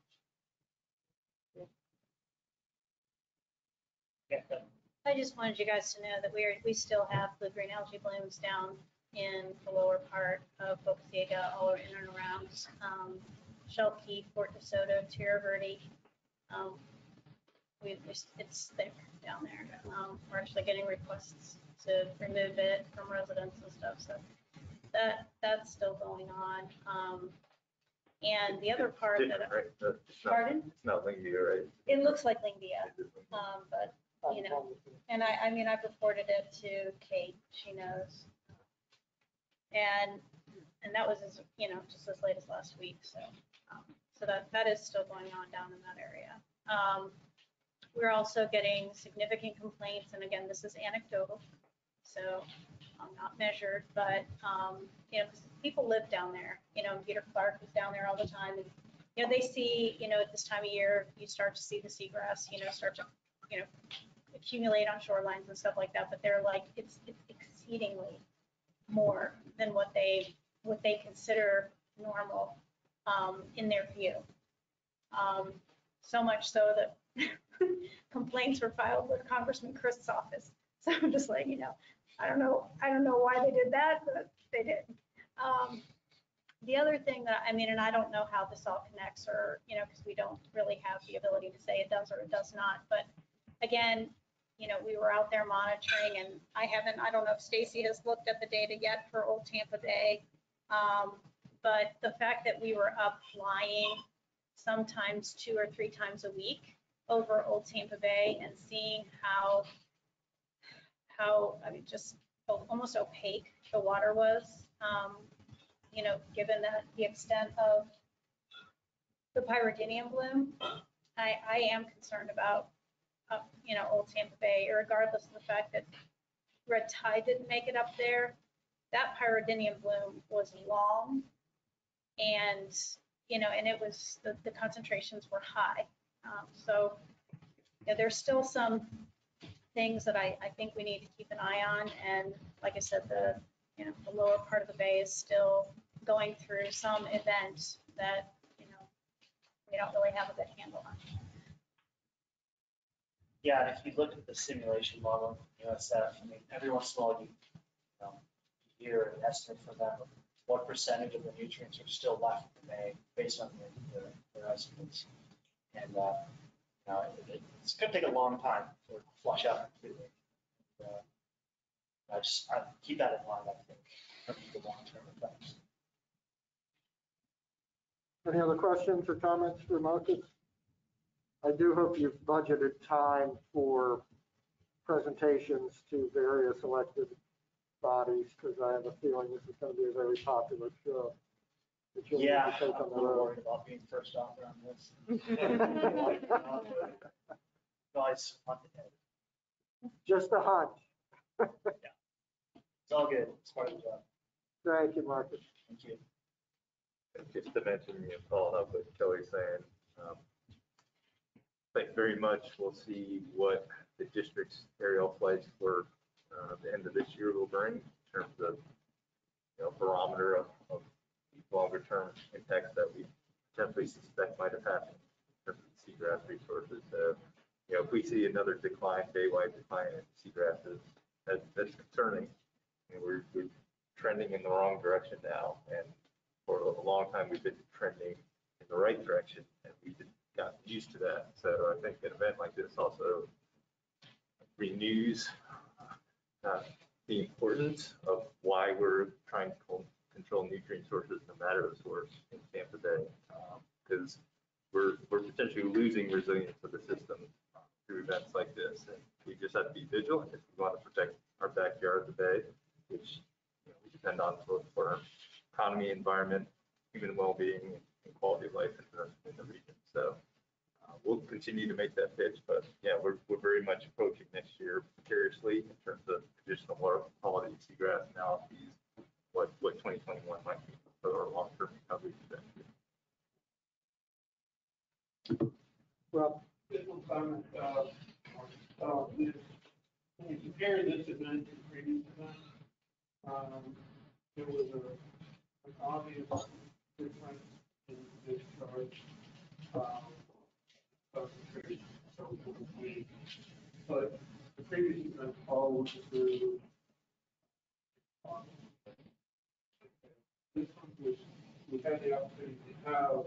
Yeah. I just wanted you guys to know that we still have the green algae blooms down in the lower part of Boca Ciega, all in and around Shell Key, Fort DeSoto, Tierra Verde. It's there down there. We're actually getting requests to remove it from residents and stuff. So that's still going on. And the other part Different, that, right? It's not- pardon? It's not Lingia, right? It looks like Lingia, but, you know, and I mean, I've reported it to Kate, she knows. And that was, you know, just as late as last week, so, so that is still going on down in that area. We're also getting significant complaints, and again, this is anecdotal, so not measured, but, you know, 'cause people live down there, you know, Peter Clark is down there all the time, and, you know, they see, you know, at this time of year, you start to see the seagrass, you know, start to, you know, accumulate on shorelines and stuff like that, but they're like, it's exceedingly more than what they consider normal in their view. So much so that complaints were filed with Congressman Christ's office. So I'm just like, you know, I don't know why they did that, but they did. The other thing that, I mean, and I don't know how this all connects, or, you know, because we don't really have the ability to say it does or it does not, but again, you know, we were out there monitoring, and I don't know if Stacy has looked at the data yet for Old Tampa Bay. But the fact that we were up flying sometimes 2 or 3 times a week over Old Tampa Bay and seeing how, I mean, just almost opaque the water was, you know, given that the extent of the pyridinium bloom, I am concerned about, you know, Old Tampa Bay, regardless of the fact that red tide didn't make it up there. That pyridinium bloom was long, and, you know, and it was, the concentrations were high. So, you know, there's still some things that I think we need to keep an eye on. And like I said, you know, the lower part of the bay is still going through some event that, you know, we don't really have a good handle on. Yeah, and if you look at the simulation model, USF, I mean, every once in a while you hear an estimate from them of what percentage of the nutrients are still left in the bay based on their estimates. And you know, it's going to take a long time to flush out completely. I keep that in mind, I think, in terms of the long-term effects. Any other questions or comments for Marcus? I do hope you've budgeted time for presentations to various elected bodies, because I have a feeling this is going to be a very popular show. that you'll need to Yeah, take I'm on a the little road. worried about being first author on this. Guys, hunt ahead. Just a hunch. It's all good. It's part of the job. Thank you, Marcus. Thank you. Just to mention, you know, following up what Kelly's saying, I think very much we'll see what the district's aerial flights for the end of this year will bring in terms of, you know, barometer of longer term impacts that we potentially suspect might have happened in terms of seagrass resources. You know, if we see another decline, baywide decline in seagrasses, that's concerning. And we're trending in the wrong direction now. And for a long time, we've been trending in the right direction, and we just got used to that. So I think an event like this also renews the importance of why we're trying to control nutrient sources no matter the source in Tampa Bay, because we're potentially losing resilience of the system through events like this. And we just have to be vigilant if we want to protect our backyard, the bay, which, you know, we depend on for our economy, environment, human well-being, and quality of life in the region. So we'll continue to make that pitch, but yeah, we're very much approaching next year precariously in terms of additional water quality seagrass analyses, what 2021 might be for our long-term recovery strategy. Well, Just one comment. When you compare this event to the previous event, there was an obvious difference in discharge concentration. But the previous event followed through. This one was, we had the opportunity to have,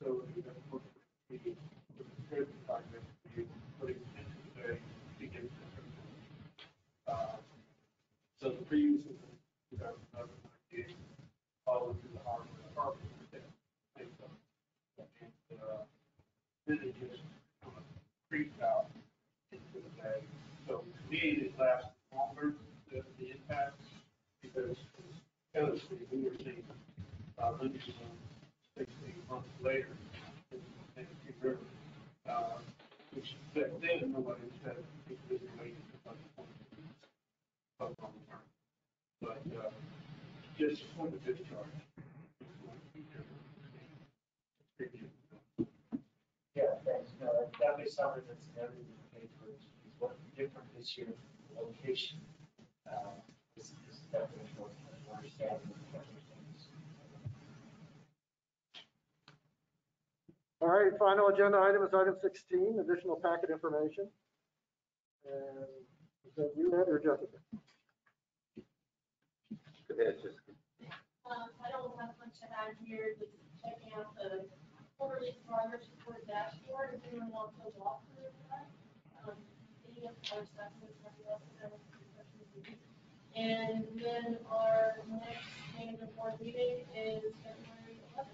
so we had more prepared to find that we put it into the begin. So the previous event, 2011, all through the harbor. Then it just kind of creeps out into the bay. So to me, it lasts longer, the impact, because honestly, we were seeing hundreds of them 16 months later in the Tennessee River, which back then nobody said it was waiting for up on the term. But just for the discharge. Yeah, thanks. No, that'd be something that's never been paid for. Is what's different this year from the location. This is definitely what I understand. All right, final agenda item is item 16, additional packet information. And is that you, Ed, or Jessica? Go ahead, Jessica. I don't have much to add here, just checking out the quarterly progress report dashboard, if anyone wants to walk through that. Any of our assessments have less than and then our next manager board meeting is February 11th.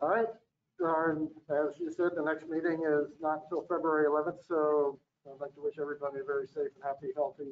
All right, as you said, the next meeting is not until February 11th, so I'd like to wish everybody a very safe and happy, healthy